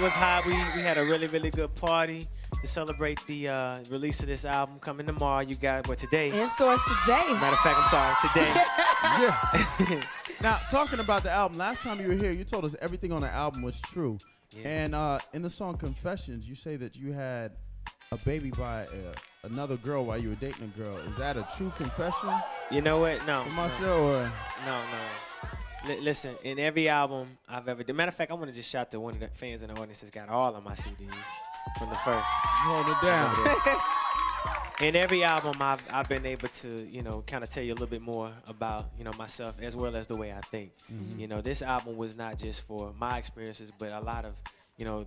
night was hot. We had a really, really good party to celebrate the release of this album coming tomorrow. You got today. In stores today. Matter of fact, I'm sorry, today. Yeah. Now, talking about the album, last time you were here, you told us everything on the album was true. Yeah. And in the song Confessions, you say that you had a baby by another girl while you were dating a girl. Is that a true confession? You know what? No. From my show, or? No. Listen, in every album I've ever done. Matter of fact, I want to just shout to one of the fans in the audience that's got all of my CDs from the first. Hold it down. In every album, I've been able to, kind of tell you a little bit more about, myself as well as the way I think. Mm-hmm. This album was not just for my experiences, but a lot of,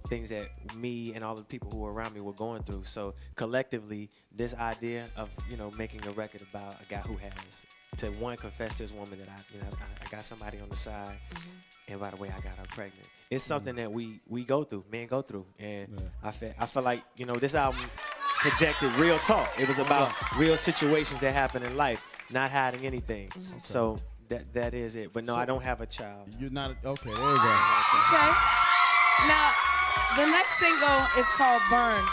things that me and all the people who were around me were going through. So collectively, this idea of, making a record about a guy who has to confess to his woman that I got somebody on the side, and by the way, I got her pregnant. It's something that we go through, men go through, and I feel like this album projected real talk. It was about real situations that happen in life, not hiding anything. Okay. So that is it. But no, I don't have a child. You're not okay. There you go. Okay. Now, the next single is called Burn.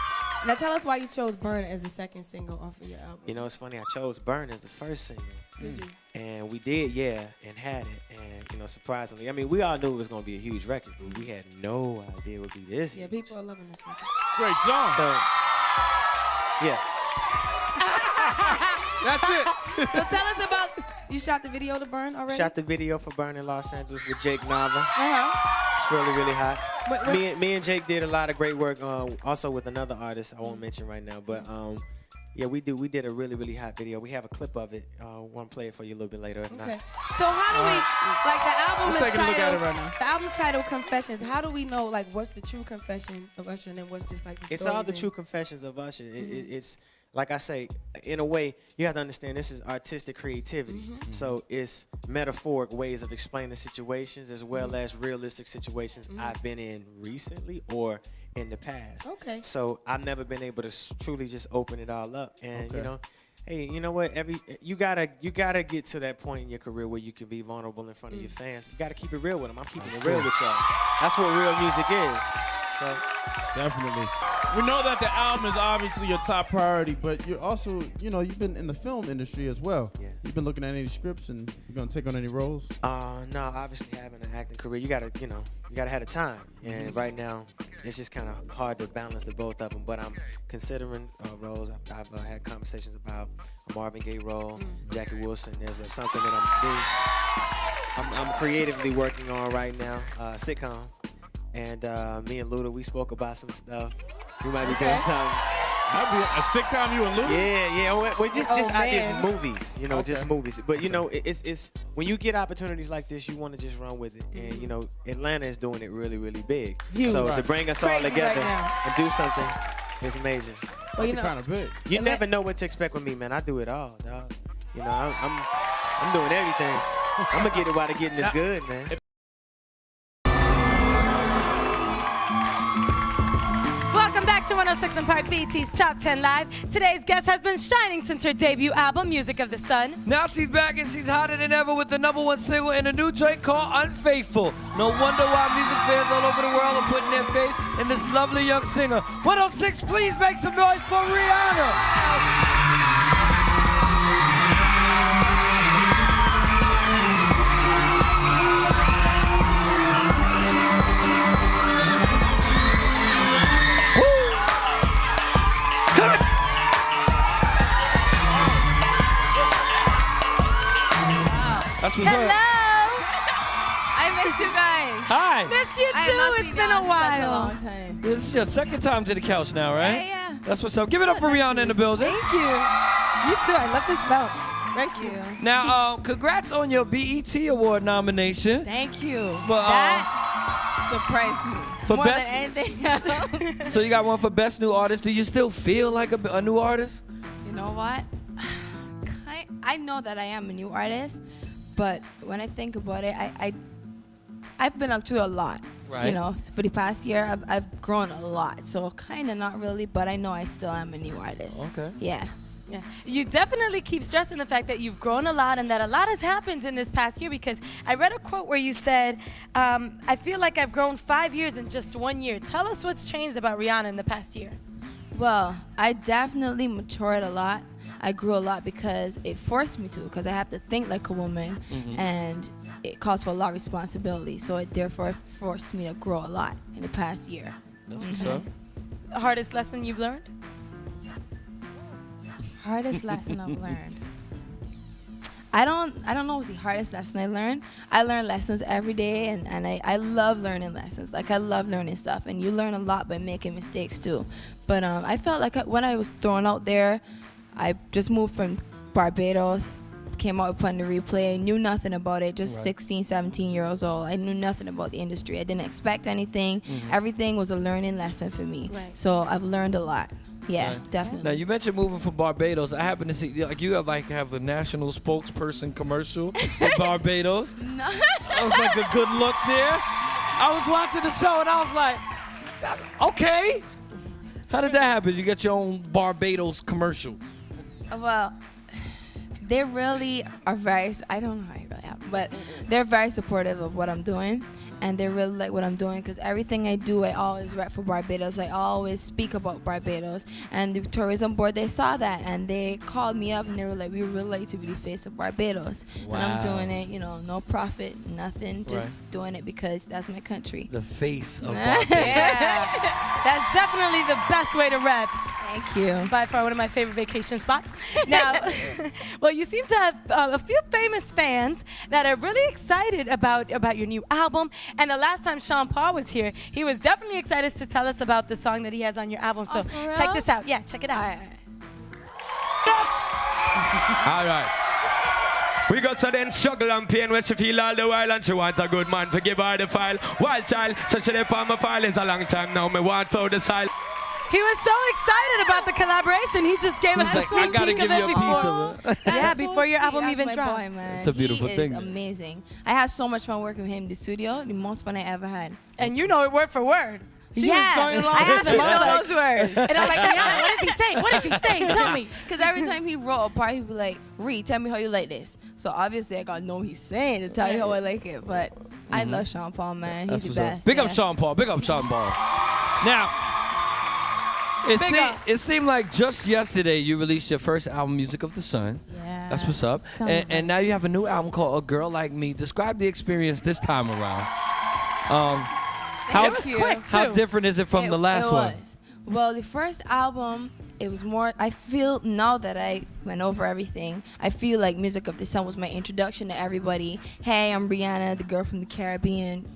Now tell us why you chose Burn as the second single off of your album. It's funny. I chose Burn as the first single. Did you? And we did, and had it. And, surprisingly, we all knew it was going to be a huge record, but we had no idea it would be this. Yeah, people are loving this record. Great song. So, yeah. That's it. So tell us about, you shot the video to Burn already? Shot the video for Burn in Los Angeles with Jake Nava. Uh-huh. It's really, really hot. What? Me and Jake did a lot of great work, also with another artist I won't mention right now, but yeah, we did a really, really hot video. We have a clip of it. I want to play it for you a little bit later. If Okay. not. So how do we, the album is taking a look at it titled, right now. the album's titled Confessions. How do we know, what's the true confession of Usher and then what's just the It's stories all the and- true confessions of Usher. It's like I say, in a way, you have to understand this is artistic creativity. So it's metaphoric ways of explaining situations as well as realistic situations I've been in recently or in the past. Okay. So I've never been able to truly just open it all up. And Okay. hey, you know what? You gotta get to that point in your career where you can be vulnerable in front of your fans. You gotta keep it real with them. I'm keeping it real with y'all. That's what real music is. So Definitely. We know that the album is obviously your top priority, but you're also, you've been in the film industry as well. Yeah. You've been looking at any scripts, and you're gonna take on any roles? No, obviously having an acting career, you gotta have the time. And right now, it's just kind of hard to balance the both of them. But I'm considering roles. I've had conversations about a Marvin Gaye role, Jackie Wilson. There's something that I'm creatively working on right now, sitcom. And me and Luda, we spoke about some stuff. We might be doing something. That'd be a sitcom, you and Luda? Yeah. Well, just ideas, man. movies, just movies. But it's when you get opportunities like this, you want to just run with it. And Atlanta is doing it really, really big. Huge. So to bring us all Crazy together right now. and do something is major. Well, Kind of big. You never know what to expect with me, man. I do it all, dog. I'm doing everything. I'm gonna get it while the getting is good, man. Welcome back to 106 & Park, BET's Top 10 Live. Today's guest has been shining since her debut album, Music of the Sun. Now she's back and she's hotter than ever with the #1 single and a new joint called Unfaithful. No wonder why music fans all over the world are putting their faith in this lovely young singer. 106, please make some noise for Rihanna. That's what's Hello. up. I missed you guys. Hi. Missed you I have not too. seen It's been y'all a in while. Such a long time. This is your second time to the couch now, right? Yeah. That's what's up. Give it up for Rihanna in the building. Thank you. You too. I love this belt. Thank you. Now, congrats on your BET Award nomination. Thank you. For, that surprised me. for More best- than anything else. So you got one for Best New Artist. Do you still feel like a new artist? You know what? I know that I am a new artist, but when I think about it, I've been up to a lot. Right. For the past year, I've grown a lot. So kind of not really, but I know I still am a new artist. Okay. Yeah. Yeah, you definitely keep stressing the fact that you've grown a lot and that a lot has happened in this past year, because I read a quote where you said, I feel like I've grown 5 years in just 1 year. Tell us what's changed about Rihanna in the past year. Well, I definitely matured a lot. I grew a lot because it forced me to, because I have to think like a woman, and it calls for a lot of responsibility. So it therefore forced me to grow a lot in the past year. That's what's up. Hardest lesson you've learned? Hardest lesson I've learned. I don't know what's the hardest lesson I learned. I learn lessons every day, and I love learning lessons. Like, I love learning stuff, and you learn a lot by making mistakes too. But I felt like when I was thrown out there, I just moved from Barbados, came out upon the replay, knew nothing about it, just 16, 17 years old. I knew nothing about the industry. I didn't expect anything. Everything was a learning lesson for me. Right. So I've learned a lot. Yeah, Right. definitely. Now you mentioned moving from Barbados. I happen to see like you have the national spokesperson commercial for Barbados. No. That was like a good look there. I was watching the show and I was like, okay. How did that happen? You got your own Barbados commercial. Well, they really are I don't know how it really happened, but they're very supportive of what I'm doing. And they really like what I'm doing, because everything I do, I always rep for Barbados. I always speak about Barbados. And the tourism board, they saw that, and they called me up, and they were like, we would really like to be the face of Barbados. Wow. And I'm doing it, no profit, nothing, just doing it because that's my country. The face of Barbados. Yeah, that's definitely the best way to rep. Thank you. By far one of my favorite vacation spots. Now, well, you seem to have a few famous fans that are really excited about your new album. And the last time Sean Paul was here, he was definitely excited to tell us about the song that he has on your album. So for real? check this out. Yeah, check it out. All right. All right. We got so then struggle and pain where she feel all the while, and she want a good man to give her the file. Wild child, so she left on my file. It's a long time now, me want for the sile. He was so excited about the collaboration. He just gave us a Like, sneak I gotta peek give of you it a piece before. of it. That's Yeah, so before your sweet. album That's even my dropped. boy, man. It's a beautiful he thing. Is amazing. I had so much fun working with him in the studio. The most fun I ever had. And you know it word for word. She yeah, was going along I with actually him. I was know like- those words. And I'm like, Rihanna, what is he saying? What is he saying? Tell me. Because every time he wrote a part, he'd be like, Ree, tell me how you like this. So obviously I got to know what he's saying to tell you how I like it. But I love Sean Paul, man. He's That's the what's up. best. Big up yeah. Sean Paul. Big up Sean Paul. Now, it seemed like just yesterday you released your first album, Music of the Sun. Yeah. That's what's up. Tell me about And now you have a new album called A Girl Like Me. Describe the experience this time around. It was quick, How too. different is it from the last one? Well, the first album, it was more, I feel now that I went over everything, I feel like Music of the Sun was my introduction to everybody. Hey, I'm Rihanna, the girl from the Caribbean,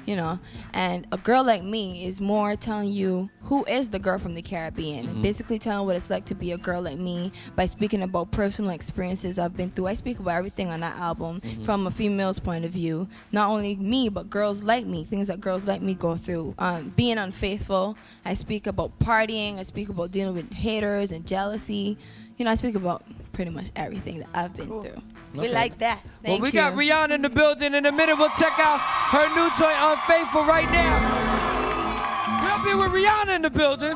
and A Girl Like Me is more telling you who is the girl from the Caribbean. Basically telling what it's like to be a girl like me by speaking about personal experiences I've been through. I speak about everything on that album from a female's point of view. Not only me, but girls like me, things that girls like me go through. Being unfaithful. I speak about partying. I speak about dealing with haters and jealousy. I speak about pretty much everything that I've been through. We like that. Well, Thank we you. got Rihanna in the building. In a minute, we'll check out her new joint, Unfaithful, right now. We're up here with Rihanna in the building.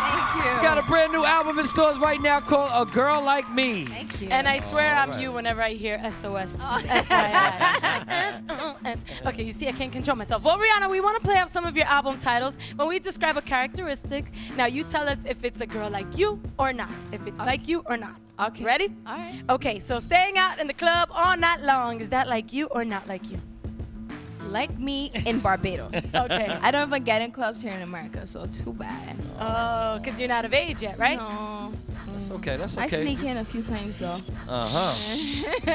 Thank you. She's got a brand new album in stores right now called A Girl Like Me. Thank you. And I swear I'm you whenever I hear SOS. Just FYI. SOS. Okay, you see, I can't control myself. Well, Rihanna, we want to play off some of your album titles. When we describe a characteristic, now you tell us if it's a girl like you or not. If it's like you or not. Okay. Ready? All right. Okay, so staying out in the club all night long, is that like you or not like you? Like me in Barbados. Okay. I don't even get in clubs here in America, so too bad. Oh, because you're not of age yet, right? No. That's okay. That's I okay. sneak in a few times though.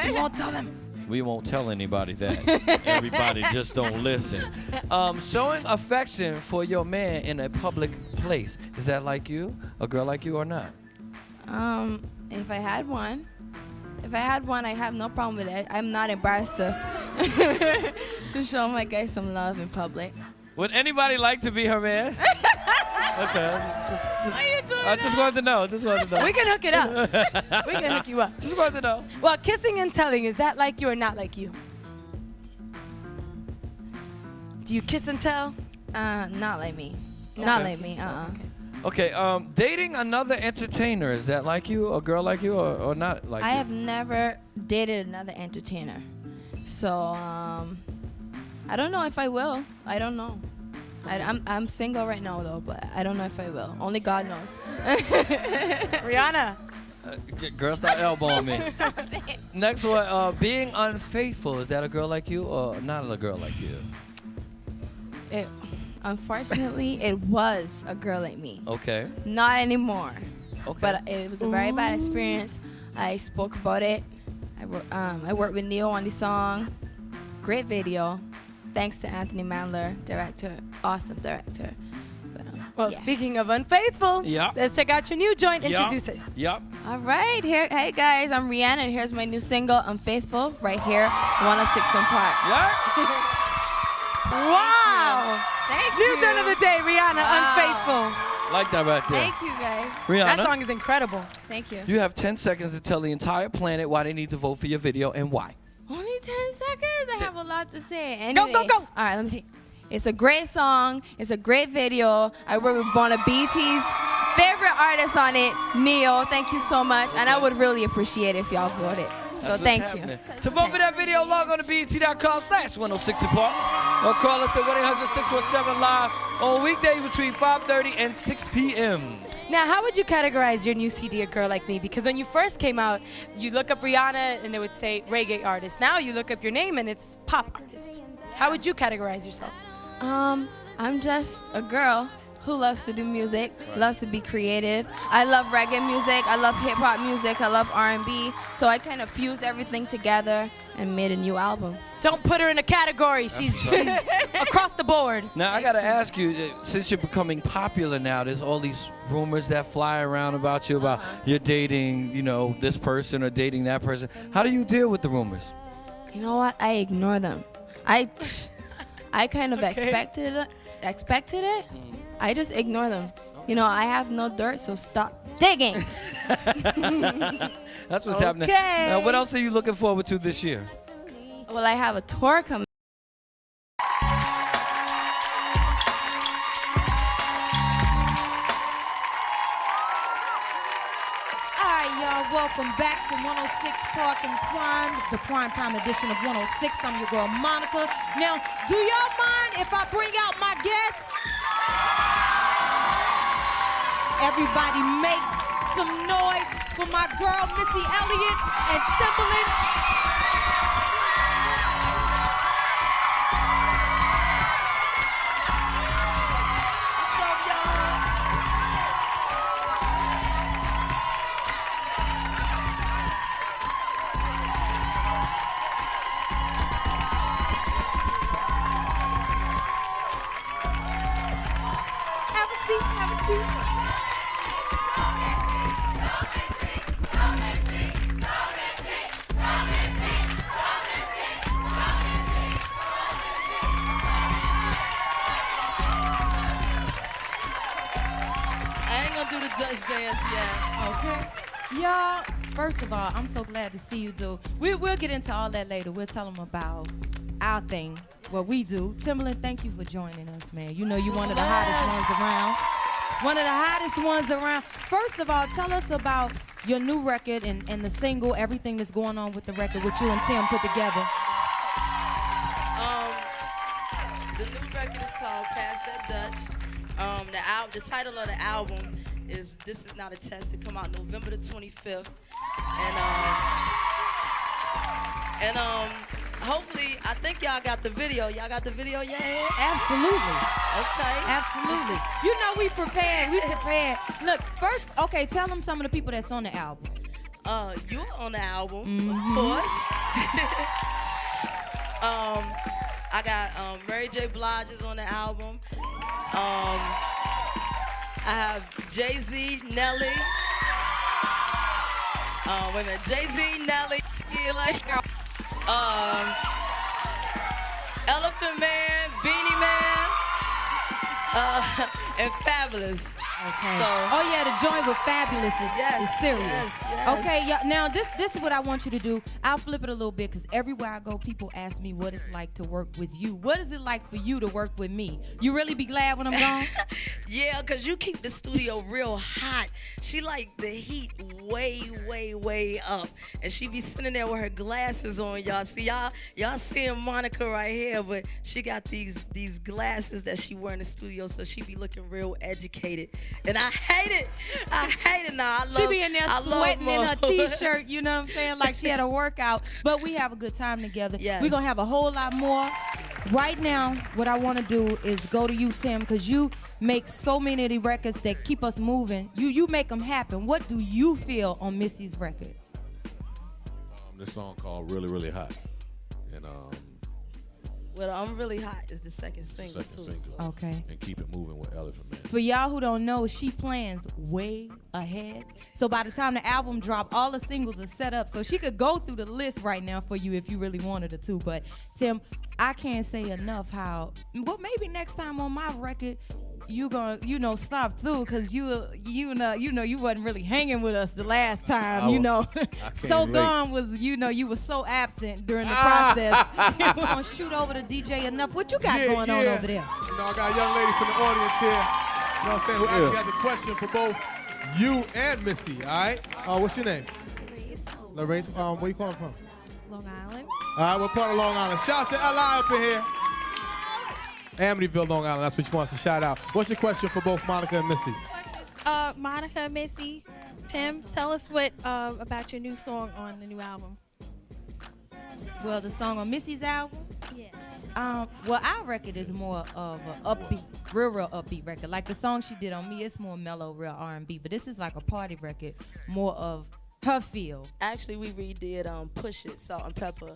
You won't tell them. We won't tell anybody that. Everybody just don't listen. Showing affection for your man in a public place. Is that like you? A girl like you or not? If I had one, I have no problem with it. I'm not embarrassed to to show my guy some love in public. Would anybody like to be her man? Okay. I just wanted to know. We can hook it up. We can hook you up. Just wanted to know. Well, kissing and telling, is that like you or not like you? Do you kiss and tell? Not like me. Not like me. Okay, dating another entertainer, is that like you, a girl like you, or not like you? I have never dated another entertainer. So, I don't know if I will. I don't know. I'm single right now, though, but I don't know if I will. Only God knows. Rihanna. Girl, stop elbowing me. Next one, being unfaithful, is that a girl like you, or not a girl like you? Unfortunately, it was a girl like me. Okay. Not anymore. Okay. But it was a very bad experience. I spoke about it. I worked with Neil on the song. Great video. Thanks to Anthony Mandler, director. Awesome director. But, Well, yeah. speaking of unfaithful, Yeah. let's check out your new joint. Yeah. Introduce it. Yep. All right. Hey, guys. I'm Rihanna, and here's my new single, Unfaithful, right here, 106 in Park. Yeah. Wow. Thank New you. joint of the day, Rihanna, Wow. Unfaithful. Like that right there. Thank you, guys. Rihanna, That song is incredible. Thank you. you have 10 seconds to tell the entire planet why they need to vote for your video and why. Only 10 seconds? I have a lot to say. Go, Anyway, go, go. All right, let me see. It's a great song. It's a great video. I work with one of BT's favorite artists on it, Neil. Thank you so much. And I would really appreciate it if y'all voted. So That's thank what's you. happening. To vote for that video, log on to BET.com/106 in Park. Or call us at 1-800-617-LIVE on weekdays between 5:30 and 6 p.m. Now, how would you categorize your new CD, A Girl Like Me? Because when you first came out, you look up Rihanna and it would say reggae artist. Now you look up your name and it's pop artist. How would you categorize yourself? I'm just a girl who loves to do music, loves to be creative. I love reggae music, I love hip hop music, I love R&B. So I kind of fused everything together and made a new album. Don't put her in a category. She's across the board. Now, I got to ask you, since you're becoming popular now, there's all these rumors that fly around about you, about you're dating, you know, this person or dating that person. How do you deal with the rumors? You know what? I ignore them. I kind of expected it. I just ignore them. You know, I have no dirt, so stop digging. That's what's happening. Now, what else are you looking forward to this year? Well, I have a tour coming. All right, y'all, welcome back to 106 Park and Prime, the primetime edition of 106. I'm your girl, Monica. Now, do y'all mind if I bring out my guests? Everybody make some noise for my girl, Missy Elliott and Timbaland. What's up, y'all? Have a seat, have a seat. I ain't gonna do the Dutch dance yet. Okay. Y'all, first of all, I'm so glad to see you, dude. We'll get into all that later. We'll tell them about our thing, what we do. Timbaland, thank you for joining us, man. You know you're one of the hottest ones around. One of the hottest ones around. First of all, tell us about your new record and the single, everything that's going on with the record, what you and Tim put together. The new record is called Pass That Dutch. The title of the album is This Is Not a Test. To come out November the 25th. And hopefully, I think y'all got the video. Y'all got the video yet? Absolutely. Okay. Absolutely. You know we prepared. We prepared. Look, first, okay, tell them some of the people that's on the album. You're on the album, of course. I got Mary J. Blige is on the album. I have Jay-Z, Nelly. Wait a minute, Jay-Z, Nelly, Elephant Man, Beanie Man, and Fabulous. Okay. So, oh yeah, the joint with Fabulous is serious. Yes. Okay, yeah. Now this is what I want you to do. I'll flip it a little bit because everywhere I go, people ask me what it's like to work with you. What is it like for you to work with me? You really be glad when I'm gone? Yeah, because you keep the studio real hot. She like the heat way up. And she be sitting there with her glasses on, y'all. See, y'all seeing Monica right here, but she got these glasses that she wear in the studio, so she be looking real educated. And I hate it. Nah, I love, she be in there sweating in her t-shirt, you know what I'm saying? Like she had a workout. But we have a good time together. Yes. We're going to have a whole lot more. Right now, what I want to do is go to you, Tim, because you make so many of the records that keep us moving. You make them happen. What do you feel on Missy's record? This song called Really, Really Hot. And well, I'm Really Hot is the second single, too. Okay. And Keep It Moving with Elephant Man. For y'all who don't know, she plans way ahead. So by the time the album drop, all the singles are set up. So she could go through the list right now for you if you really wanted her to. But Tim, I can't say enough how, well, maybe next time on my record, you gonna stop through because you wasn't really hanging with us the last time. So gone was you were so absent during the process. We're gonna shoot over to DJ Enough. What you got going on over there? I got a young lady from the audience here. You know what I'm saying? Who actually has a question for both you and Missy. All right. What's your name? Lorraine. Where you calling from? Long Island. All right. What part of Long Island? Shout out to LI up in here. Amityville, Long Island. That's what she wants to shout out. What's your question for both Monica and Missy? Monica and Missy. Tim, tell us what about your new song on the new album. Well, the song on Missy's album? Yeah. Well, our record is more of an upbeat, real upbeat record. Like the song she did on me, it's more mellow, real R&B. But this is like a party record, more of her feel. Actually, we redid Push It, Salt and Pepper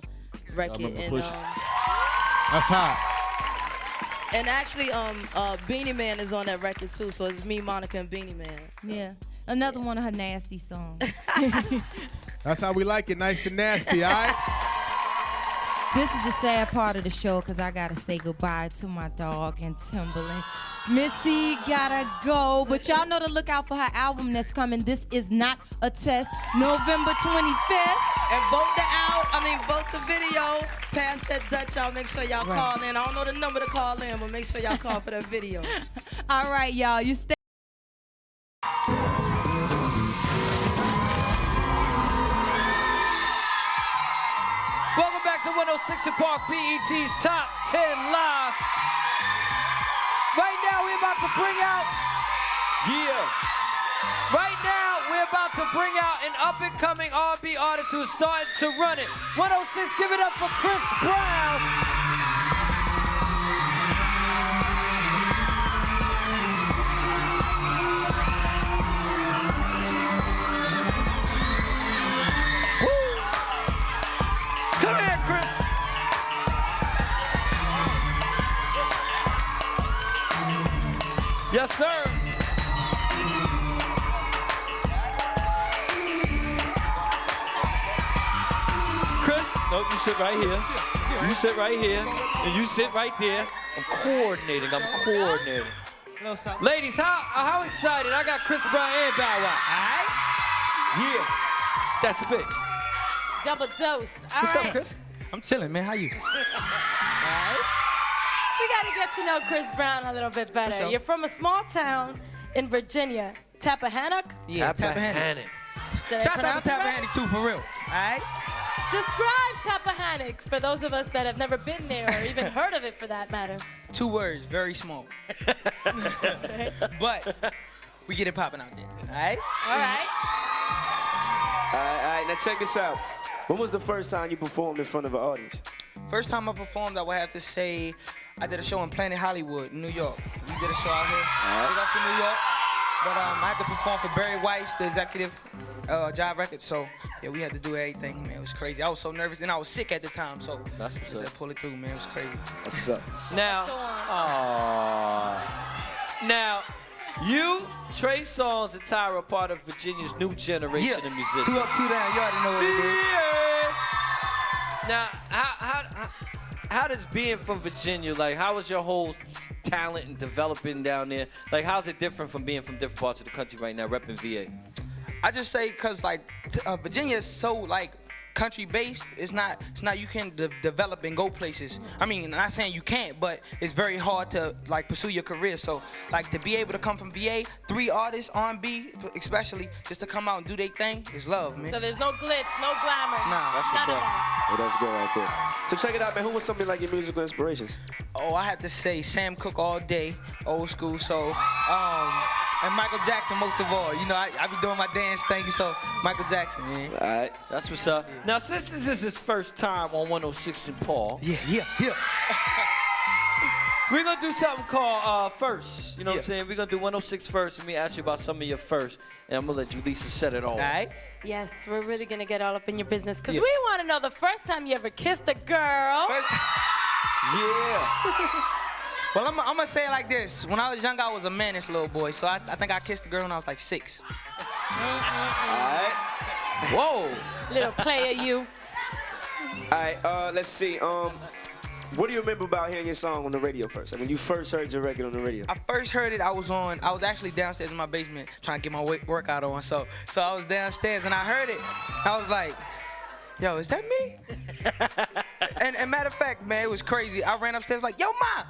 record. And, That's hot. And actually, Beanie Man is on that record too, so it's me, Monica, and Beanie Man. Yeah, another one of her nasty songs. That's how we like it, nice and nasty, all right? This is the sad part of the show because I gotta say goodbye to my dog and Timberland. Missy gotta go, but y'all know to look out for her album that's coming. This is not a test. November 25th. And vote the video. Pass that Dutch, y'all. Make sure y'all call in. I don't know the number to call in, but make sure y'all call for that video. All right, y'all. You stay. Welcome back to 106 & Park, BET's Top 10 Live. Right now, we're about to bring out, Right now, we're about to bring out an up-and-coming R&B artist who is starting to run it. 106, give it up for Chris Brown. Come here, Chris. Yes, sir. Chris, no, you sit right here. You sit right here, and you sit right there. I'm coordinating. Ladies, how excited? I got Chris Brown and Bow Wow. All right? Yeah. That's big. Double dose. What's up, Chris? I'm chilling, man. How you? We gotta get to know Chris Brown a little bit better. Sure. You're from a small town in Virginia, Tappahannock? Yeah, Tappahannock. Shout out to Tappahannock too, for real. All right? Describe Tappahannock for those of us that have never been there or even heard of it for that matter. 2 words, very small. But we get it popping out there. All right? All right. All right, now check this out. When was the first time you performed in front of an audience? First time I performed, I would have to say, I did a show in Planet Hollywood, New York. We did a show out here. Big up to New York. But I had to perform for Barry Weiss, the executive Jive Records. So yeah, we had to do everything, man. It was crazy. I was so nervous, and I was sick at the time. So that's what's up. To pull it through, man. It was crazy. That's what's up. Now, you, Trey Songz, and Tyra are part of Virginia's new generation of musicians. 2 up, 2 down. You already know what it is. Now, how does being from Virginia, like, how was your whole talent and developing down there? Like, how's it different from being from different parts of the country right now, repping VA? I just say because like Virginia is so like country based. It's not you can develop and go places. I mean, I'm not saying you can't, but it's very hard to like pursue your career. So like to be able to come from VA, 3 artists, R&B especially, just to come out and do their thing is love, man. So there's no glitz, no glamour. Nah, That's what's up. Oh, that's good right there. So check it out, man. Who was something like your musical inspirations? Oh, I had to say Sam Cooke all day, old school. So and Michael Jackson most of all. You know, I be doing my dance thing, so Michael Jackson, man. All right. That's what's up. Now, since this is his first time on 106 in Paul. Yeah. We're going to do something called First. You know what I'm saying? We're going to do 106 first, and me ask you about some of your first, and I'm going to let you, Lisa, set it all. All right. Yes, we're really going to get all up in your business, because we want to know the first time you ever kissed a girl. Well, I'm going to say it like this. When I was young, I was a mannish little boy, so I think I kissed a girl when I was like 6. All right. Whoa. Little player, you. All right, let's see. What do you remember about hearing your song on the radio first? Like when you first heard your record on the radio? I first heard it, I was actually downstairs in my basement trying to get my workout on. So I was downstairs and I heard it. I was like, yo, is that me? and matter of fact, man, it was crazy. I ran upstairs like, yo, Ma.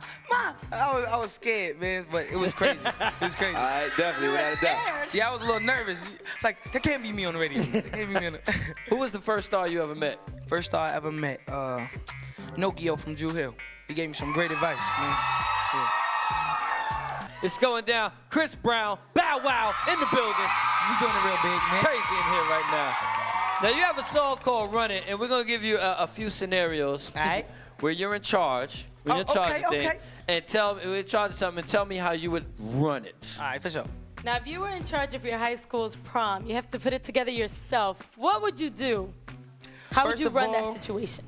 I was scared, man, but it was crazy. It was crazy. All right, definitely, without a doubt. Yeah, I was a little nervous. It's like, that can't be me on the radio. That can't be me on the... Who was the first star you ever met? First star I ever met, Nokio from Drew Hill. He gave me some great advice, man. Yeah. It's going down. Chris Brown, Bow Wow in the building. We doing it real big, man. Crazy in here right now. Now, you have a song called Run It, and we're going to give you a few scenarios where you're in charge. When you're in charge of things. And we're in charge of something, and tell me how you would run it. All right, for sure. Now, if you were in charge of your high school's prom, you have to put it together yourself. What would you do? How would you run that situation?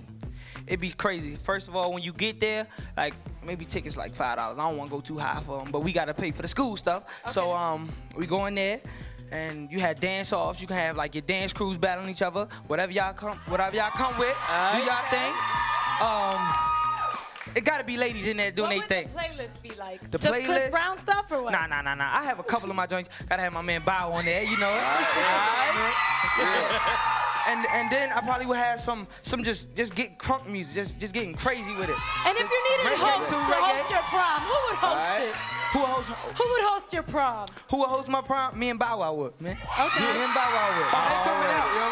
It'd be crazy. First of all, when you get there, like maybe tickets like $5. I don't want to go too high for them, but we got to pay for the school stuff. Okay. So we go in there, and you had dance offs. You can have like your dance crews battling each other. Whatever y'all come with, do y'all thing. It gotta be ladies in there doing their thing. What would the playlist be like? The Just playlist? Chris Brown stuff or what? Nah. I have a couple of my joints. Gotta have my man Bow on there, you know it. And then I probably would have some just get crunk music, just getting crazy with it. And if you needed a host to host your prom, who would host it? Who would host your prom? Who would host my prom? Me and Bow Wow would, man. Okay. Me and Bow Wow would. They coming out, yo.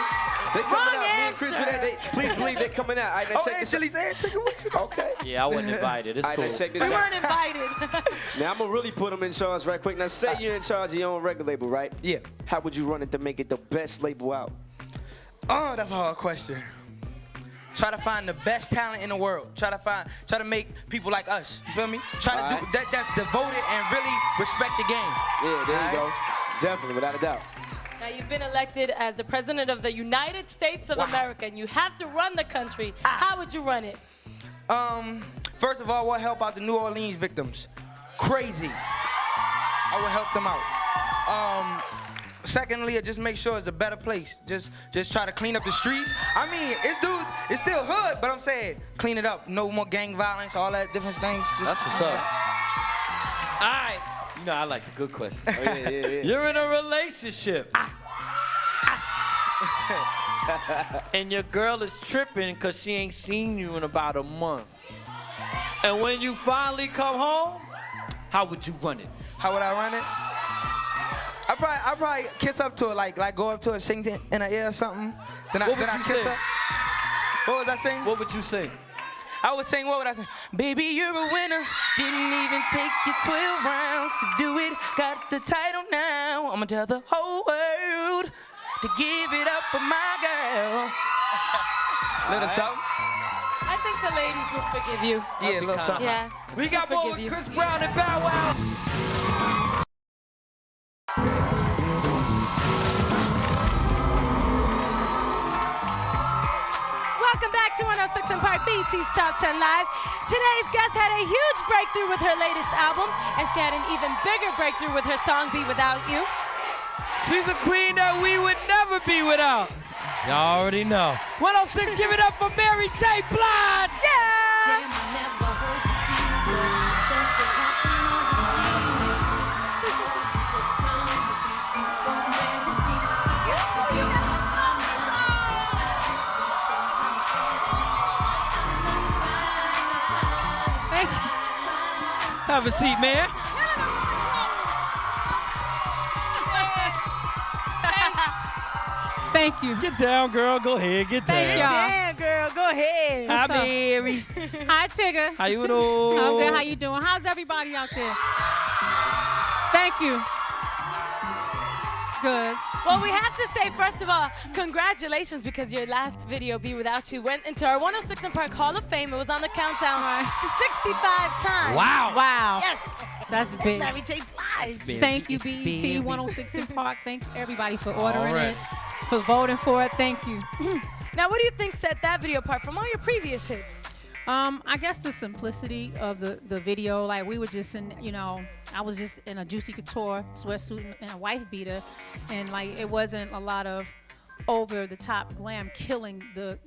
They coming out. Me and Chris do that. Please believe they're coming out. All right, now check this out. Take it with you. Okay. Yeah, I wasn't invited. It's all right, cool. now check this We out. weren't invited. Now I'm gonna really put them in charge right quick. Now say you're in charge of your own record label, right? Yeah. How would you run it to make it the best label out? Oh, that's a hard question. Try to find the best talent in the world. Try to make people like us. You feel me? Try to do that's devoted and really respect the game. Yeah, there you go. Definitely, without a doubt. Now, you've been elected as the president of the United States of America, and you have to run the country. How would you run it? First of all, we'll help out the New Orleans victims. Crazy. I would help them out. Secondly, I just make sure it's a better place. Just try to clean up the streets. I mean, it's still hood, but I'm saying clean it up. No more gang violence, all that different things. That's what's up. All right. You know, I like a good question. Oh, yeah. You're in a relationship. And your girl is tripping because she ain't seen you in about a month. And when you finally come home, how would you run it? How would I run it? I probably kiss up to her, like go up to her, sing in her ear or something. Then I kiss her. What was I saying? What would you sing? I was saying, what would I say? Baby, you're a winner. Didn't even take you 12 rounds to do it. Got the title now. I'ma tell the whole world to give it up for my girl. Little something. I think the ladies will forgive you. Yeah, a little something. Yeah. We got more with Chris Brown and Bow Wow. Welcome back to 106 & Park, BET's Top 10 Live. Today's guest had a huge breakthrough with her latest album, and she had an even bigger breakthrough with her song, Be Without You. She's a queen that we would never be without. Y'all already know. 106, give it up for Mary J. Blige. Yeah! have a seat, man. Thank you. Get down, girl. Go ahead. Get down. Thank y'all. Damn, girl, go ahead. Hi, What's up? Mary. Hi, Tigger. How you doing? I'm good. How you doing? How's everybody out there? Thank you. Good. Well, we have to say, first of all, congratulations, because your last video, Be Without You, went into our 106 & Park Hall of Fame. It was on the countdown 65 times. Wow. Wow. Yes. That's big. Mary J. Blige. Thank you, It's BET big. 106 & Park. Thank everybody for ordering right. it, for voting for it. Thank you. Now, what do you think set that video apart from all your previous hits? I guess the simplicity of the video. Like, we were just in, I was just in a Juicy Couture sweatsuit and a wife beater, and like it wasn't a lot of over the top glam killing the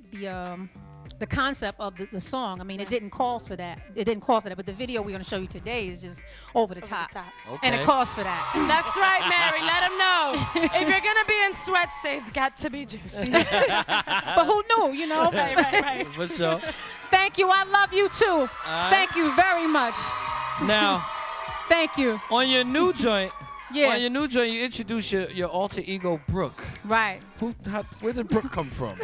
concept of the song. I mean, it didn't call for that. It didn't call for that. But the video we're gonna show you today is just over the top. Okay. And it calls for that. That's right, Mary. Let them know. If you're gonna be in sweats, they've got to be juicy. But who knew, Right. For sure. Thank you. I love you too. right. Thank you very much. Now, Thank you. on your new joint, Yeah. you introduce your alter ego, Brooke. Right. Where did Brooke come from?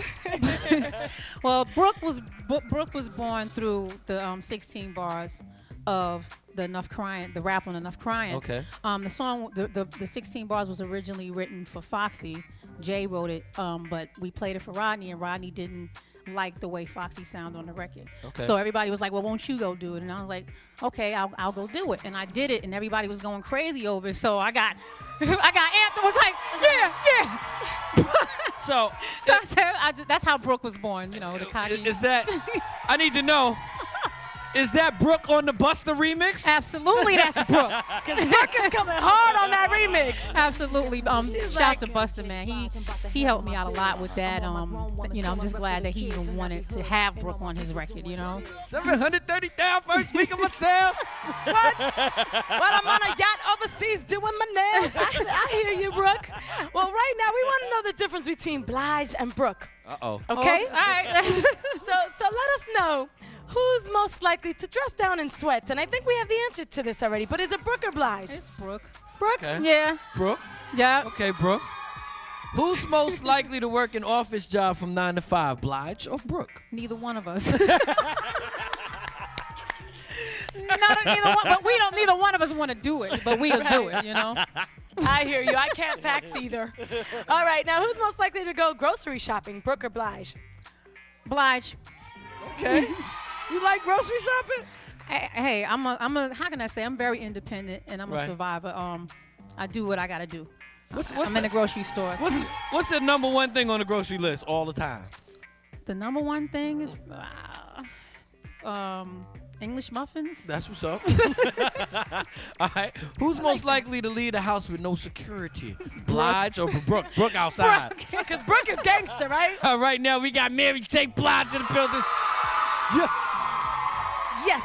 Well, Brooke was born through the 16 bars of the Enough Crying, the rap on Enough Crying. Okay. The song, the 16 bars was originally written for Foxy. Jay wrote it, but we played it for Rodney, and Rodney didn't like the way Foxy sounded on the record. Okay. So everybody was like, well, won't you go do it? And I was like, okay, I'll go do it. And I did it, and everybody was going crazy over it. So I got amped and was like, yeah. So that's how Brooke was born, the Kanye. Is that, I need to know, is that Brooke on the Busta remix? Absolutely, that's Brooke. Because Brooke is coming hard on that remix. Absolutely. Shout out to Busta, man. He helped me out a lot with that. I'm just glad that he even wanted to have Brooke on his record, 730 down first week of my sales. What? While I'm on a yacht overseas doing my nails. I hear you, Brooke. Well, right now, we want to know the difference between Blige and Brooke. Uh-oh. Okay? All right. So let us know. Who's most likely to dress down in sweats? And I think we have the answer to this already, but is it Brooke or Blige? It's Brooke. Brooke? Okay. Yeah. Brooke? Yeah. Okay, Brooke. Who's most likely to work an office job from 9 to 5, Blige or Brooke? Neither one of us. Neither one, but neither one of us want to do it, but we'll do it, I hear you. I can't fax either. All right, now who's most likely to go grocery shopping, Brooke or Blige? Blige. Okay. You like grocery shopping? Hey, I'm a how can I say? I'm very independent and I'm a survivor. I do what I gotta do. I'm in the grocery stores. What's the number one thing on the grocery list all the time? The number one thing is English muffins. That's what's up. All right. Who's most likely to leave the house with no security? Blige or Brooke? Brooke outside. Because Brooke is gangster, right? Right now we got Mary J. Blige in the building. Yeah. Yes.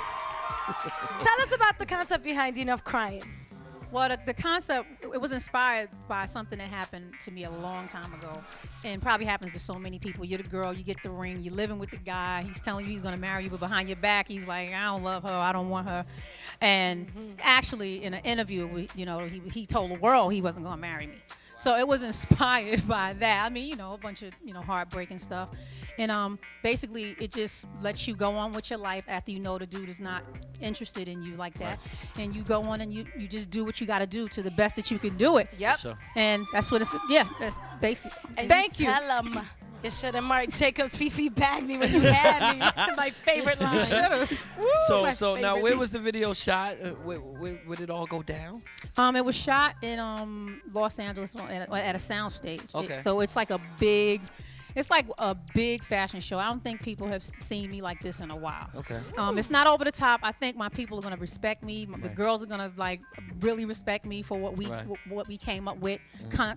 Tell us about the concept behind Enough Crying. Well, the concept, it was inspired by something that happened to me a long time ago, and probably happens to so many people. You're the girl, you get the ring, you're living with the guy, he's telling you he's gonna marry you, but behind your back, he's like, I don't love her, I don't want her. And actually, in an interview, he told the world he wasn't gonna marry me. So it was inspired by that. I mean, a bunch of, heartbreaking stuff. And basically, it just lets you go on with your life after you know the dude is not interested in you like that. Right. And you go on and you just do what you got to do to the best that you can do it. Yep. Sure. And that's what it's, that's basically. And Thank you. Tell him. You should have Mark Jacobs, Fifi bagged me when you had me. My favorite line. So now, where was the video shot? Where did it all go down? It was shot in Los Angeles at a sound stage. Okay. So it's like a big fashion show. I don't think people have seen me like this in a while. Okay. It's not over the top. I think my people are gonna respect me. The girls are gonna really respect me for what we came up with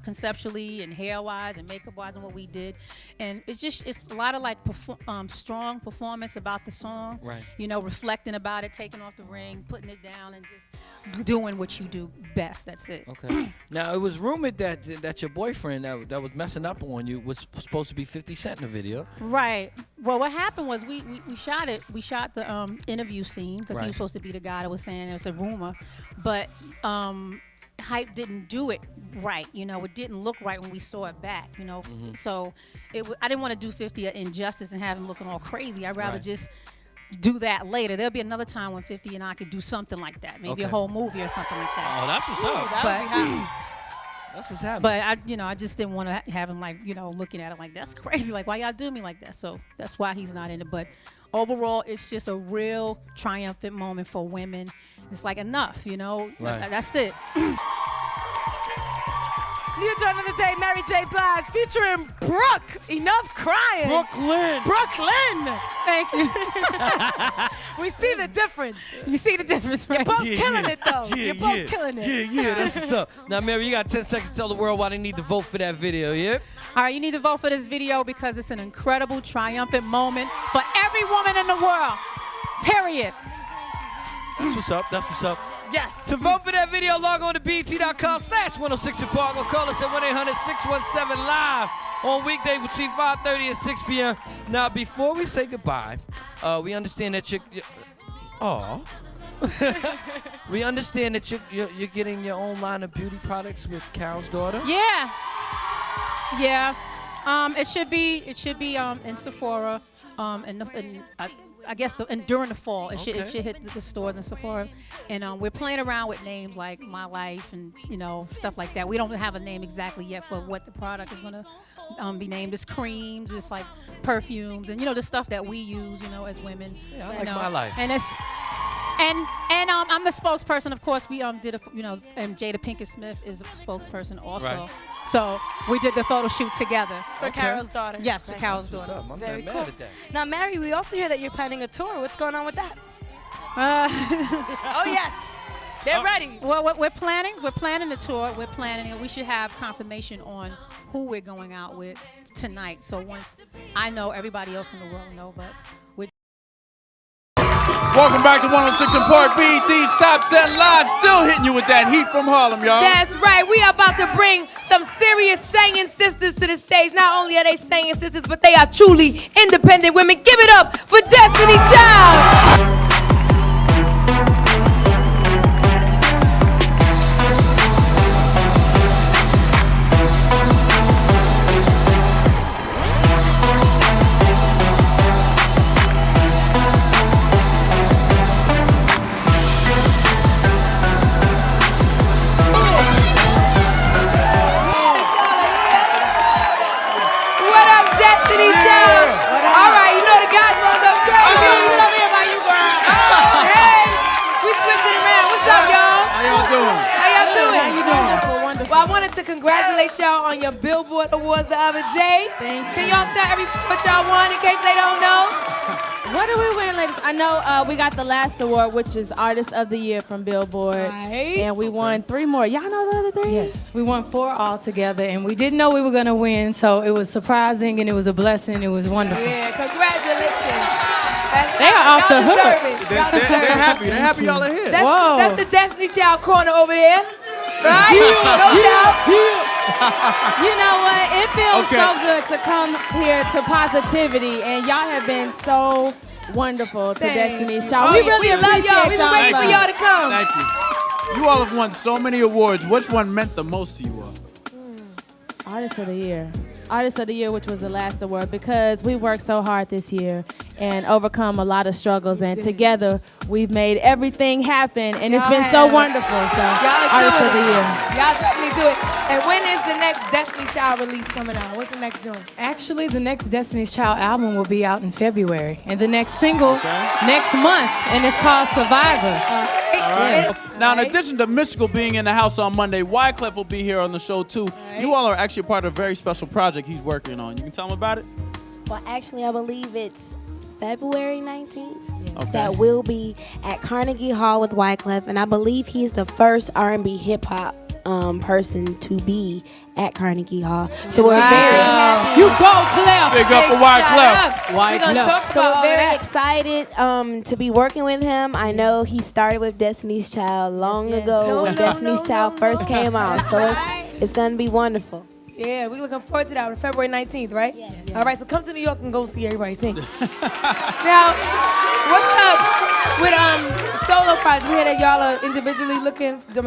conceptually and hair wise and makeup wise and what we did. And it's a lot of strong performance about the song. Right. Reflecting about it, taking off the ring, putting it down, and just doing what you do best. That's it. Okay. Now it was rumored that your boyfriend that was messing up on you was supposed to be 50 Cent in the video. Right. Well, what happened was we shot it. We shot the interview scene because he Right. was supposed to be the guy that was saying it was a rumor, but Hype didn't do it right. You know, it didn't look right when we saw it back. You know, so I didn't want to do 50 an injustice and have him looking all crazy. I'd rather Right. just do that later. There'll be another time when 50 and I could do something like that, maybe a Okay. whole movie or something like that. Oh, that's what's up. That's what's happening. But I just didn't want to have him looking at it like that's crazy. Like, why y'all do me like that? So that's why he's not in it. But overall, it's just a real triumphant moment for women. It's like enough, Right. That's it. New joint of the day, Mary J. Blige, featuring Brooke. Enough crying. Brooklyn. Thank you. We see the difference. You see the difference, right? You're both killing it, though. You're both killing it. Yeah, that's what's up. Now, Mary, you got 10 seconds to tell the world why they need to vote for that video, yeah? All right, you need to vote for this video because it's an incredible, triumphant moment for every woman in the world. Period. That's what's up. That's what's up. Yes. To vote for that video, log on to BET.com/106 in Park or call us at 1-800-617-LIVE on weekday between 5:30 and 6 p.m. Now, before we say goodbye, we understand that we understand that you're getting your own line of beauty products with Carol's daughter. Yeah. It should be in Sephora, I guess during the fall it should hit the stores in Sephora, and we're playing around with names like My Life and stuff like that. We don't have a name exactly yet for what the product is gonna be named. As creams, just like perfumes, and the stuff that we use, as women. Yeah, I like My Life. And it's and I'm the spokesperson, of course. We did and Jada Pinkett Smith is the spokesperson also. Right. So we did the photo shoot together. For Carol's daughter. Yes, for Carol's daughter. What's up? I'm Very not cool. mad at that. Now, Mary, we also hear that you're planning a tour. What's going on with that? Oh, yes. They're ready. Well, we're planning the tour. We're planning, and we should have confirmation on who we're going out with tonight. So once I know, everybody else in the world know, but we're... Welcome back to 106 in Park, BET's Top 10 Live. Still hitting you with that heat from Harlem, y'all. That's right. We are about to bring some serious singing sisters to the stage. Not only are they singing sisters, but they are truly independent women. Give it up for Destiny Child. Destiny Child. All right, you know the guys gonna go crazy. Sit over here by you, girl. Oh, hey. We switching around. What's up, y'all? How y'all doing? How y'all doing? How you doing? Wonderful, wonderful. Well, I wanted to congratulate y'all on your Billboard Awards the other day. Thank you. Can y'all tell everybody what y'all won in case they don't know? What did we win, ladies? I know we got the last award, which is Artist of the Year from Billboard. Right. And we won 3 more. Y'all know the other 3? Yes, we won 4 altogether, and we didn't know we were going to win, so it was surprising, and it was a blessing. It was wonderful. Yeah, congratulations. They are off the hook. They're happy. They're happy y'all are here. That's the Destiny Child corner over there. Right? No doubt. You know what? It feels so good to come here to Positivity, and y'all have been so wonderful to Destiny's Child. We really love appreciate y'all. We've been waiting for y'all to come. Thank you. You all have won so many awards. Which one meant the most to you all? Artist of the Year. Artist of the Year, which was the last award, because we worked so hard this year and overcome a lot of struggles, and together we've made everything happen, and it's been so wonderful. So, Artist of the Year. Y'all definitely do it. And when is the next Destiny Child release coming out? What's the next joint? Actually, the next Destiny's Child album will be out in February, and the next single next month, and it's called Survivor. Now, in addition to Mystical being in the house on Monday, Wyclef will be here on the show too. You all are actually part of a very special project he's working on. You can tell him about it? Well, actually, I believe it's February 19th. That will be at Carnegie Hall with Wyclef, and I believe he's the first R&B hip-hop person to be at Carnegie Hall. So we're very happy. You go, Clef. Big up for Wyclef. So we're very excited to be working with him. I know he started with Destiny's Child long ago when Destiny's Child first came out. So it's going to be wonderful. Yeah, we're looking forward to that on February 19th, right? Yes. All right, so come to New York and go see everybody sing. Now, what's up with solo projects? We hear that y'all are individually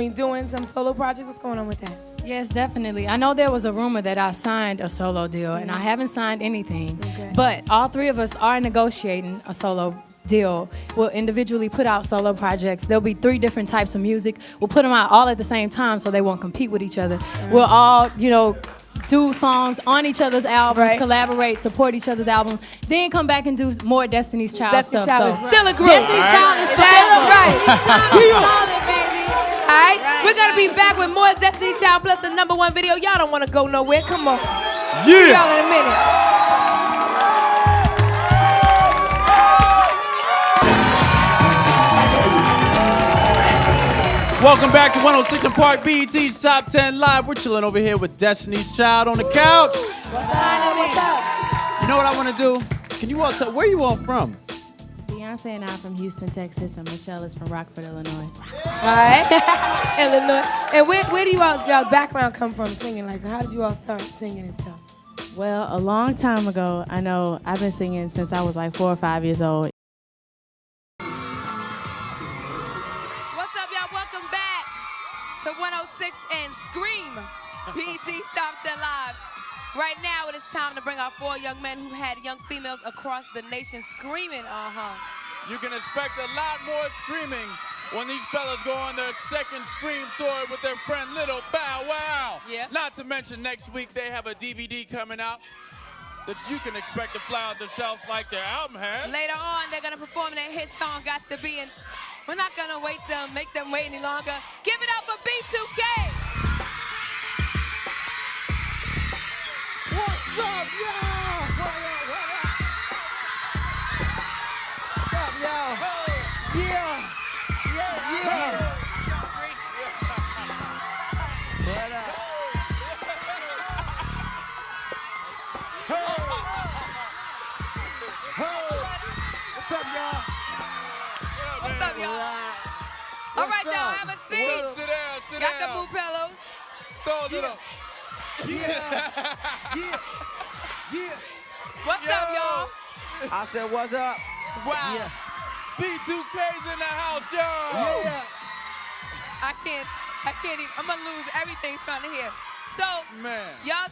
doing some solo projects. What's going on with that? Yes, definitely. I know there was a rumor that I signed a solo deal, and I haven't signed anything. Okay. But all three of us are negotiating a solo deal. We'll individually put out solo projects. There'll be 3 different types of music. We'll put them out all at the same time so they won't compete with each other. We'll all, do songs on each other's albums, collaborate, support each other's albums, then come back and do more Destiny's Child Destiny's stuff. Child is still a group. Destiny's Child is right. Destiny's Child is solid, baby. All right, we're gonna be back with more Destiny's Child plus the #1 video. Y'all don't want to go nowhere. Come on. See y'all in a minute. Welcome back to 106 and Park, BET's Top 10 Live. We're chilling over here with Destiny's Child on the couch. What's up? You know what I want to do? Can you all tell, where you all from? Beyonce and I'm from Houston, Texas, and Michelle is from Rockford, Illinois. All right, Illinois. And where do y'all's background come from singing? Like, how did you all start singing and stuff? Well, a long time ago, I know I've been singing since I was like 4 or 5 years old. What's up, y'all? Welcome back to 106 and Scream, BET's Top 10 Live. Right now, it is time to bring our 4 young men who had young females across the nation screaming, You can expect a lot more screaming when these fellas go on their second Scream tour with their friend Little Bow Wow. Yeah. Not to mention next week they have a DVD coming out that you can expect to fly off the shelves like their album has. Later on, they're going to perform their hit song, Got to Be, and we're not going to make them wait any longer. Give it up for B2K. What's up, y'all? What's up, y'all? Yeah. What up? What's up, y'all? What's up, y'all? All right, y'all, have a seat. Sit down. Y'all can move pillows. Throw it up. Yeah. What's up, y'all? I said, what's up? Wow. Yeah. B2K's in the house, y'all. Yeah. I can't even. I'm gonna lose everything trying to hear. So, man, y'all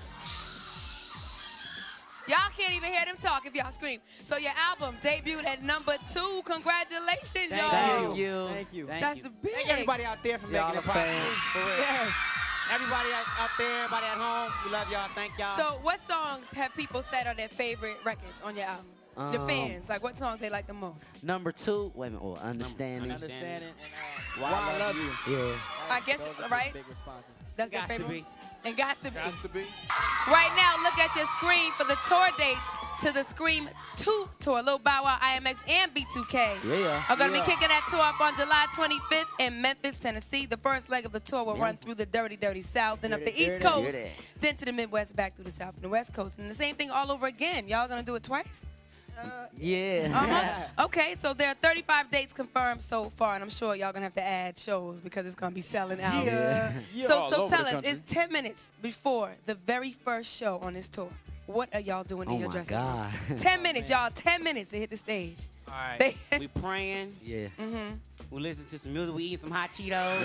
can't even hear them talk if y'all scream. So your album debuted at #2. Congratulations, y'all. Thank you. That's big. Thank everybody out there for making it possible. For real. Yes. Everybody out there, everybody at home, we love y'all. Thank y'all. So what songs have people said are their favorite records on your album? The fans, like what songs they like the most? #2, wait a minute, Understanding. Understanding. And Why I Love You. Yeah. I guess, those are right? Big responses. That's their Gots to favorite? be. And Gots to Be. Gots to be. Right now, look at your screen for the tour dates to the Scream 2 tour. Lil Bow Wow, IMX, and B2K are going to be kicking that tour off on July 25th in Memphis, Tennessee. The first leg of the tour will run through the dirty, dirty South, then up the East Coast, then to the Midwest, back through the South and the West Coast. And the same thing all over again. Y'all going to do it twice? Yeah. Okay, so there are 35 dates confirmed so far, and I'm sure y'all gonna have to add shows because it's gonna be selling out. So tell us, it's 10 minutes before the very first show on this tour. What are y'all doing in your dressing room? 10 minutes, y'all. 10 minutes to hit the stage. All right. We praying. Yeah. We listen to some music. We eat some hot Cheetos.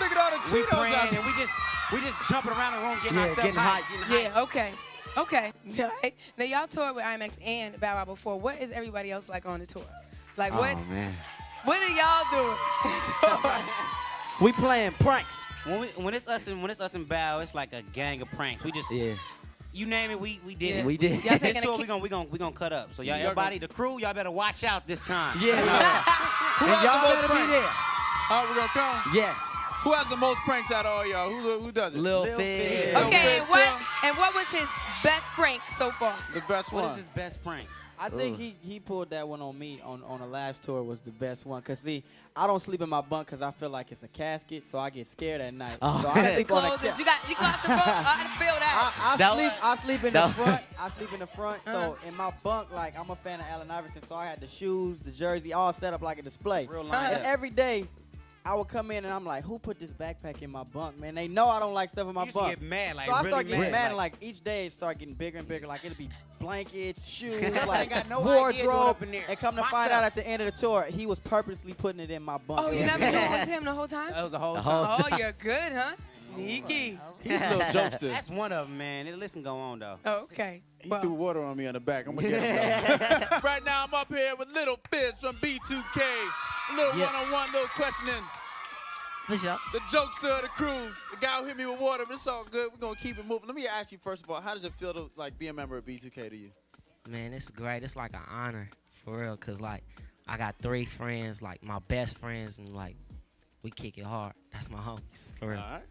Look at all the Cheetos We praying out there. and we just jumping around the room getting ourselves hot. Yeah, okay. Okay. Right. Now, y'all toured with IMX and Bow Wow before. What is everybody else like on the tour? Like, what are y'all doing? We playing pranks. When it's us and Bow, it's like a gang of pranks. We just you name it, we did it. We did. Y'all This taking tour, a we gonna cut up. So y'all, everybody, the crew, y'all better watch out this time. Who And has y'all the most better be pranks? there. Oh, we gonna come? Yes. Who has the most pranks out of all y'all? Who does it? Lil Fizz. Okay, and what was his best prank so far? The best one. What is his best prank? I think he pulled that one on me on the last tour was the best one. Cause see, I don't sleep in my bunk because I feel like it's a casket, so I get scared at night. Oh. So I sleep on a You claustrophobic? I feel that. I sleep in the front. I sleep in the front. So in my bunk, like I'm a fan of Allen Iverson, so I had the shoes, the jersey, all set up like a display. Real And every day, I would come in and I'm like, who put this backpack in my bunk, man? They know I don't like stuff in my You used to bunk. get mad, like, so I really start getting mad, mad, and like- like each day it start getting bigger and bigger. Like it'll be blankets, shoes, I like got no idea what wardrobe. up in there. And come to My find stuff. out at the end of the tour, he was purposely putting it in my bunk. Oh, you never knew it was him the whole time? That was the whole The time. whole Oh, you're good, huh? Sneaky. He's a little jokester. That's one of them, man. The list can go on, though. Oh, okay. He threw water on me on the back. I'm gonna get him. Though. Right now, I'm up here with Little Fizz from B2K. A little one-on-one, little questioning. What's up? The jokester of the crew. The guy who hit me with water, but it's all good. We're gonna keep it moving. Let me ask you first of all, how does it feel to like be a member of B2K to you? Man, it's great. It's like an honor, for real, because, like, I got 3 friends, like, my best friends, and, like, we kick it hard. That's my homies, for real. All right.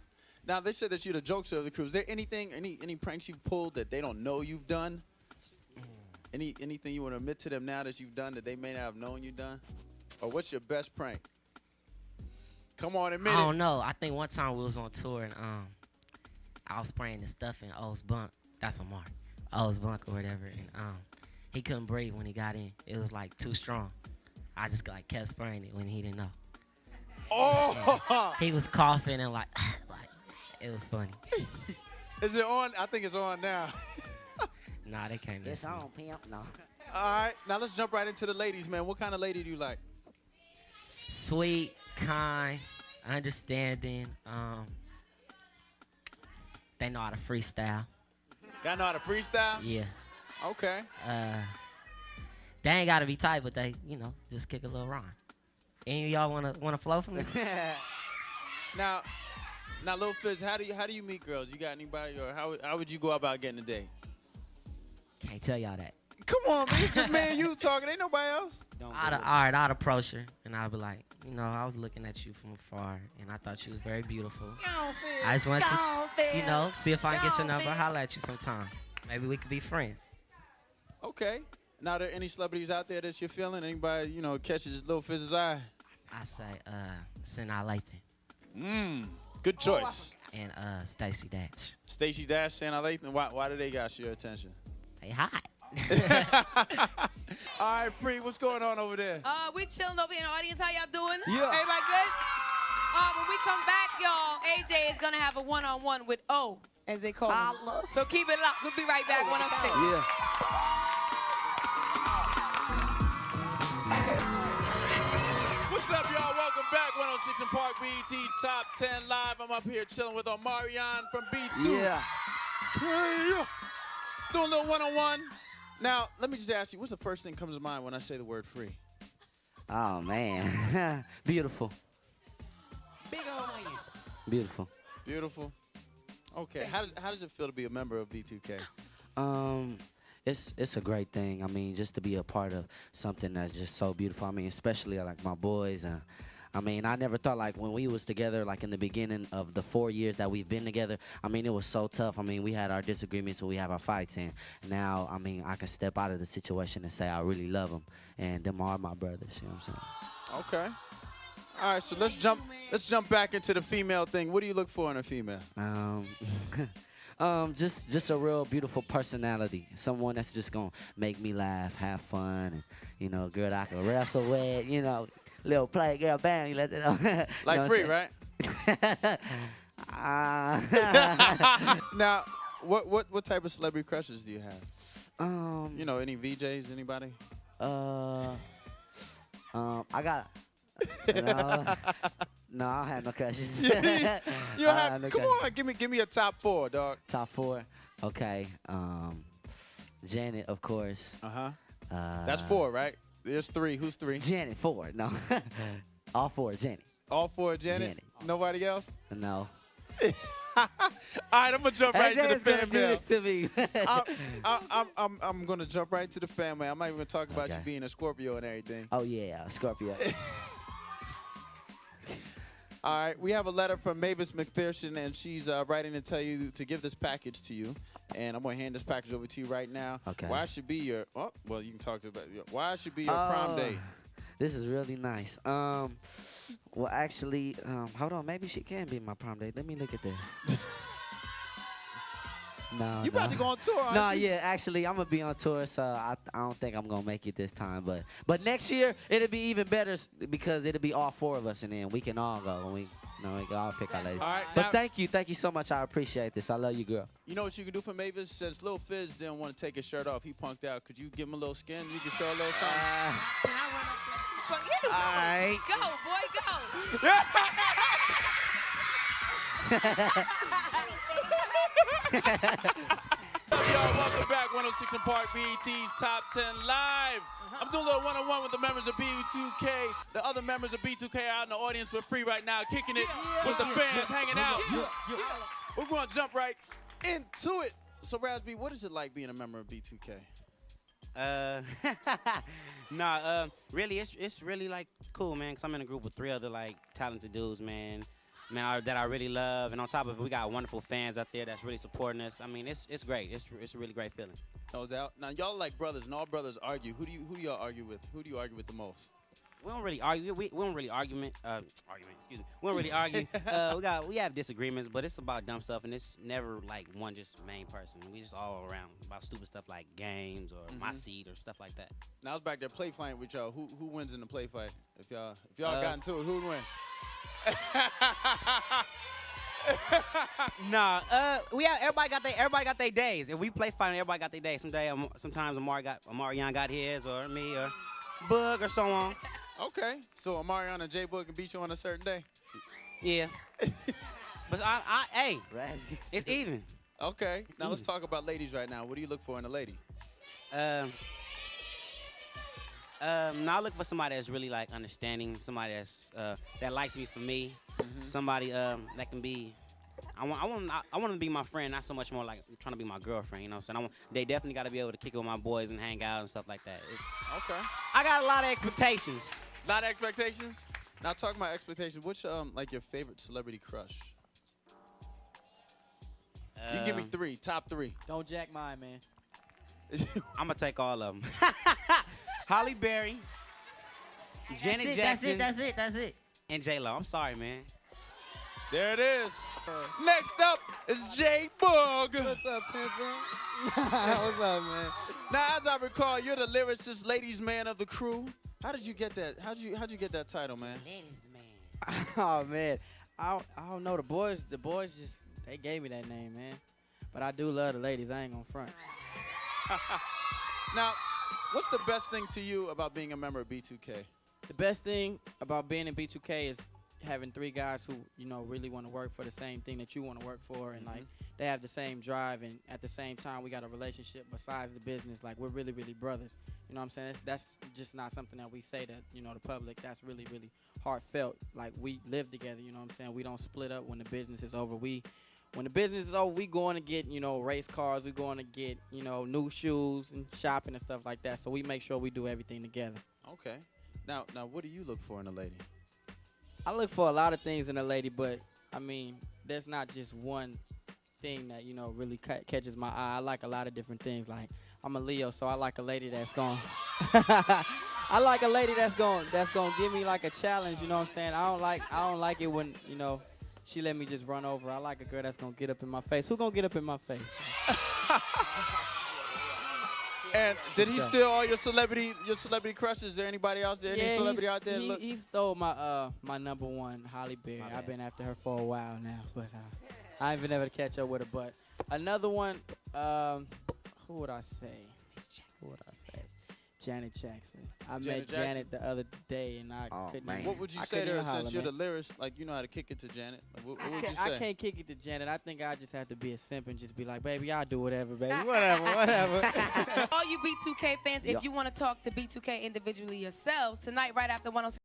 Now, they said that you're the jokester of the crew. Is there anything, any pranks you've pulled that they don't know you've done? Anything you want to admit to them now that you've done that they may not have known you've done? Or what's your best prank? Come on, admit it. I don't know. I think one time we was on tour, and I was spraying the stuff in O's bunk. That's a mark. O's bunk or whatever. And he couldn't breathe when he got in. It was, like, too strong. I just, like, kept spraying it when he didn't know. Oh! He was coughing and, like, it was funny. Is it on? I think it's on now. Nah, they can't It's listen. on, pimp. No. All right. Now, let's jump right into the ladies, man. What kind of lady do you like? Sweet, kind, understanding. They know how to freestyle. Gotta know how to freestyle? Yeah. Okay. They ain't gotta be tight, but they, just kick a little rhyme. Any of y'all wanna flow from me? Now, Lil Fizz, how do you meet girls? You got anybody, or how would you go about getting a date? Can't tell y'all that. Come on, man. It's just me and you talking. Ain't nobody else. I'd approach her, and I'd be like, I was looking at you from afar, and I thought you was very beautiful. I just wanted to, see if I can get your number, holler at you sometime. Maybe we could be friends. Okay. Now, are there any celebrities out there that you're feeling? Anybody, catches Lil Fizz's eye? I say, Sinai Lathan. Good choice. And Stacey Dash. Stacey Dash, Shanna Lathan. Why do they got your attention? They hot. All right, Free, what's going on over there? We chilling over here in the audience. How y'all doing? Yeah. Everybody good? When we come back, y'all, AJ is gonna have a one-on-one with O, as they call him. So keep it locked. We'll be right back. 106. Yeah. What's up, y'all? Welcome back. 106 in Park, BET's Top 10 Live. I'm up here chilling with Omarion from B2. Yeah. Yeah. Doing a little one-on-one. Now, let me just ask you, what's the first thing that comes to mind when I say the word free? Oh, man. Beautiful. Big old man. Beautiful. Beautiful. Okay. How does it feel to be a member of B2K? It's a great thing. I mean, just to be a part of something that's just so beautiful. I mean, especially like my boys. I mean, I never thought like when we was together, like in the beginning of the 4 years that we've been together, I mean, it was so tough. I mean, we had our disagreements and we have our fights. And now, I mean, I can step out of the situation and say I really love them. And them are my brothers, you know what I'm saying? Okay. All right, so let's jump back into the female thing. What do you look for in a female? Just a real beautiful personality. Someone that's just gonna make me laugh, have fun, and girl that I can wrestle with, little play, girl, bam, you let it on. Like Free, right? Now, what type of celebrity crushes do you have? Any VJs, anybody? I got. No, I don't have no crushes. You don't have, no come on, give me a top 4, dog. Top 4, okay. Janet, of course. That's 4, right? There's 3. Who's 3? Janet, 4. No, all 4. Janet. All 4, Janet. Nobody else? No. All right, I'm gonna jump right into the fan do mail. this to me. I'm gonna jump right into the fan mail. I'm not even gonna talk about you being a Scorpio and everything. Oh yeah, Scorpio. All right, we have a letter from Mavis McPherson, and she's writing to tell you to give this package to you. And I'm going to hand this package over to you right now. Okay. Why it should be your, well, you can talk to about why it should be your prom date. This is really nice. Well, actually, hold on. Maybe she can be my prom date. Let me look at this. No. You about to go on tour, aren't No, you? yeah, actually, I'm gonna be on tour, so I don't think I'm gonna make it this time. But next year it'll be even better because it'll be all 4 of us, and then we can all go. And we can all pick our ladies. All right, but now- thank you so much. I appreciate this. I love you, girl. You know what you can do for Mavis? Since Lil Fizz didn't want to take his shirt off, he punked out. Could you give him a little skin? You can show a little something. Well, yeah, go. right. Go, boy, go. Y'all, welcome back. 106 in Park, BET's Top 10 Live. I'm doing a little one-on-one with the members of B2K. The other members of B2K are out in the audience for free right now, kicking it with the fans, hanging out. We're going to jump right into it. So, Razby, what is it like being a member of B2K? Really, it's really like cool, man. Cause I'm in a group with 3 other like talented dudes, man, that I really love. And on top of it, we got wonderful fans out there that's really supporting us. I mean, it's great. It's a really great feeling. No doubt. Now, y'all are like brothers, and all brothers argue. Who do y'all argue with? Who do you argue with the most? We don't really argue. We don't really argument. Excuse me. We don't really argue. We have disagreements, but it's about dumb stuff, and it's never like one just main person. We just all around about stupid stuff like games or my seat or stuff like that. Now I was back there play fighting with y'all. Who wins in the play fight? If y'all got into it, who'd win? Everybody got their days. If we play fighting, everybody got their days. Sometimes Omarion got his, or me, or Bug, or so on. Okay, so Omarion and J Boog can beat you on a certain day. Yeah. But hey, it's even. Okay, now let's talk about ladies right now. What do you look for in a lady? Now I look for somebody that's really like understanding, somebody that's that likes me for me, somebody that can be. I want to be my friend, not so much more like trying to be my girlfriend. You know what I'm saying? They definitely got to be able to kick it with my boys and hang out and stuff like that. Okay. I got a lot of expectations. A lot of expectations? Now talking about expectations, what's like your favorite celebrity crush? You can give me 3, top 3. Don't jack mine, man. I'm gonna take all of them. Holly Berry, Janet Jackson. That's it. And J-Lo. I'm sorry, man. There it is. Next up is J Boog. What's up, Pimpin'? What's up, man? Now, as I recall, you're the lyricist, ladies' man of the crew. How did you get that? How'd you get that title, man? Oh man, I don't know. The boys just they gave me that name, man. But I do love the ladies. I ain't gonna front. Now, what's the best thing to you about being a member of B2K? The best thing about being in B2K is having 3 guys who, really want to work for the same thing that you want to work for, and like they have the same drive, and at the same time we got a relationship besides the business. Like we're really, really brothers. You know what I'm saying? That's just not something that we say to, the public. That's really, really heartfelt. Like we live together, you know what I'm saying? We don't split up when the business is over. When the business is over, we going to get, race cars. We going to get, new shoes and shopping and stuff like that. So we make sure we do everything together. Okay. Now, what do you look for in a lady? I look for a lot of things in a lady, but, I mean, there's not just one thing that, really catches my eye. I like a lot of different things. Like, I'm a Leo, so I like a lady that's going I like a lady that's going give me like a challenge, you know what I'm saying? I don't like it when, she let me just run over. I like a girl that's going to get up in my face. Who going to get up in my face? And did he steal all your celebrity crushes? Is there anybody else there? Any celebrity out there? He stole my my number 1, Holly Berry. I've been after her for a while now, but I ain't been able to catch up with her. But another one, who would I say? Janet Jackson. I met Janet the other day, and I couldn't. What would you say to her since you're the lyricist? Like, you know how to kick it to Janet? What would you say? I can't kick it to Janet. I think I just have to be a simp and just be like, baby, I'll do whatever, baby. Whatever. All you B2K fans, if you want to talk to B2K individually yourselves, tonight right after 106.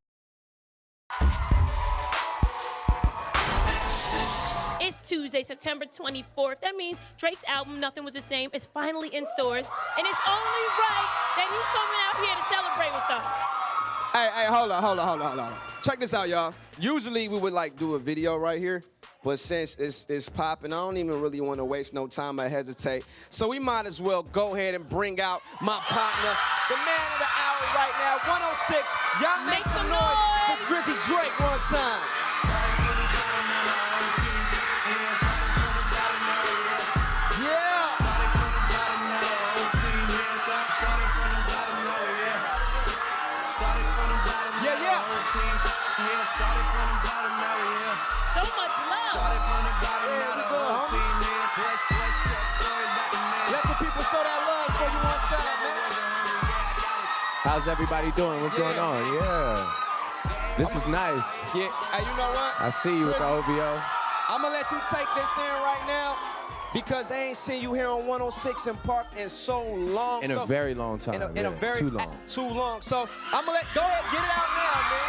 It's Tuesday, September 24th. That means Drake's album, Nothing Was the Same, is finally in stores, and it's only right that he's coming out here to celebrate with us. Hey, hold on. Check this out, y'all. Usually we would like do a video right here, but since it's popping, I don't even really want to waste no time or hesitate. So we might as well go ahead and bring out my partner, the man of the hour right now, 106. Y'all make some noise for Drizzy Drake one time. Yeah. Let the people show that love for you one time, man. How's everybody doing? What's going on? Yeah. This is nice. Yeah. Hey, you know what? I see you with the OVO. I'm gonna let you take this in right now because they ain't seen you here on 106 in Park in so long. In a very long time. In a very too long. Too long. So I'm gonna go ahead, get it out now, man.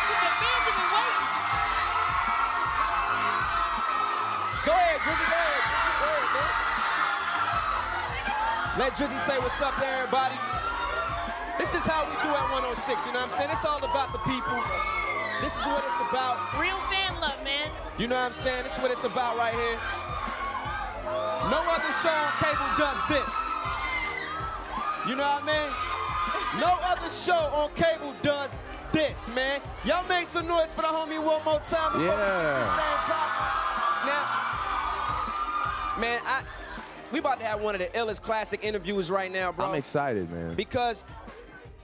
Go ahead, Drizzy. Go ahead, man. Let Drizzy say what's up to everybody. This is how we do at 106, you know what I'm saying? It's all about the people. This is what it's about. Real fan love, man. You know what I'm saying? This is what it's about right here. No other show on cable does this. You know what I mean? No other show on cable does this, man. Y'all make some noise for the homie one more time. Yeah. Now, man, we about to have one of the illest classic interviews right now, bro. I'm excited, man. Because,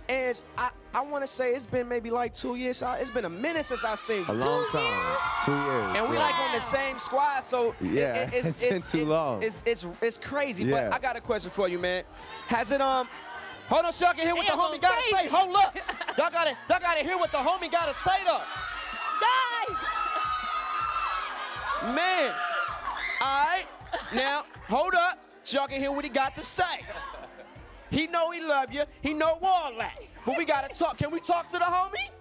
Ange, I want to say it's been maybe like 2 years. It's been a minute since I've seen you. A long time. 2 years. And we like on the same squad, so yeah, it's been too long. It's crazy. Yeah. But I got a question for you, man. Has it hold on, so y'all can hear what the homie gotta say. Hold up. Y'all gotta hear what the homie gotta say though. Guys! Man. Alright. Now, hold up. So y'all can hear what he got to say. He know he love you. He know all that. But we gotta talk. Can we talk to the homie?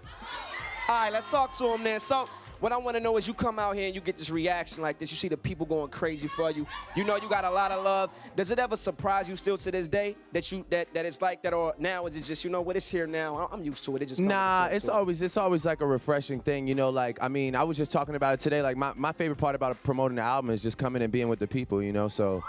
All right, let's talk to him then. So what I want to know is you come out here and you get this reaction like this. You see the people going crazy for you. You know you got a lot of love. Does it ever surprise you still to this day that it's like that, or now is it just, you know what, it's here now? I'm used to it. It just it's always like a refreshing thing, you know. Like, I mean, I was just talking about it today. Like my favorite part about promoting the album is just coming and being with the people, you know. So.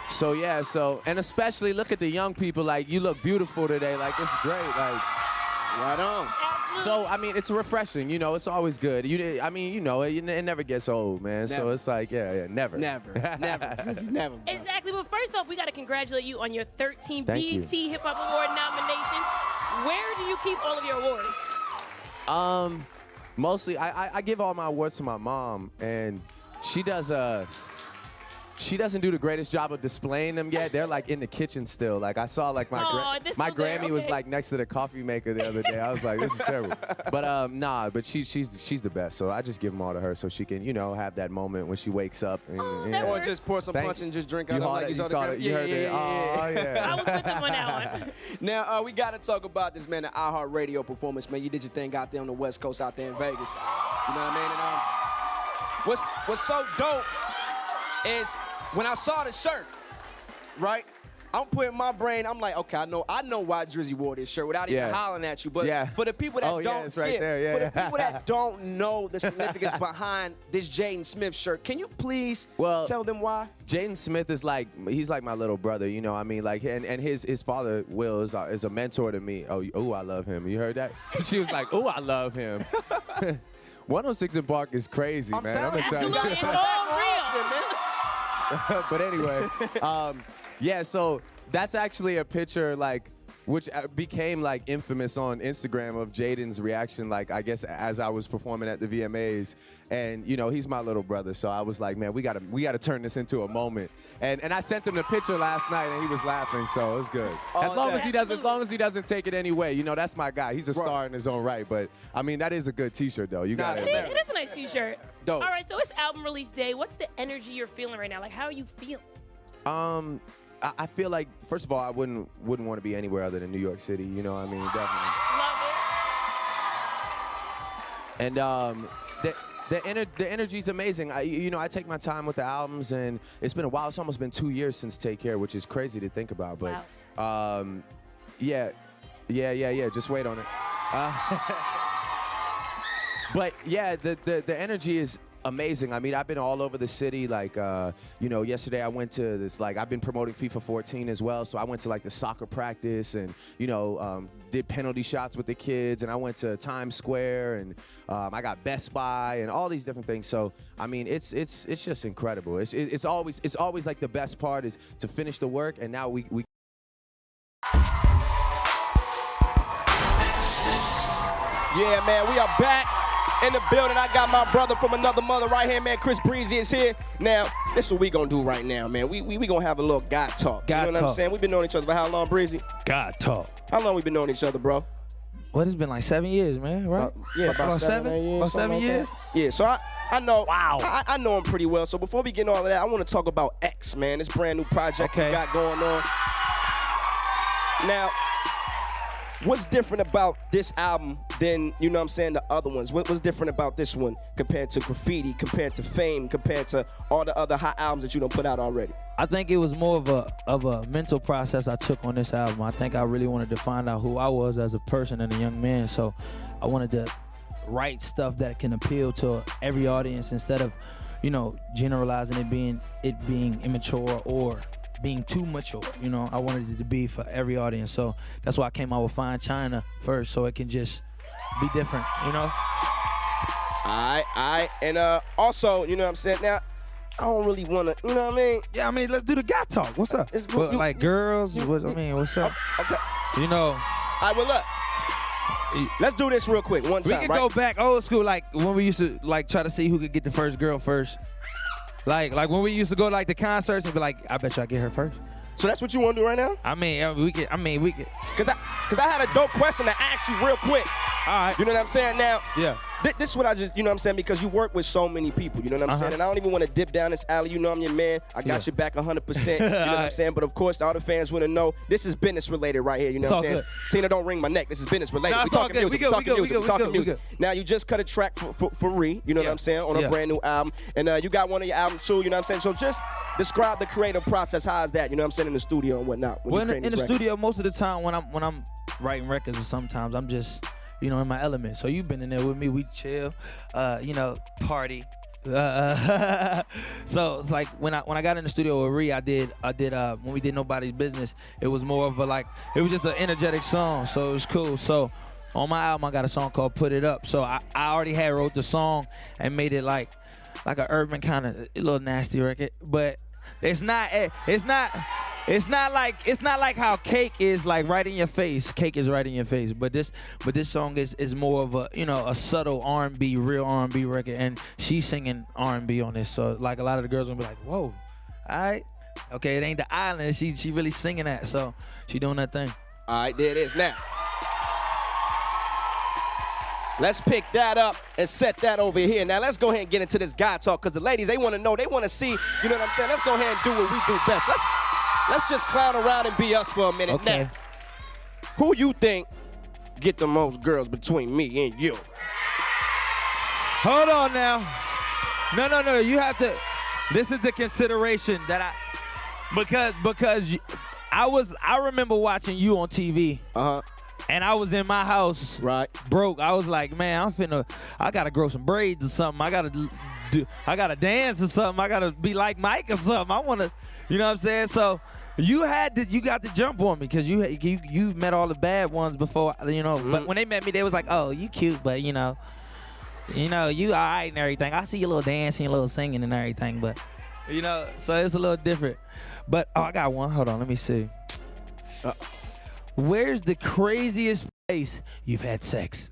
So yeah, and especially look at the young people. Like, you look beautiful today. Like, it's great. Like, right on. So I mean, it's refreshing. You know, it's always good. I mean, you know, it never gets old, man. Never. So it's like, yeah, never. Never. Never. Exactly. But first off, we got to congratulate you on your 13 Thank you. BET Hip Hop Award nominations. Where do you keep all of your awards? Mostly, I give all my awards to my mom, and she doesn't do the greatest job of displaying them yet. They're like in the kitchen still. Like, I saw like my Grammy was like next to the coffee maker the other day. I was like, this is terrible. But but she's the best. So I just give them all to her so she can, you know, have that moment when she wakes up. Or just pour some punch and just drink out of like you saw it. You heard it. Oh yeah. I was with them on that one. Now we gotta talk about this, man. The iHeartRadio performance, man. You did your thing out there on the West Coast, out there in Vegas. You know what I mean? And what's so dope is when I saw the shirt, right? I'm putting my brain, I'm like, okay, I know why Drizzy wore this shirt without even hollering at you. But for the people that don't, it's right there. For the people that don't know the significance behind this Jaden Smith shirt, can you please tell them why? Jaden Smith is like, he's like my little brother, you know what I mean? Like, and his father, Will, is a mentor to me. Oh, I love him. You heard that? She was like, oh, I love him. 106 in Park is crazy, man. I'm gonna tell you. Absolutely, it's all real. But anyway, yeah, so that's actually a picture, like, which became like infamous on Instagram of Jaden's reaction, like, I guess as I was performing at the VMAs. And you know, he's my little brother, so I was like, man, we gotta turn this into a moment. And I sent him the picture last night, and he was laughing, so it was good. As long as he doesn't take it anyway, you know, that's my guy. He's a star in his own right. But I mean, that is a good T-shirt though. You got it. It is a nice T-shirt. Dope. All right, so it's album release day. What's the energy you're feeling right now? Like, how are you feeling? I feel like, first of all, I wouldn't want to be anywhere other than New York City. You know what I mean? Definitely. Love it. And the energy's amazing. I take my time with the albums, and it's been a while. It's almost been 2 years since Take Care, which is crazy to think about. But yeah. Just wait on it. But yeah, the energy is amazing. I mean, I've been all over the city. Like, yesterday I went to this, like, I've been promoting FIFA 14 as well. So I went to like the soccer practice and, did penalty shots with the kids. And I went to Times Square, and I got Best Buy and all these different things. So, I mean, it's just incredible. It's always like the best part is to finish the work. And now we Yeah, man, we are back. in the building. I got my brother from another mother right here, man. Chris Breezy is here. Now, this is what we gonna do right now, man. We gonna have a little God talk. God you know what I'm talk. saying? We've been knowing each other for how long, Breezy? God talk. How long we been knowing each other, bro? What, it's been like 7 years, man, right? Yeah, about 7 8 years. About 7 something like years? that. Yeah, so I know. Wow. I know him pretty well. So before we get into all of that, I want to talk about X, man. This brand new project we got going on. Now, what's different about this album than, you know what I'm saying, the other ones? What's different about this one compared to Graffiti, compared to Fame, compared to all the other hot albums that you done put out already? I think it was more of a mental process I took on this album. I think I really wanted to find out who I was as a person and a young man. So I wanted to write stuff that can appeal to every audience instead of, you know, generalizing it being immature or being too mature. You know, I wanted it to be for every audience. So that's why I came out with Fine China first, so it can just be different, you know? All right. And also, you know what I'm saying? Now, I don't really want to, you know what I mean? Yeah, I mean, let's do the God talk. What's up? Well, like girls, what's up? Okay. You know. All right, well, look. Let's do this real quick, one time, We can go back old school, like when we used to like try to see who could get the first girl first. Like when we used to go like the concerts and be like, I bet you I get her first. So that's what you want to do right now? I mean, we could. Cause I had a dope question to ask you real quick. All right. You know what I'm saying? Now, yeah. This is what I just, you know what I'm saying? Because you work with so many people, you know what I'm saying? And I don't even want to dip down this alley. You know I'm your man. I got your back 100%. You know what I'm saying? But of course, all the fans want to know, this is business related right here. You know what I'm saying? Good. Tina, don't ring my neck. This is business related. Nah, We talking music. We talking music. We Now, you just cut a track for Ree, you know what I'm saying, on a brand new album. And you got one of your albums too, you know what I'm saying? So just describe the creative process. How is that? You know what I'm saying? In the studio and whatnot. Well, in the studio, most of the time when I'm writing records, or sometimes I'm just, you know, in my element. So you've been in there with me. We chill, you know, party. So it's like when I got in the studio with Ree, I did when we did Nobody's Business. It was more of it was just an energetic song. So it was cool. So on my album, I got a song called Put It Up. So I already had wrote the song and made it like an urban kind of a little nasty record, but it's not like how Cake is like right in your face. Cake is right in your face, but this song is more of a, you know, a subtle R&B, real R&B record, and she's singing R&B on this. So like a lot of the girls gonna be like, whoa, all right, okay, it ain't the island. She really singing that, so she doing that thing. All right, there it is. Now, let's pick that up and set that over here. Now, let's go ahead and get into this God talk, because the ladies, they want to know, they want to see, you know what I'm saying? Let's go ahead and do what we do best. Let's just clown around and be us for a minute. Okay. Now, who you think get the most girls between me and you? Hold on now. No. You have to. This is the consideration that because I remember watching you on TV. And I was in my house, broke. I was like, man, I gotta grow some braids or something. I gotta dance or something. I gotta be like Mike or something. I wanna, you know what I'm saying? So you got to jump on me because you met all the bad ones before, you know. But when they met me, they was like, oh, you cute, but you know, you all right and everything. I see your little dancing, your little singing and everything, but you know, so it's a little different. But I got one. Hold on, let me see. Where's the craziest place you've had sex?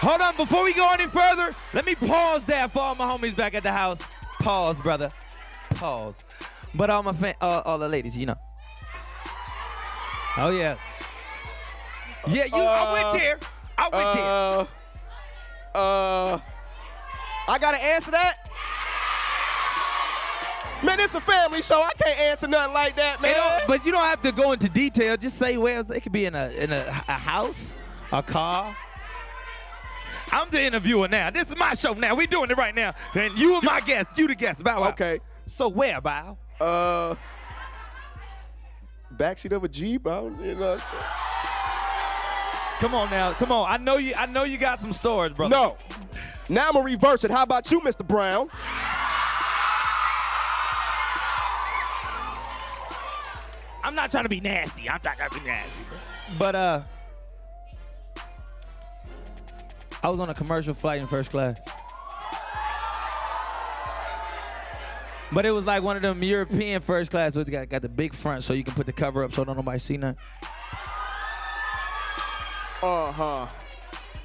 Hold on, before we go any further, let me pause that for all my homies back at the house. Pause, brother. Pause. But all my all the ladies, you know. Oh yeah. Yeah, I went there. I gotta answer that? Man, it's a family show. I can't answer nothing like that, man. But you don't have to go into detail. Just say where else. It could be in a house, a car. I'm the interviewer now. This is my show now. We doing it right now. And you are my guest. You the guest. Bow wow. Okay. So where, Bow? Backseat of a Jeep. You know. Come on now. Come on. I know you got some stories, brother. No. Now I'm gonna reverse it. How about you, Mr. Brown? I'm not trying to be nasty. But I was on a commercial flight in first class. But it was like one of them European first class with got the big front so you can put the cover up so don't nobody see nothing. Uh-huh.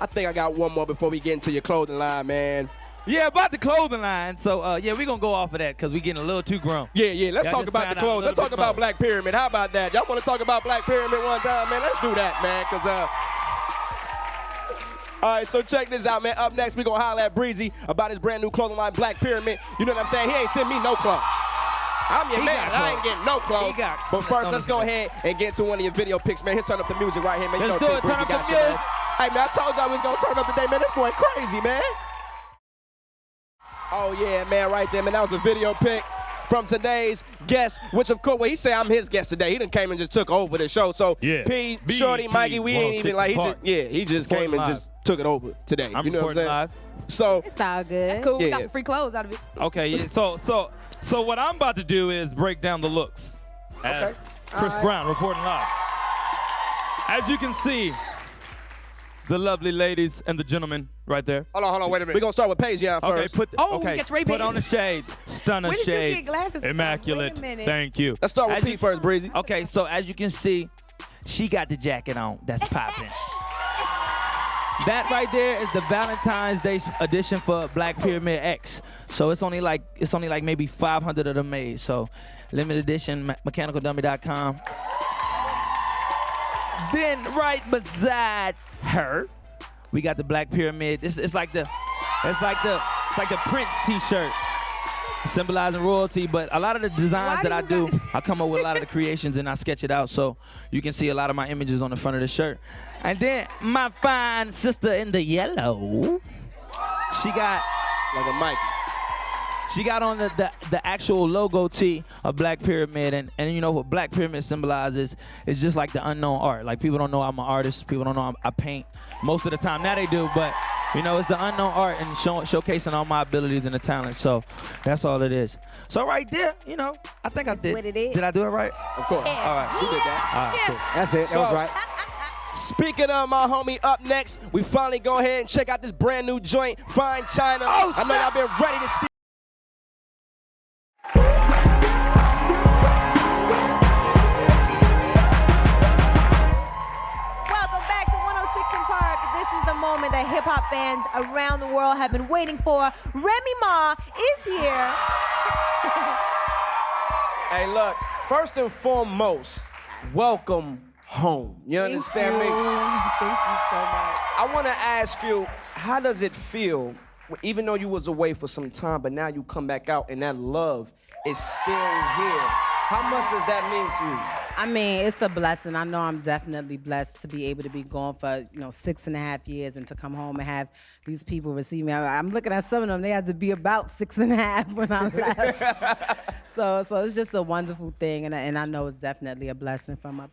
I think I got one more before we get into your clothing line, man. Yeah, about the clothing line. So, yeah, we're going to go off of that because we're getting a little too grown. Yeah. Let's talk about the clothes. Let's talk about Black Pyramid. How about that? Y'all want to talk about Black Pyramid one time, man? Let's do that, man, because, all right, so check this out, man. Up next, we're going to holler at Breezy about his brand new clothing line, Black Pyramid. You know what I'm saying? He ain't sent me no clothes. I'm your man. I ain't getting no clothes. But first, let's go ahead and get to one of your video pics, man. Here's turn up the music right here, man. You know what Breezy got you, man. Hey, man, I told y'all we was going to turn up today, man. This boy crazy, man. Oh, yeah, man, right there, man. That was a video pic from today's guest, which, of course, well, he say I'm his guest today. He done came and just took over the show. So, yeah. P, Shorty, Mikey, we ain't even like, he just came and just took it over today. You know what I'm saying? Live. So, it's all good. That's cool. We got some free clothes out of it. Okay, yeah. So what I'm about to do is break down the looks. As Chris Brown reporting live. As you can see, the lovely ladies and the gentlemen right there. Hold on, wait a minute. We're going to start with Paige first. We got Ray-Bans. Put on the shades. Stunner shades. Where did you get glasses from? Immaculate. Wait a minute. Thank you. Let's start with P first, Breezy. Okay, so as you can see, she got the jacket on. That's popping. That right there is the Valentine's Day edition for Black Pyramid X. So it's only like maybe 500 of them made. So limited edition, mechanicaldummy.com. Then right beside her, we got the Black Pyramid. It's like the Prince T-shirt, symbolizing royalty. But a lot of the designs that I do, I come up with a lot of the creations and I sketch it out, so you can see a lot of my images on the front of the shirt. And then my fine sister in the yellow, she got like a Mikey. She got on the actual logo tee of Black Pyramid, and you know what Black Pyramid symbolizes? It's just like the unknown art. Like, people don't know I'm an artist. People don't know I paint most of the time. Now they do, but you know, it's the unknown art and showcasing all my abilities and the talent. So that's all it is. So right there, you know, I think I did. What it is. Did I do it right? Of course. Yeah. All right, you did that. All right, cool. That's it. That was right. Speaking of my homie, up next, we finally go ahead and check out this brand new joint, Fine China. Oh, I know y'all been ready to see. Welcome back to 106 in Park. This is the moment that hip-hop fans around the world have been waiting for. Remy Ma is here. Hey, look, first and foremost, welcome home. You understand me? Thank you so much. I want to ask you, how does it feel, even though you was away for some time, but now you come back out and that love is still here? How much does that mean to you? I mean, it's a blessing. I know I'm definitely blessed to be able to be gone for, 6.5 years and to come home and have these people receive me. I'm looking at some of them, they had to be about 6.5 when I left. so it's just a wonderful thing, and I know it's definitely a blessing from up.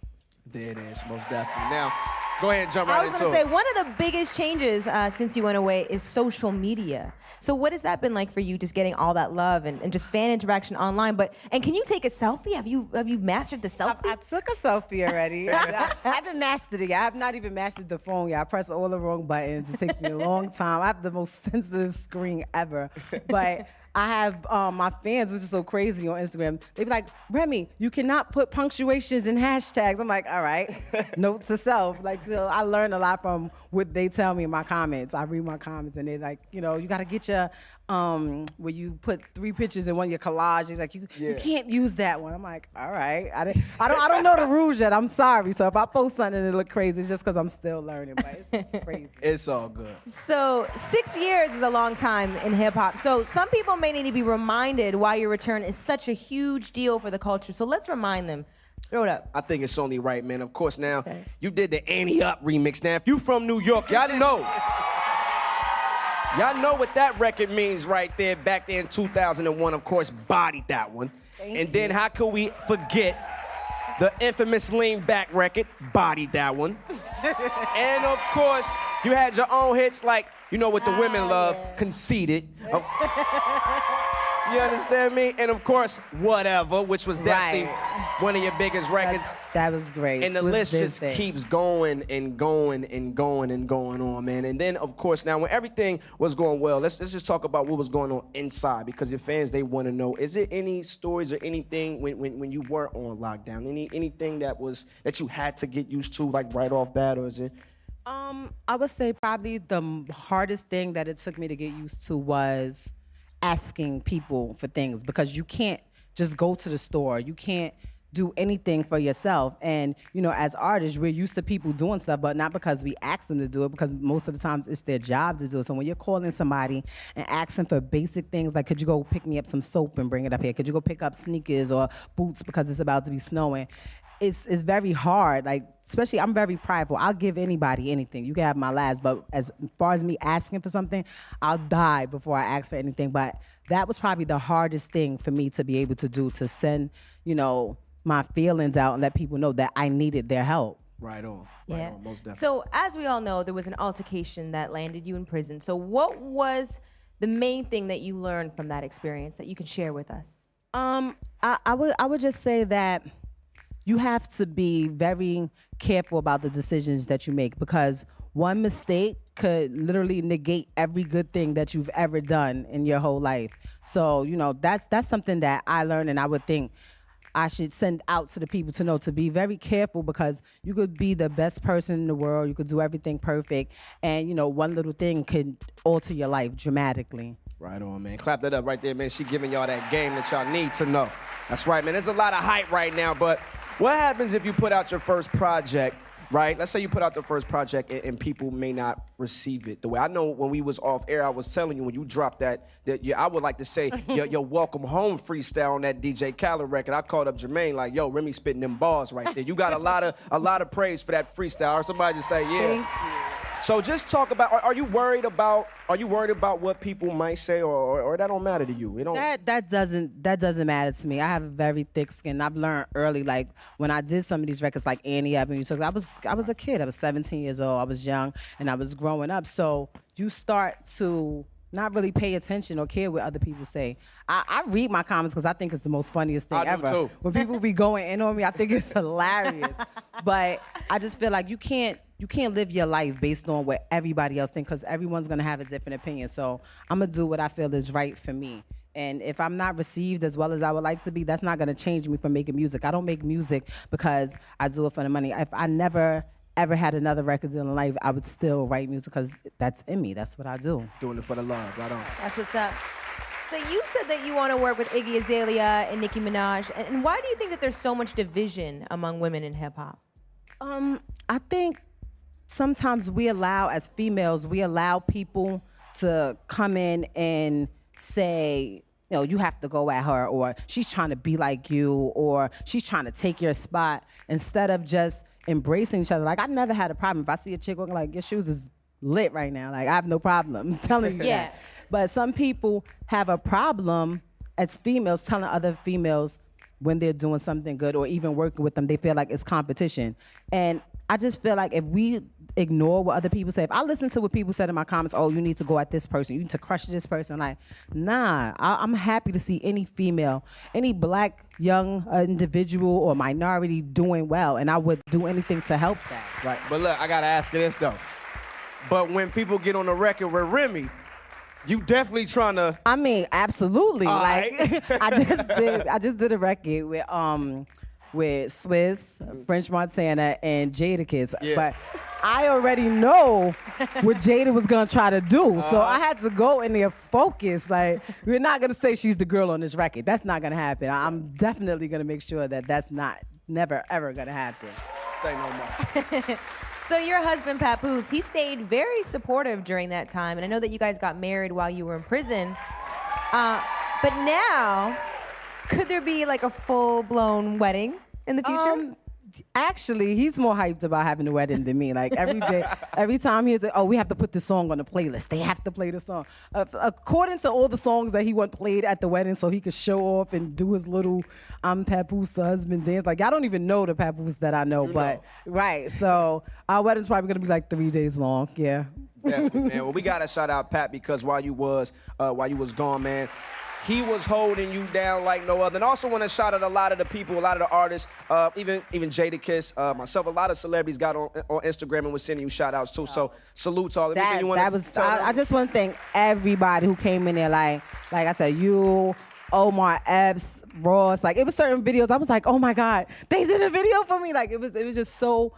There it is, most definitely. Now, go ahead and jump right into it. I was going to say, one of the biggest changes since you went away is social media. So what has that been like for you, just getting all that love and just fan interaction online? And can you take a selfie? Have you mastered the selfie? I took a selfie already. I haven't mastered it yet. I have not even mastered the phone yet. I press all the wrong buttons. It takes me a long time. I have the most sensitive screen ever. But I have my fans, which is so crazy on Instagram. They be like, Remy, you cannot put punctuations and hashtags. I'm like, all right, note to self. So I learn a lot from what they tell me in my comments. I read my comments and they're like, you got to get your, where you put 3 pictures in one, your collage. It's like, you can't use that one. I'm like, all right. I don't know the rules yet. I'm sorry. So if I post something and it look crazy, it's just because I'm still learning. But it's crazy. It's all good. So 6 years is a long time in hip hop. So some people may need to be reminded why your return is such a huge deal for the culture. So let's remind them. Throw it up. I think it's only right, man. Of course, now, you did the Annie Up remix. Now, if you from New York, y'all know. Y'all know what that record means right there. Back there in 2001, of course, bodied that one. And then how could we forget the infamous Lean Back record, bodied that one. And of course, you had your own hits like, what the women love, Conceited. You understand me? And of course, Whatever, which was definitely one of your biggest records. That was great. And the list just keeps going and going and going and going on, man. And then, of course, now when everything was going well, let's just talk about what was going on inside, because your fans, they want to know, is there any stories or anything when you were on lockdown? Anything that you had to get used to, like right off bat, or is it I would say probably the hardest thing that it took me to get used to was asking people for things, because you can't just go to the store. You can't do anything for yourself. And, you know, as artists, we're used to people doing stuff, but not because we ask them to do it, because most of the times it's their job to do it. So when you're calling somebody and asking for basic things, like, could you go pick me up some soap and bring it up here? Could you go pick up sneakers or boots because it's about to be snowing? It's very hard. Like, especially, I'm very prideful. I'll give anybody anything. You can have my last, but as far as me asking for something, I'll die before I ask for anything. But that was probably the hardest thing for me to be able to do, to send, you know, my feelings out and let people know that I needed their help. Right on. Yeah. On, most definitely. So as we all know, there was an altercation that landed you in prison. So what was the main thing that you learned from that experience that you can share with us? I would just say that you have to be very careful about the decisions that you make, because one mistake could literally negate every good thing that you've ever done in your whole life. So, you know, that's something that I learned, and I would think I should send out to the people to know, to be very careful, because you could be the best person in the world, you could do everything perfect, and, you know, one little thing could alter your life dramatically. Right on, man. Clap that up right there, man. She giving y'all that game that y'all need to know. That's right, man. There's a lot of hype right now, but what happens if you put out your first project, right? Let's say you put out the first project and people may not receive it the way. I know when we was off air, I was telling you when you dropped that I would like to say your welcome home freestyle on that DJ Khaled record. I called up Jermaine like, yo, Remy spitting them bars right there. You got a lot of praise for that freestyle. Or somebody just say, yeah. So just talk about, are you worried about what people might say, or that don't matter to you? You know? That doesn't matter to me. I have a very thick skin. I've learned early, like when I did some of these records, like Annie Avenue. So I was a kid. I was 17 years old. I was young, and I was growing up. So you start to not really pay attention or care what other people say. I read my comments because I think it's the most funniest thing ever. Too. When people be going in on me, I think it's hilarious. But I just feel like you can't live your life based on what everybody else thinks, because everyone's gonna have a different opinion. So I'm gonna do what I feel is right for me. And if I'm not received as well as I would like to be, that's not gonna change me from making music. I don't make music because I do it for the money. If I never ever had another record deal in life, I would still write music because that's in me. That's what I do. Doing it for the love, right on. That's what's up. So you said that you want to work with Iggy Azalea and Nicki Minaj. And why do you think that there's so much division among women in hip hop? I think sometimes as females, we allow people to come in and say, you know, you have to go at her, or she's trying to be like you, or she's trying to take your spot, instead of just embracing each other. Like, I never had a problem. If I see a chick looking like, your shoes is lit right now, like, I have no problem. I'm telling you Yeah. that. But some people have a problem as females telling other females when they're doing something good, or even working with them, they feel like it's competition. And I just feel like if we ignore what other people say, if I listen to what people said in my comments, oh, you need to go at this person, you need to crush this person, like, nah, I'm happy to see any female, any black young individual or minority doing well, and I would do anything to help that. Right, but look, I gotta ask you this though. But when people get on the record with Remy, you definitely trying to. I mean, absolutely. All Like, right. I just did a record with Swizz, French Montana, and Jadakiss. Yeah. But I already know what Jada was gonna try to do, so I had to go in there focused. Like, we're not gonna say she's the girl on this record. That's not gonna happen. I'm definitely gonna make sure that that's never ever gonna happen. Say no more. So your husband, Papoose, he stayed very supportive during that time. And I know that you guys got married while you were in prison. But now, could there be like a full-blown wedding in the future? Actually, he's more hyped about having a wedding than me. Like, every day, every time he's like, oh, we have to put this song on the playlist. They have to play the song. According to all the songs that he want played at the wedding, so he could show off and do his little Papoose husband dance. Like, I don't even know the Papoose that I know, right. So our wedding's probably gonna be like 3 days long. Yeah. Definitely, man. Well, we gotta shout out Pat, because while you was gone, man, he was holding you down like no other. And also want to shout out a lot of the people, a lot of the artists, even Jadakiss, myself, a lot of celebrities got on Instagram and was sending you shout outs too. So salute to all of them. I just want to thank everybody who came in there. Like I said, you, Omar, Epps, Ross. Like, it was certain videos I was like, oh my God, they did a video for me. Like, it was just so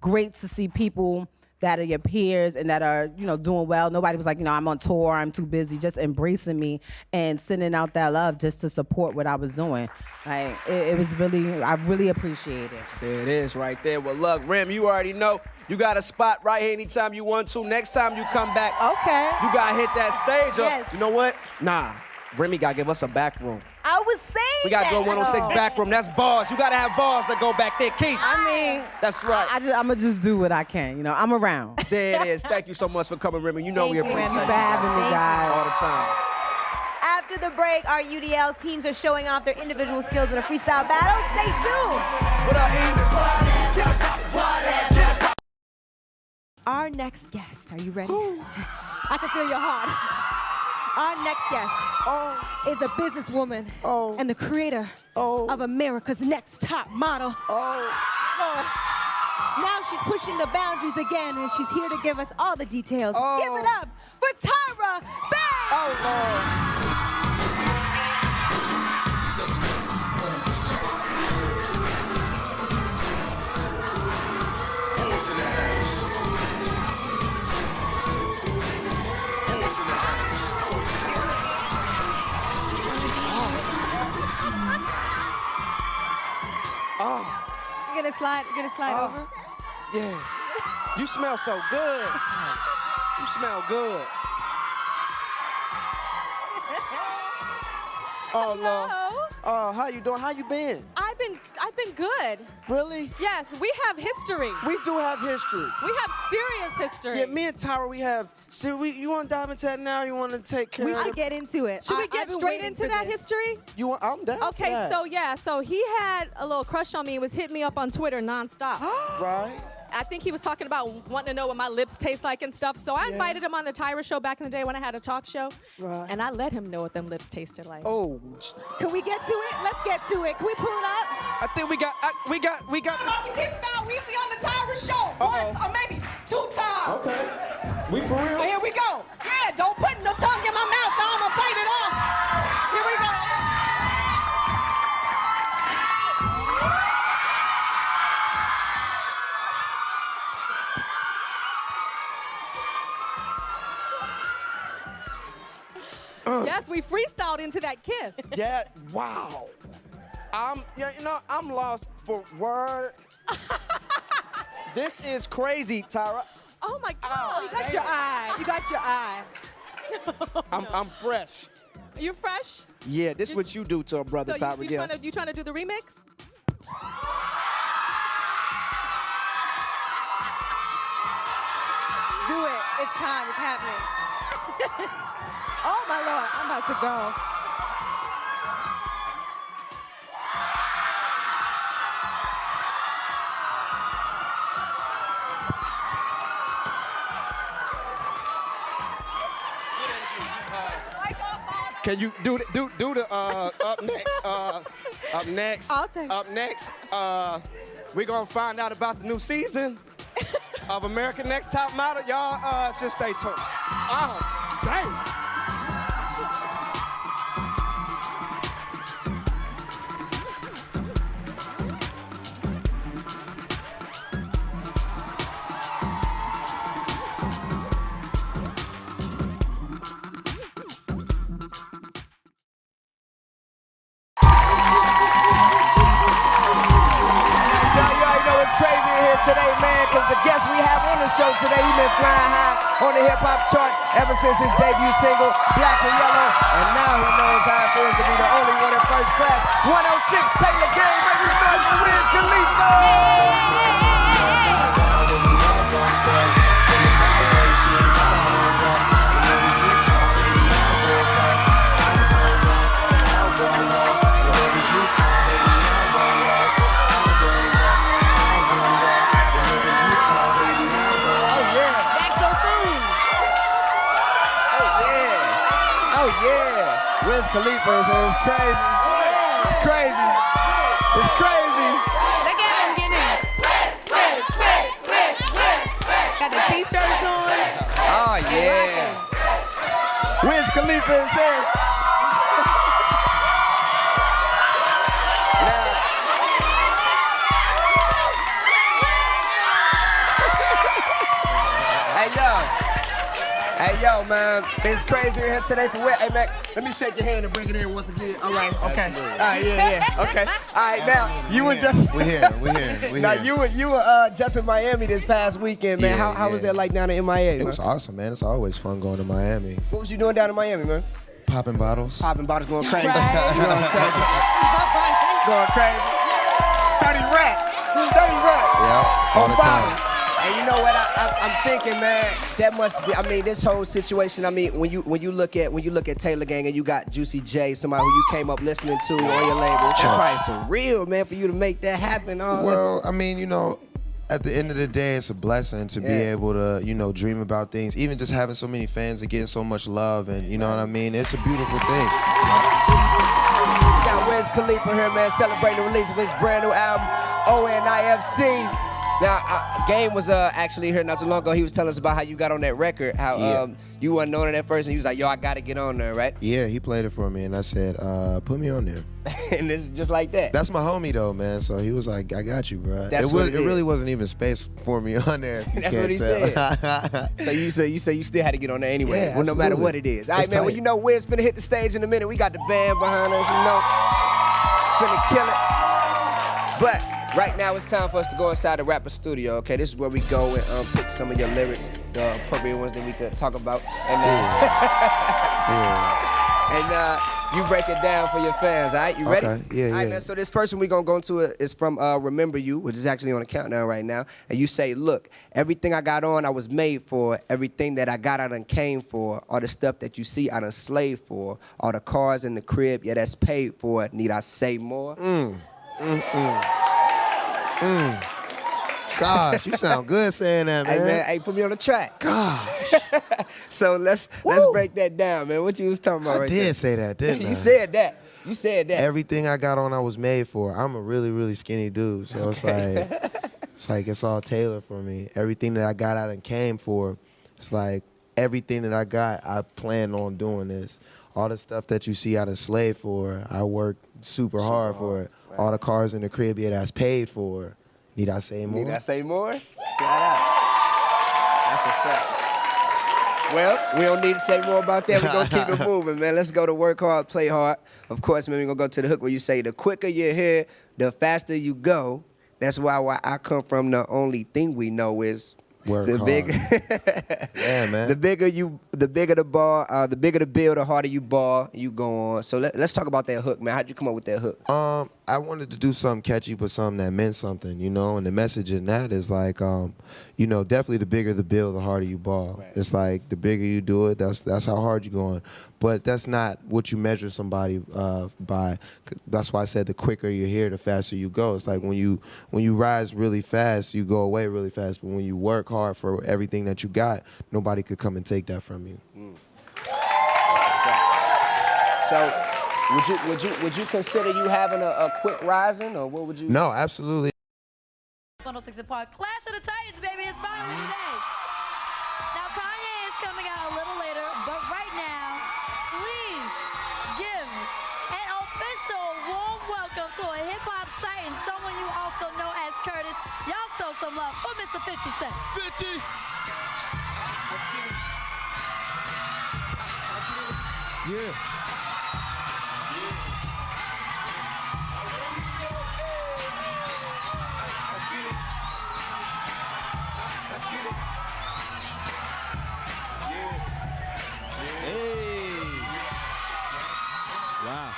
great to see people that are your peers and that are, doing well. Nobody was like, I'm on tour, I'm too busy, just embracing me and sending out that love just to support what I was doing. Like, it was really, I really appreciate it. There it is right there. Well, look, Rem, you already know you got a spot right here anytime you want to. Next time you come back, okay, you got to hit that stage up. Yes. You know what? Nah, Remy got to give us a back room. I was saying we got to go 106 back room. That's bars. You got to have bars that go back there. Keith. I mean, that's right. I'm going to just do what I can. I'm around. There it is. Thank you so much for coming, Remy. We Thank appreciate you, you. Remy, for having me, guys. All the time. After the break, our UDL teams are showing off their individual skills in a freestyle battle. Stay tuned. What up, Our next guest, are you ready? I can feel your heart. Our next guest is a businesswoman and the creator of America's Next Top Model. Lord. Now she's pushing the boundaries again, and she's here to give us all the details. Give it up for Tyra Banks! You gonna slide over? Yeah. You smell so good. You smell good. Oh, Lord. How you doing? How you been? I've been good. Really? Yes, we have history. We do have history. We have serious history. Yeah, me and Tyra, we have. See, you want to dive into that now? Or you want to take care We of should it? get into it. Should we get straight into that history? You want? I'm down. Okay, for that. so he had a little crush on me and was hitting me up on Twitter nonstop. Right. I think he was talking about wanting to know what my lips taste like and stuff. So I invited him on the Tyra show back in the day when I had a talk show. Right. And I let him know what them lips tasted like. Oh. Can we get to it? Let's get to it. Can we pull it up? I think we got. We got. Kiss Now Weezy on the Tyra show. Once or maybe 2 times. Okay. We for real? Here we go. Yeah, don't put no tongue in my mouth. Now I'm gonna bite it off. Here we go. Yes, we freestyled into that kiss. Yeah. Wow. I'm lost for word. This is crazy, Tyra. Oh my God! You got your eye. You got your eye. I'm fresh. You fresh? Yeah, this is what you do to a brother, So Tyra. Yes. you trying to do the remix? Do it. It's time. It's happening. Oh, my Lord. I'm about to go. Can you do the up next? I'll take it. Up next, we're gonna find out about the new season of American Next Top Model. Y'all just stay tuned. Oh, damn. Today, man, because the guest we have on the show today, he been flying high on the hip-hop charts ever since his debut single, Black and Yellow, and now he knows how it feels to be the only one in first class. 106, Taylor Gang, make some noise for Wiz Khalifa! Wiz Khalifa is crazy. It's crazy. It's crazy. Look at him getting got the t-shirts on. Oh, yeah. Wiz Khalifa is here. Hey, yo, man. It's crazy in here today for what? Hey, Mac, let me shake your hand and bring it in once again. All right, okay. Absolutely. All right, yeah. Okay. All right, now, you were just... We here. Now, you were just in Miami this past weekend, man. How was that like down in MIA, It was awesome, man. It's always fun going to Miami. What was you doing down in Miami, man? Popping bottles. Popping bottles, going crazy. Right. Going crazy. 30 racks. 30 racks. Yeah, all the time. And you know what? I'm thinking, man. That must be. I mean, this whole situation. I mean, when you look at Taylor Gang and you got Juicy J, somebody who you came up listening to on your label. That's probably some real, man, for you to make that happen. Well, I mean, you know, at the end of the day, it's a blessing to be able to, you know, dream about things. Even just having so many fans and getting so much love, and you know what I mean. It's a beautiful thing. We got Wiz Khalifa here, man, celebrating the release of his brand new album, ONIFC. Now, Game was actually here not too long ago. He was telling us about how you got on that record, how you wasn't on it at first, and he was like, yo, I got to get on there, right? Yeah, he played it for me, and I said, put me on there. And it's just like that. That's my homie, though, man. So he was like, I got you, bro. That's it really wasn't even space for me on there. That's what he said. So you say you still had to get on there anyway, Yeah, well, no matter what it is. All right, man, well, you know, Wiz finna hit the stage in a minute. We got the band behind us, you know. Finna kill it. But right now, it's time for us to go inside the rapper studio, okay? This is where we go and pick some of your lyrics, the appropriate ones that we could talk about. And you break it down for your fans, all right? You ready? Okay. Yeah, all right, man, so this first one we're going to go into is from Remember You, which is actually on the countdown right now. And you say, look, everything I got on, I was made for. Everything that I got, I done came for. All the stuff that you see, I done slaved for. All the cars in the crib, yeah, that's paid for. Need I say more? Gosh, you sound good saying that, man. Hey, man, hey, put me on the track. Gosh. So let's break that down, man. What you was talking about I right did there? say that, didn't I? You said that. You said that. Everything I got on, I was made for. I'm a really, really skinny dude, so it's like it's all tailored for me. Everything that I got, I done came for. It's like everything that I got, I plan on doing this. All the stuff that you see I done slaved for, I worked super hard for it. Right. All the cars in the crib, yeah, that's paid for. Need I say more? Need I say more? Flat out. That's what's up. Well, we don't need to say more about that. We're going to keep it moving, man. Let's go to Work Hard, Play Hard. Of course, man, we're going to go to the hook where you say, the quicker you're here, the faster you go. That's why I come from, the only thing we know is work the hard. Yeah, man. The bigger the ball, the bigger the bill, the harder you ball, you go on. So let's talk about that hook, man. How'd you come up with that hook? I wanted to do something catchy, but something that meant something, you know. And the message in that is like, you know, definitely the bigger the bill, the harder you ball. Right. It's like the bigger you do it, that's how hard you're going. But that's not what you measure somebody by. That's why I said the quicker you're here, the faster you go. It's like when you rise really fast, you go away really fast. But when you work hard for everything that you got, nobody could come and take that from you. So, would you consider you having a quick rising, or what would you? No, absolutely. 106 and Park. Clash of the Titans, baby, it's finally today. Now, Kanye is coming out a little later, but right now, please give an official warm welcome to a hip-hop titan, someone you also know as Curtis. Y'all show some love for Mr. 50 Cent. 50! Yeah. Hey. Wow.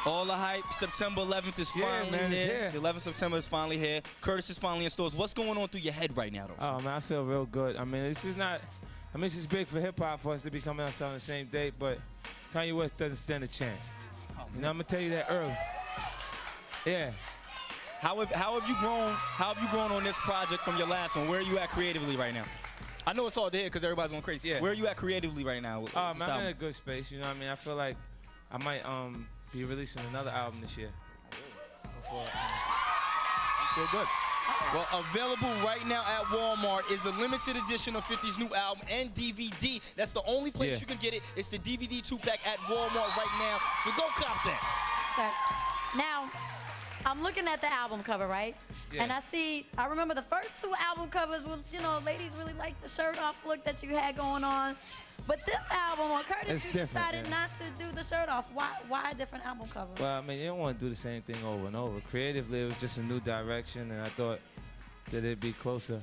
All the hype. September 11th is finally here. The 11th of September is finally here. Curtis is finally in stores. What's going on through your head right now, though? Oh, man, I feel real good. I mean, this is not, I mean, this is big for hip-hop for us to be coming out on the same date, but Kanye West doesn't stand a chance. You know, I'm going to tell you that early. Yeah. How have you grown? How have you grown on this project from your last one? Where are you at creatively right now? I know it's all dead because everybody's going crazy. Yeah. Where are you at creatively right now? Oh, man, I'm in a good space. You know what I mean? I feel like I might be releasing another album this year. I feel good. Well, available right now at Walmart is a limited edition of 50's new album and DVD. That's the only place you can get it. It's the DVD 2-pack at Walmart right now. So go cop that. Sorry. Now, I'm looking at the album cover, right? Yeah. And I remember the first two album covers was, you know, ladies really liked the shirt off look that you had going on. But this album on Curtis, you decided not to do the shirt off. Why a different album cover? Well, I mean, you don't want to do the same thing over and over. Creatively, it was just a new direction, and I thought that it'd be closer.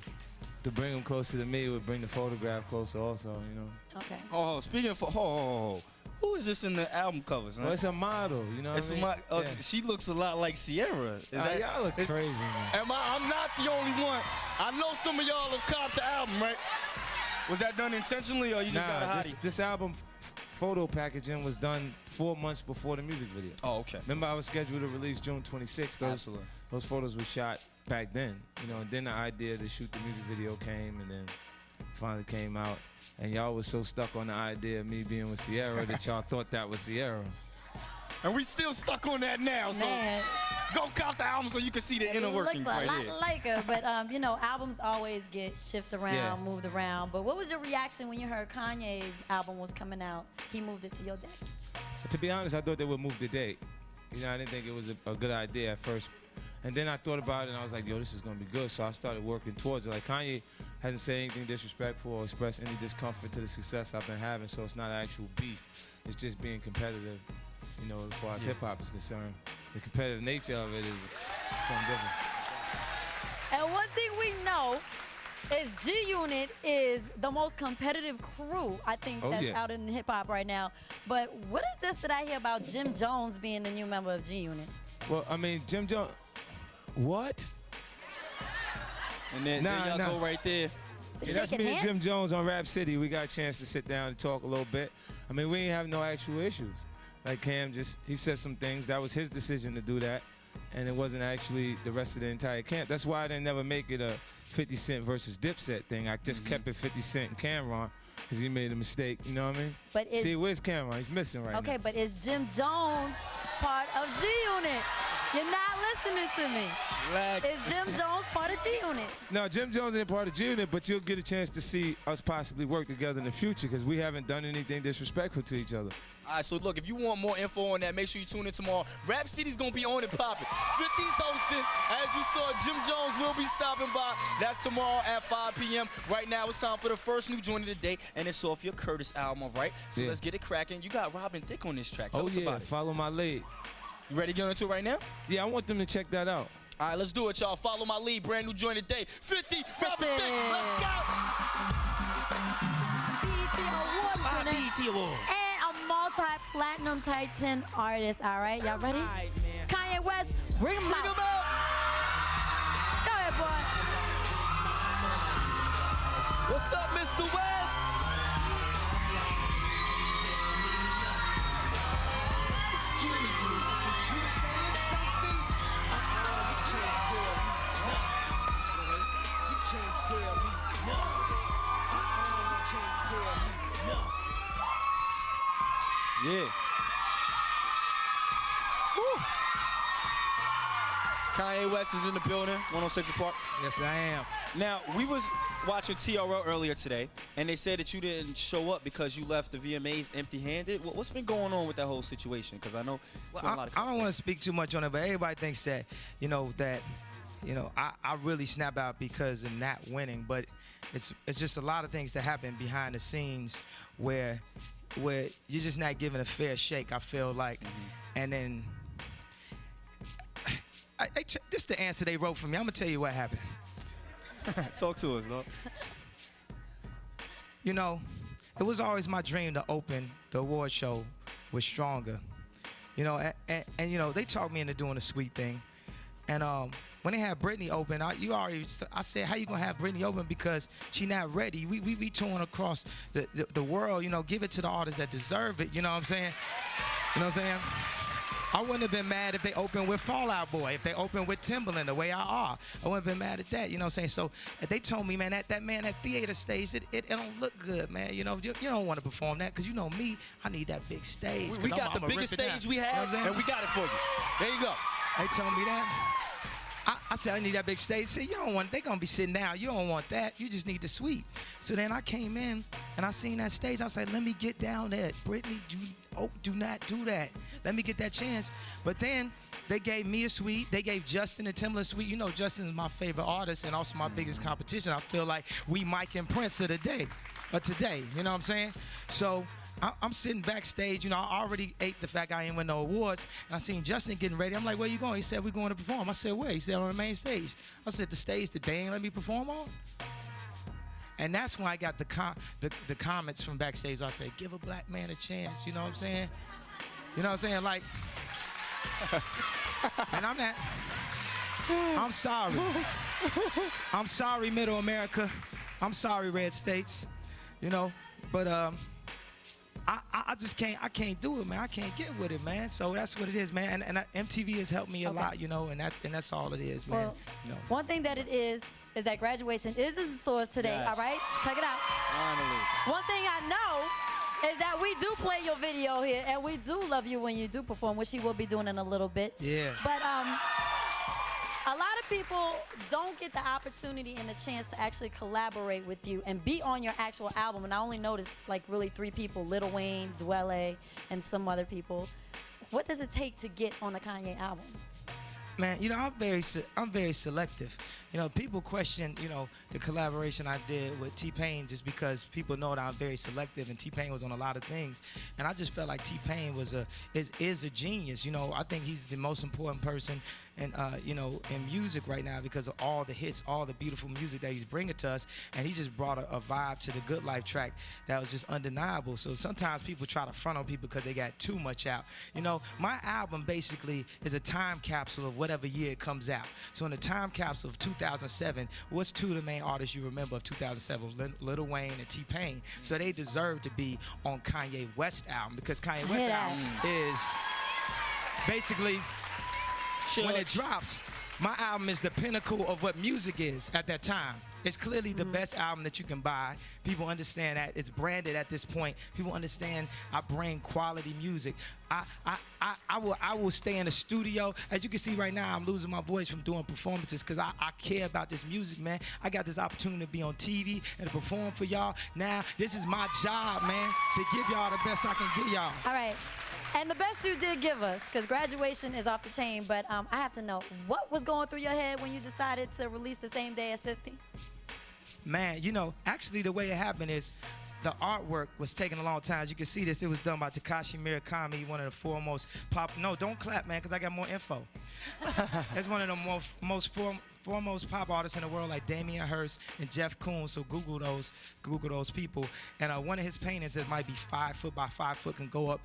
To bring them closer to me would bring the photograph closer also, you know. Okay. Oh, speaking of, who is this in the album covers? Well, it's a model, you know it's what I mean? Yeah. She looks a lot like Sierra. Y'all look crazy, man. I'm not the only one. I know some of y'all have copped the album, right? Was that done intentionally, or you just got a hottie? This album photo packaging was done 4 months before the music video. Oh, okay. Remember, I was scheduled to release June 26th. Absolutely. Those photos were shot back then, you know, and then the idea to shoot the music video came, and then finally came out. And y'all was so stuck on the idea of me being with Sierra that y'all thought that was Sierra. And we still stuck on that now, so go cop the album so you can see the inner workings right here. Looks a lot like her, but you know, albums always get shifted around, moved around. But what was your reaction when you heard Kanye's album was coming out? He moved it to your date. To be honest, I thought they would move the date. You know, I didn't think it was a good idea at first. And then I thought about it, and I was like, yo, this is going to be good. So I started working towards it. Like, Kanye hasn't said anything disrespectful or expressed any discomfort to the success I've been having, so it's not actual beef. It's just being competitive, you know, as far as hip-hop is concerned. The competitive nature of it is something different. And one thing we know is G-Unit is the most competitive crew, I think, that's out in hip-hop right now. But what is this that I hear about Jim Jones being the new member of G-Unit? Well, I mean, Jim Jones... What? And then y'all go right there. Yeah, that's me and Jim Jones on Rap City. We got a chance to sit down and talk a little bit. I mean, we ain't have no actual issues. Like Cam he said some things. That was his decision to do that. And it wasn't actually the rest of the entire camp. That's why I didn't never make it a 50 Cent versus Dipset thing. I just kept it 50 Cent and Cameron because he made a mistake. You know what I mean? But see, where's Cameron? He's missing right now. Okay, but is Jim Jones part of G-Unit? You're not listening to me. Relax. Is Jim Jones part of G-Unit? No, Jim Jones ain't part of G-Unit, but you'll get a chance to see us possibly work together in the future because we haven't done anything disrespectful to each other. All right, so look, if you want more info on that, make sure you tune in tomorrow. Rap City's gonna be on and popping. 50's hosting. As you saw, Jim Jones will be stopping by. That's tomorrow at 5 p.m. Right now, it's time for the first new joint of the day, and it's off your Curtis album, all right? So let's get it cracking. You got Robin Thicke on this track. Tell us about it. Follow My Lead. You ready to get into it right now? Yeah, I want them to check that out. All right, let's do it, y'all. Follow My Lead, brand new joint of the day. 50, Robin Thicke, let's go! BET Award. And a multi-platinum Titan artist, all right? Y'all ready? Kanye West, bring him out. Go ahead, boy. What's up, Mr. West? Yeah. Woo. Kanye West is in the building, 106 Park. Yes, I am. Now, we was watching TRL earlier today, and they said that you didn't show up because you left the VMAs empty-handed. What's been going on with that whole situation? Because I know well, I don't want to speak too much on it, but everybody thinks that, I really snap out because of not winning. But it's just a lot of things that happen behind the scenes where you're just not given a fair shake, I feel like. And then, this is the answer they wrote for me. I'm going to tell you what happened. Talk to us, dog. You know, it was always my dream to open the award show with Stronger. You know, and they talked me into doing a sweet thing. And when they had Britney open, I said, how you gonna have Britney open because she not ready? We be touring across the world, give it to the artists that deserve it, you know what I'm saying? You know what I'm saying? I wouldn't have been mad if they opened with Fall Out Boy, if they opened with Timbaland, the way I are. I wouldn't have been mad at that, you know what I'm saying? So they told me, man, that theater stage, it don't look good, man. You don't want to perform that because you know me, I need that big stage. We got the biggest stage we have, and we got it for you. There you go. They told me that. I said, I need that big stage. They said, you don't want, they're going to be sitting down. You don't want that. You just need the suite. So then I came in, and I seen that stage. I said, let me get down there. Britney, do not do that. Let me get that chance. But then they gave me a suite. They gave Justin and Timberland a suite. You know, Justin is my favorite artist and also my biggest competition. I feel like we Mike and Prince of the day, or today. You know what I'm saying? So I'm sitting backstage. You know, I already ate the fact I ain't win no awards. And I seen Justin getting ready. I'm like, where you going? He said, we're going to perform. I said, where? He said, on the main stage. I said, the stage that they ain't let me perform on? And that's when I got the comments from backstage. I said, give a black man a chance. You know what I'm saying? You know what I'm saying? Like, and I'm sorry. I'm sorry, Middle America. I'm sorry, Red States. You know, but I just can't do it, man. I can't get with it, man. So that's what it is, man. And MTV has helped me a lot, you know, and that's all it is, man. Well, you know. one thing that it is that graduation is in stores today, Yes. all right? Check it out. Finally. One thing I know is that we do play your video here, and we do love you when you do perform, which she will be doing in a little bit. Yeah. But a lot of people don't get the opportunity and the chance to actually collaborate with you and be on your actual album. And I only noticed like really 3 people, Lil Wayne, Dwelle, and some other people. What does it take to get on the Kanye album? Man, you know, I'm very selective. You know, people question, you know, the collaboration I did with T-Pain just because people know that I'm very selective, and T-Pain was on a lot of things. And I just felt like T-Pain is a genius. You know, I think he's the most important person in, you know, in music right now because of all the hits, all the beautiful music that he's bringing to us. And he just brought a vibe to the Good Life track that was just undeniable. So sometimes people try to front on people because they got too much out. You know, my album basically is a time capsule of whatever year it comes out. So in the time capsule of 2007, what's 2 of the main artists you remember of 2007? Lil Wayne and T-Pain. So they deserve to be on Kanye West album because Kanye West album is basically when it drops. My album is the pinnacle of what music is at that time. It's clearly the best album that you can buy. People understand that. It's branded at this point. People understand I bring quality music. I will stay in the studio. As you can see right now, I'm losing my voice from doing performances because I care about this music, man. I got this opportunity to be on TV and to perform for y'all. Now, this is my job, man, to give y'all the best I can give y'all. All right. And the best you did give us, because graduation is off the chain, but I have to know, what was going through your head when you decided to release the same day as 50? Man, you know, actually the way it happened is the artwork was taking a long time. As you can see this, it was done by Takashi Murakami, one of the foremost pop. No, don't clap, man, because I got more info. It's one of the most foremost pop artists in the world, like Damien Hirst and Jeff Koons. So Google those people. And one of his paintings that might be 5 foot by 5 foot can go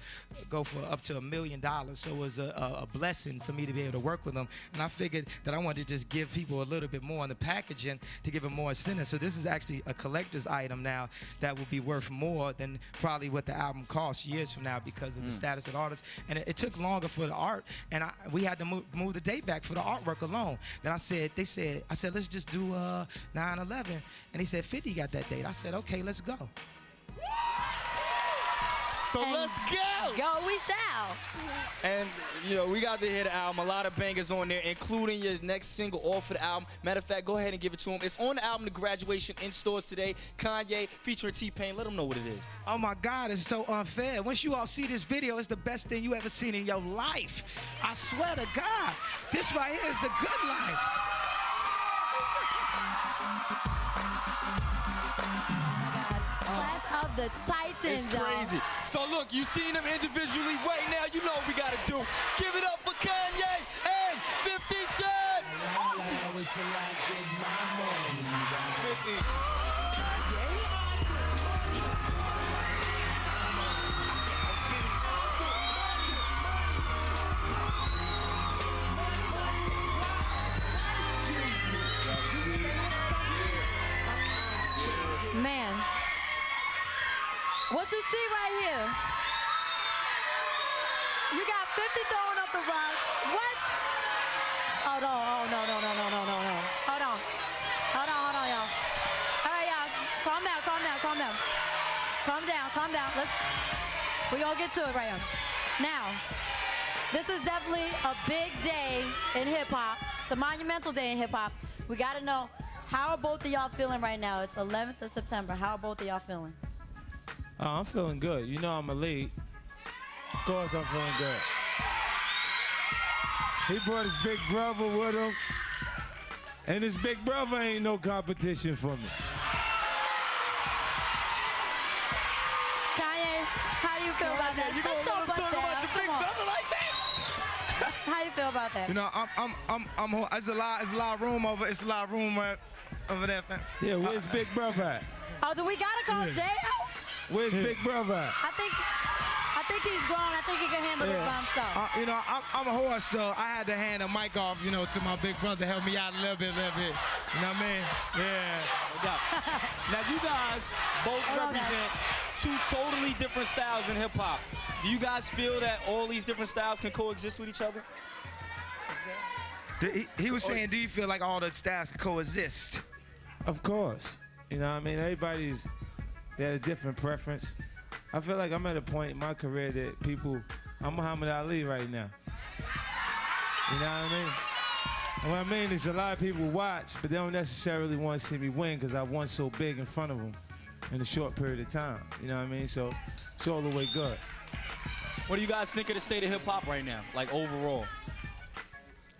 for up to $1 million. So it was a blessing for me to be able to work with him. And I figured that I wanted to just give people a little bit more on the packaging to give them more incentive. So this is actually a collector's item now that will be worth more than probably what the album costs years from now because of the status of the artist. And it took longer for the art, and we had to move the date back for the artwork alone. Then I said, let's just do 9/11. And he said, 50 got that date. I said, okay, let's go. So let's go. Go we shall. And, you know, we got to hear the album. A lot of bangers on there, including your next single off of the album. Matter of fact, go ahead and give it to him. It's on the album, The Graduation, in stores today. Kanye featuring T-Pain. Let them know what it is. Oh, my God, it's so unfair. Once you all see this video, it's the best thing you ever seen in your life. I swear to God, this right here is the good life. Clash of the Titans. It's crazy. So look, you seen them individually right now. You know what we gotta do. Give it up for Kanye and 50 Cent. Wait till I get my money. 50. Man, what you see right here, you got 50 throwing up the rock. What? Hold on, oh, no. Hold on, y'all. All right, y'all, calm down. We're gonna get to it right now. Now, this is definitely a big day in hip hop. It's a monumental day in hip hop. We gotta know, how are both of y'all feeling right now? It's 11th of September. How are both of y'all feeling? I'm feeling good. You know I'm a lead. Of course I'm feeling good. He brought his big brother with him. And his big brother ain't no competition for me. Kanye, how do you feel about that? You Sit gonna your let him butt talk down. about your big Come on. brother like that? How you feel about that? You know, it's a lot of room over there, fam. Yeah, where's big brother at? Oh, do we gotta call Jay out? Where's big brother at? I think he's grown. I think he can handle this by himself. You know, I'm a horse, so I had to hand the mic off, you know, to my big brother, help me out a little bit. You know what I mean? Yeah. No doubt. Now, you guys both represent two totally different styles in hip-hop. Do you guys feel that all these different styles can coexist with each other? He was saying, do you feel like all the styles can coexist? Of course. You know what I mean? Everybody's got a different preference. I feel like I'm at a point in my career that I'm Muhammad Ali right now. You know what I mean? And what I mean is a lot of people watch, but they don't necessarily want to see me win because I won so big in front of them in a short period of time. You know what I mean? So it's all the way good. What do you guys think of the state of hip-hop right now, like overall?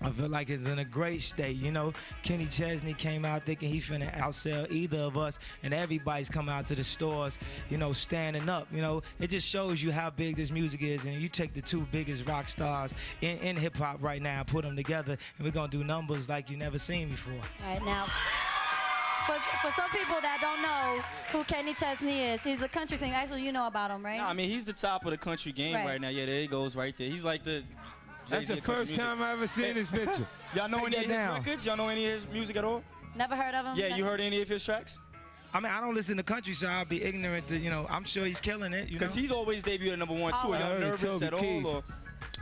I feel like it's in a great state. You know, Kenny Chesney came out thinking he finna outsell either of us, and everybody's come out to the stores, you know, standing up. You know, it just shows you how big this music is, and you take the two biggest rock stars in hip hop right now, put them together, and we're gonna do numbers like you never seen before. All right, now, for some people that don't know who Kenny Chesney is, he's a country singer. Actually, you know about him, right? No, I mean, he's the top of the country game right now. Yeah, there he goes right there. He's like the That's the first time I ever seen this picture. Y'all know any of his records? Y'all know any of his music at all? Never heard of him? Yeah, you heard any of his tracks? I mean, I don't listen to country, so I'll be ignorant to, you know, I'm sure he's killing it, you know? Because he's always debuted at #1 too. Are y'all nervous at all? Or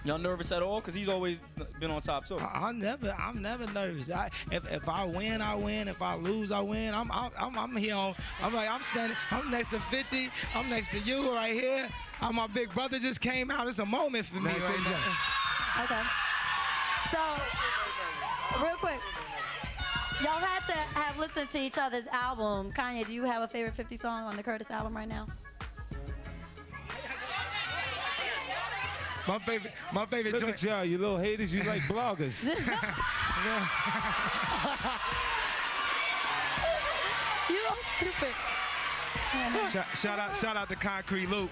y'all nervous at all? Because he's always been on top too. I'm never nervous. If I win, I win. If I lose, I win. I'm here on. I'm standing. I'm next to 50. I'm next to you right here. My big brother just came out. It's a moment for me right now. Okay. So, real quick, y'all had to have listened to each other's album. Kanye, do you have a favorite 50 song on the Curtis album right now? My favorite. Look at y'all, you little haters. You like bloggers. You are stupid. Shout out to Concrete Luke.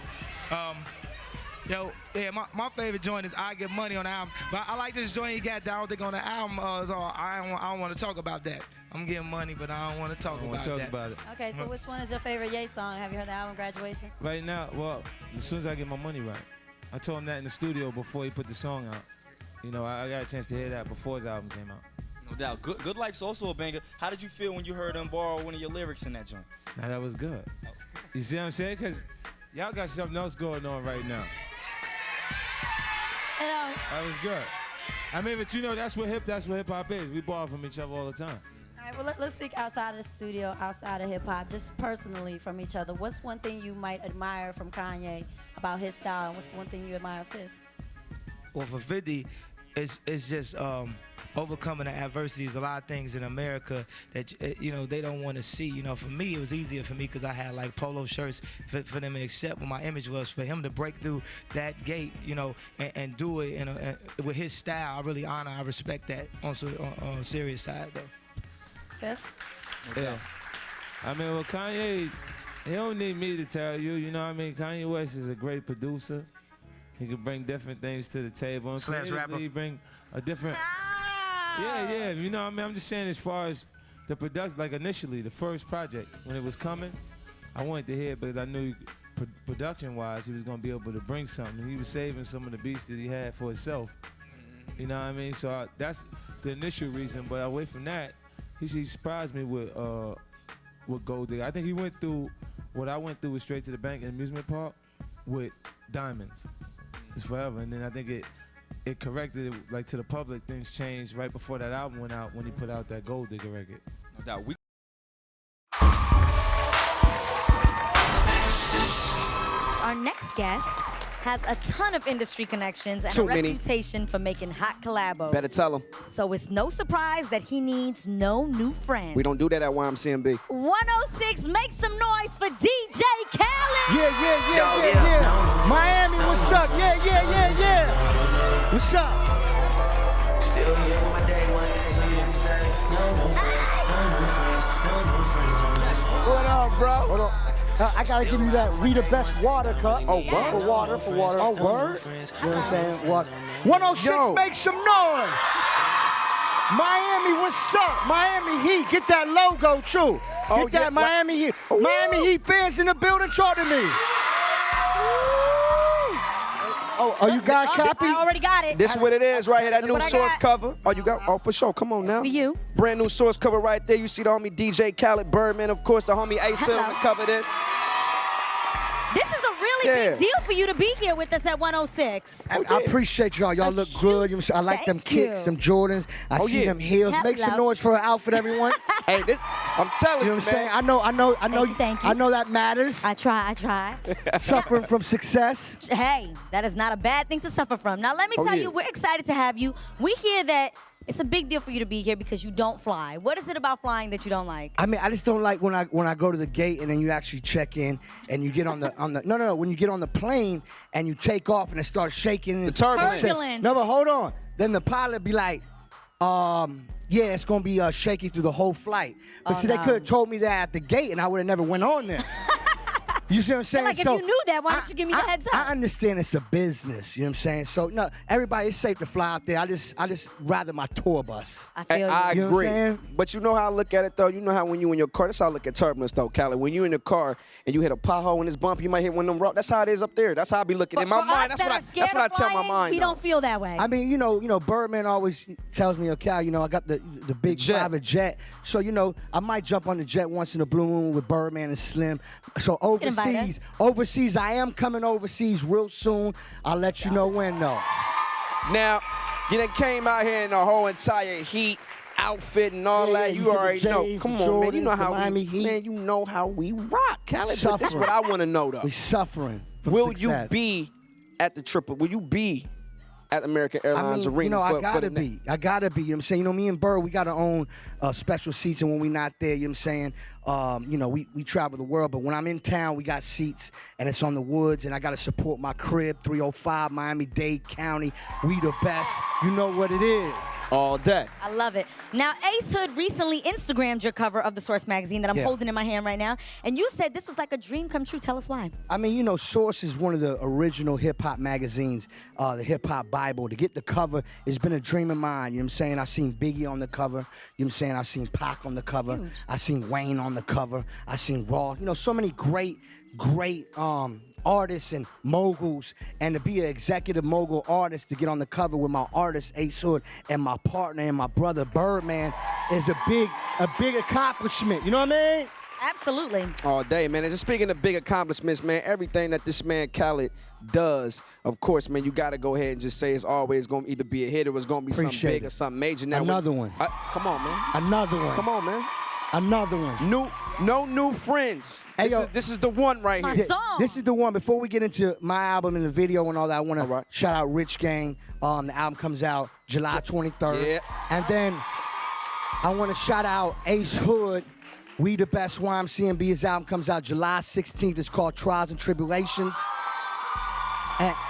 Yo, yeah, my favorite joint is I Get Money on the album. But I like this joint he got that I don't think on the album. So I don't want to talk about that. I'm getting money, but I don't want to talk about that. Okay, so which one is your favorite Ye song? Have you heard the album Graduation? Right now, well, as soon as I get my money right. I told him that in the studio before he put the song out. You know, I got a chance to hear that before his album came out. No doubt. Good Life's also a banger. How did you feel when you heard him borrow one of your lyrics in that joint? Now, that was good. You see what I'm saying? Because y'all got something else going on right now. That was good. I mean, but you know, that's what hip hop is. We borrow from each other all the time. All right, well, let's speak outside of the studio, outside of hip hop, just personally from each other. What's one thing you might admire from Kanye about his style, and what's the one thing you admire of his? Well, for 50, it's just overcoming the adversities. A lot of things in America that you know they don't want to see. You know, for me, it was easier for me because I had like polo shirts for them to accept what my image was. For him to break through that gate, you know, and do it with his style, I really honor, I respect that on a serious side though. Fifth? Yeah. I mean, well, Kanye, he don't need me to tell you. You know what I mean? Kanye West is a great producer. He can bring different things to the table. And / rapper. He bring a different. Yeah. You know what I mean? I'm just saying as far as the production, like initially, the first project, when it was coming, I wanted to hear it because I knew production-wise he was going to be able to bring something. He was saving some of the beats that he had for himself. You know what I mean? So that's the initial reason. But away from that, he surprised me with Gold Digger. I think he went through what I went through with Straight to the Bank and Amusement Park with Diamonds. It's forever. And then I think it corrected it, like, to the public. Things changed right before that album went out when he put out that Gold Digger record. No doubt. Our next guest has a ton of industry connections and Too a many. reputation for making hot collabos. Better tell him. So it's no surprise that he needs no new friends. We don't do that at YMCMB. 106, make some noise for DJ Khaled. Yeah. Miami, what's up? Yeah. What's up? Still here with my day one, so you hear me say, no new friends, no new friends, no new friends, no new friends. What up, bro? Hold on. I gotta give you that We the Best water cup. Oh, word? For water. Oh, word? You know what I'm saying? Water. 106, make some noise. Miami, what's up? Miami Heat, get that logo too. Get that Miami Heat. Miami Heat fans in the building, talk to me. Oh, you got a copy? I already got it. This is what it is right here, that new What I Source got. cover. Oh, you got, oh, for sure, come on now. For you. Brand new Source cover right there. You see the homie DJ Khaled, Birdman, of course, the homie Ace on the cover of this. This is a really big deal for you to be here with us at 106. I appreciate y'all. Y'all look good. You know what I'm saying? I like them kicks, them Jordans. I see them heels. Make some noise for her outfit, everyone. Hey, this, I'm telling you. You know what I'm saying? I know. Thank you. I know that matters. I try. Suffering from success. Hey, that is not a bad thing to suffer from. Now, let me tell you, we're excited to have you. We hear that it's a big deal for you to be here because you don't fly. What is it about flying that you don't like? I mean, I just don't like when I go to the gate and then you actually check in and you get on the no when you get on the plane and you take off and it starts shaking. The turbulence. No, but hold on. Then the pilot be like, yeah, it's gonna be shaky through the whole flight. But see, they could have told me that at the gate and I would have never went on there. You see what I'm saying? Like, if you knew that, why don't you give me the heads up? I understand it's a business. You know what I'm saying? So no, everybody, it's safe to fly out there. I just rather my tour bus. I feel I you know what I'm agree. saying? But you know how I look at it, though? You know how when you in your car, that's how I look at turbulence, though, Khaled. When you in the car and you hit a pothole in this bump, you might hit one of them rocks. That's how it is up there. That's how I be looking. But In my for mind, us that's what I tell my mind. We though. don't feel that way. I mean, you know, Birdman always tells me, okay, I got the big private jet. So, I might jump on the jet once in a blue moon with Birdman and Slim. So overseas, I am coming overseas real soon. I'll let you know when, though. Now, you done came out here in the whole entire Heat outfit and all that. You already know. Come on, man. You know how Miami we, man, you know how we rock, Khaled. But this is Suffering. what I want to know, though. We suffering from Will success. you be at the triple? Will you be at American Airlines Arena? I gotta be. I gotta be. You know what I'm saying? Me and Bird, we gotta own special seats, and when we not there, you know what I'm saying? We travel the world, but when I'm in town, we got seats, and it's on the woods, and I gotta support my crib, 305 Miami-Dade County. We the best. You know what it is. All day. I love it. Now, Ace Hood recently Instagrammed your cover of the Source magazine that I'm holding in my hand right now, and you said this was like a dream come true. Tell us why. I mean, Source is one of the original hip-hop magazines, the hip-hop Bible. To get the cover, it's been a dream of mine. You know what I'm saying? I seen Biggie on the cover. You know what I'm saying? I seen Pac on the cover. Huge. I seen Wayne on the cover. I seen Raw. So many great artists and moguls, and to be an executive mogul artist, to get on the cover with my artist Ace Hood and my partner and my brother Birdman is a big accomplishment. You know what I mean? Absolutely. All day, man. And just speaking of big accomplishments, man, everything that this man Khaled does, of course, man, you got to go ahead and just say it's always going to either be a hit or it's going to be something big or something major. Now, Another one. Come on, man. Another one. Come on, man. Another one. No new friends. Hey, This is the one right here. This is the one. Before we get into my album and the video and all that, I want to shout out Rich Gang. The album comes out July 23rd. Yeah. And then I want to shout out Ace Hood. We the Best YMCMB. His album comes out July 16th. It's called Trials and Tribulations.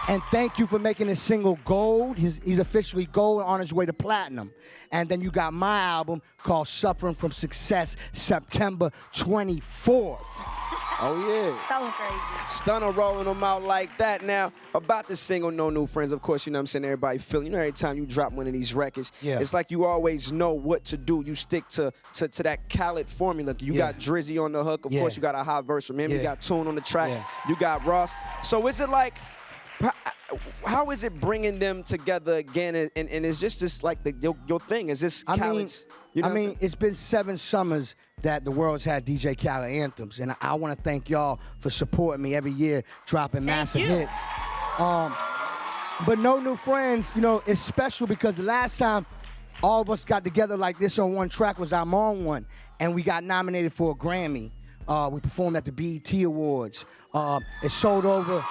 And thank you for making this single gold. He's officially gold, on his way to platinum. And then you got my album called Suffering from Success, September 24th. Oh, yeah. So crazy. Stunner rolling them out like that. Now, about the single No New Friends, of course, you know what I'm saying, everybody feeling. You know, every time you drop one of these records, it's like you always know what to do. You stick to that Khaled formula. You got Drizzy on the hook. Of course, you got a hot verse from him. You got Tune on the track. You got Ross. So is it like, how is it bringing them together again? And it's just this, like, your thing? Is this Khaled's? You know it's been 7 summers that the world's had DJ Khaled anthems, and I want to thank y'all for supporting me every year, dropping massive hits. But No New Friends, it's special because the last time all of us got together like this on one track was I'm On One, and we got nominated for a Grammy. We performed at the BET Awards. It sold over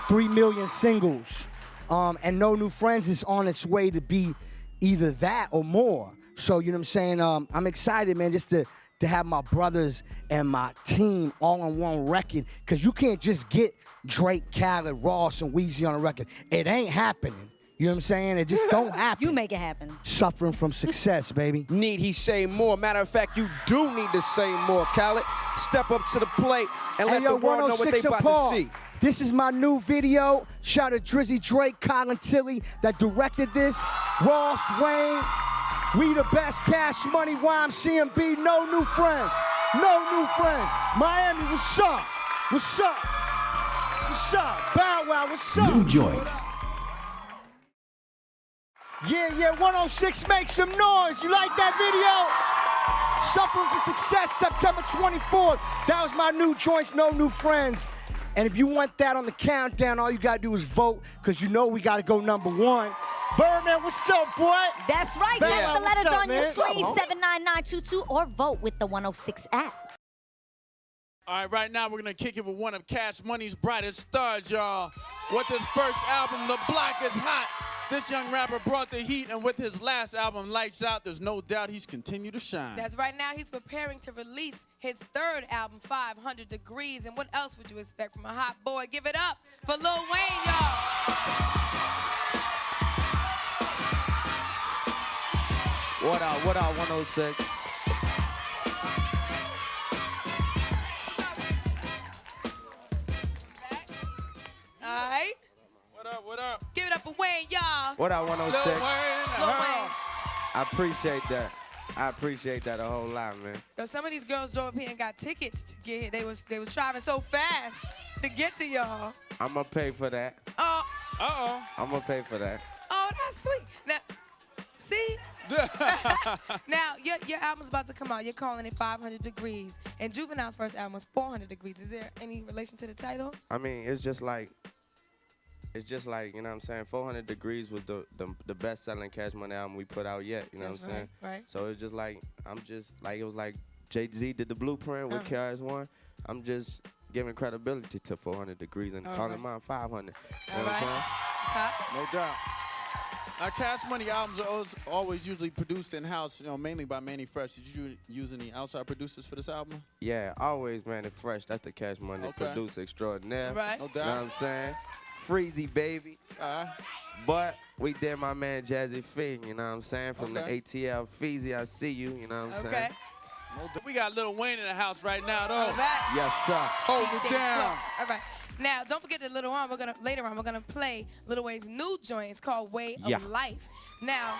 3 million singles. And No New Friends is on its way to be either that or more. So, you know what I'm saying? I'm excited, man, just to have my brothers and my team all on one record. Because you can't just get Drake, Khaled, Ross, and Weezy on a record. It ain't happening. You know what I'm saying? It just don't happen. You make it happen. Suffering from success, baby. Need he say more? Matter of fact, you do need to say more, Khaled. Step up to the plate and let the world know what they about to see. This is my new video. Shout out to Drizzy Drake, Colin Tilley that directed this. Ross Wayne. We the best. Cash Money, YMCMB. No new friends. No new friends. Miami, what's up? What's up? What's up? Bow Wow, what's up? New joint. Yeah, 106, make some noise. You like that video? Suffering for Success, September 24th. That was my new joint, No New Friends. And if you want that on the countdown, all you gotta do is vote, because you know we gotta go #1. Birdman, what's up, boy? That's right. Bam. Text the letters What's up, on your man? screen, 79922, or vote with the 106 app. All right, right now we're gonna kick it with one of Cash Money's brightest stars, y'all. With his first album, The Block is Hot, this young rapper brought the heat, and with his last album, Lights Out, there's no doubt he's continued to shine. That's right. Now he's preparing to release his third album, 500 Degrees. And what else would you expect from a hot boy? Give it up for Lil Wayne, y'all. What up, 106? All right. What up? Give it up for Wayne, y'all. What up, 106? Lil Wayne. I appreciate that. I appreciate that a whole lot, man. Yo, some of these girls drove up here and got tickets to get here. They was driving so fast to get to y'all. I'm gonna pay for that. Uh-oh. I'm gonna pay for that. Oh, that's sweet. Now, see? Now, your album's about to come out. You're calling it 500 Degrees. And Juvenile's first album was 400 Degrees. Is there any relation to the title? I mean, it's just like, you know what I'm saying? 400 Degrees was the best-selling Cash Money album we put out yet, you know what I'm saying? Right. So it's just like, it was like Jay-Z did the Blueprint with KRS-One. I'm just giving credibility to 400 Degrees and calling mine 500. You know what I'm saying? No doubt. Now, Cash Money albums are always usually produced in-house, mainly by Manny Fresh. Did you use any outside producers for this album? Yeah, always Manny Fresh. That's the Cash Money producer extraordinaire. Right. No doubt. You know what I'm saying? Freezy, baby. But we did my man Jazzy Fee, you know what I'm saying? From the ATL Feezy, I see you, you know what I'm saying? We got Lil Wayne in the house right now, though. Yes, sir. Hold it down. All right. Now, don't forget that later on, we're gonna play Lil Wayne's new joint. It's called Way of Life. Now,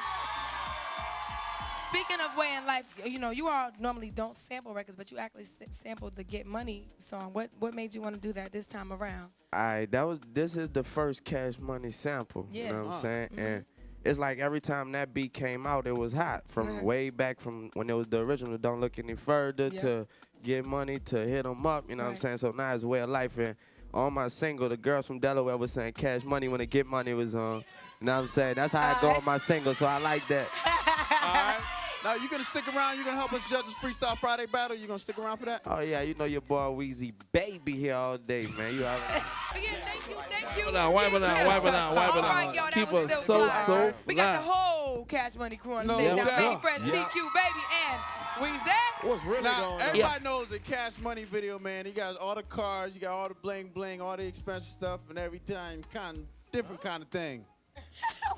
speaking of Way of Life, you all normally don't sample records, but you actually sampled the Get Money song. What made you want to do that this time around? This is the first Cash Money sample, you know what I'm saying? And it's like every time that beat came out, it was hot. From way back from when it was the original Don't Look Any Further to Get Money to Hit 'Em Up, you know what I'm saying? So now it's Way of Life. And on my single, the girls from Delaware was saying Cash Money when the Get Money was on. You know what I'm saying? That's how I go on my single, so I like that. All right. Now, you going to stick around? You going to help us judge this Freestyle Friday battle? You going to stick around for that? Oh, yeah, you know your boy Weezy Baby here all day, man. You already... Thank you. Wipe it out. All right, y'all, that Keep was us still so fly. We got the whole Cash Money crew on the stage. Now, Manny Fresh, TQ, Baby, and Weezy. What's really going on? Everybody knows the Cash Money video, man. He got all the cars, you got all the bling bling, all the expensive stuff, and every time different kind of thing.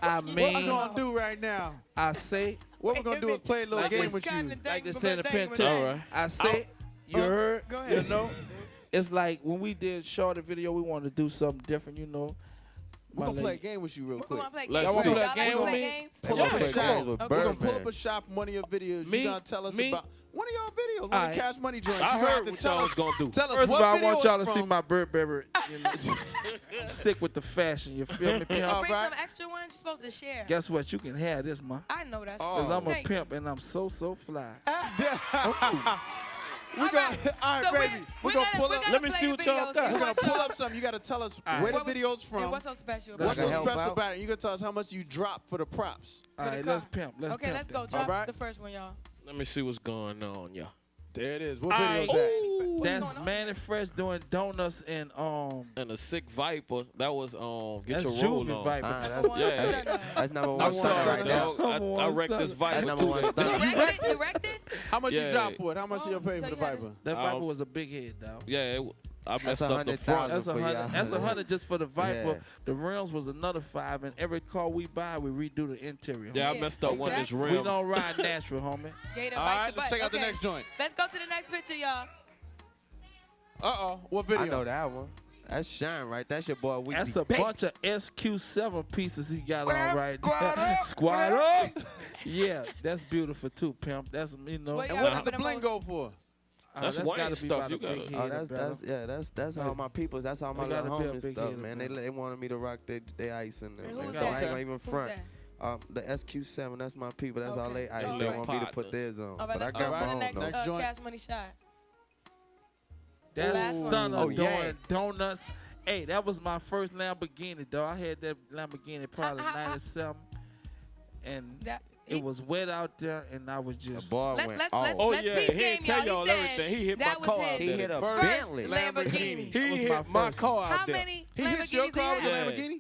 I mean, what we gonna do right now? I say, what we're gonna do is play a little game with you. Like they said in the Pentateuch. I say, you heard, you know, it's like when we did Shorty video, we wanted to do something different, you know. We're gonna play a game with you real quick. Y'all want to play a play game with me? games? Pull up a shop. with We're gonna Birdman. pull up a shop from one of your videos. Me? You gonna tell us Me? about one of your videos, one of the Cash Money joints. I You gonna have heard to what tell y'all us was gonna do. Tell us First what of all, I video want y'all to it's see from. my Burberry. You know, sick with the fashion. You feel me? Bring Pimp? some extra ones you're supposed to share. Guess what? You can have this, man. I know that's Cause I'm a Thank pimp and I'm so fly. All right, So baby. We're gonna pull up. Let me see what y'all got. We're gonna pull up something. You gotta tell us where the video's from. And what's so special about What's it? so special about it? You gonna tell us how much you dropped for the props. All right, let's pimp. Okay, let's go. Drop the first one, y'all. Let me see what's going on, y'all. There it is. What video is that? That's Manny Fresh doing donuts and And a sick Viper. That was Get that's Your Roll Juvie On. Viper. That's number I'm one sorry, right there. dog. I wrecked this Viper. That's number one You stunner. wrecked it? You wrecked it? How much you Yeah. dropped for it? How much you paying for the Viper? That Viper was a big head, dog. Yeah, I messed up the front. That's 100,000 That's 100 just for the Viper. Yeah. The rims was another 5, and every car we buy, we redo the interior. Yeah, I messed up one of his rims. We don't ride natural, homie. Gator, All bite right, your let's butt. check out the Okay. next joint. Let's go to the next picture, y'all. Uh-oh, what video? I know that one. That's Shine, right? That's your boy Weezy. That's a Baby. bunch of SQ7 pieces he got What on up, right squad there. up? Squad What up. up? Yeah, that's beautiful too, pimp. That's, you know. What And y'all what does rapping the the bling most? go for? That's gotta Wayne be stuff. by You the big gotta- head, That's all my peoples. That's all my They little gotta be a homies big stuff, headed man. brother. They wanted me to rock their ice in there. And man. who's So I that? ain't gonna even Who's front. that? The SQ7, that's my people. That's all Okay. they ice. All They right. want me to put theirs on. All right, But I let's got go to my the own, next though. joint. Cash Money shot. That's Last one. Stunner Oh, yeah. doing donuts. Hey, that was my first Lamborghini, though. I had that Lamborghini probably 97, and it was wet out there, and I was just. Let's Oh yeah, peep he game, ain't tell y'all. y'all He said everything. He hit that my was car his out He there. hit a first Bentley. Lamborghini. He was hit my my first car out How there. many He hit your Lamborghinis he car with a had? Lamborghini?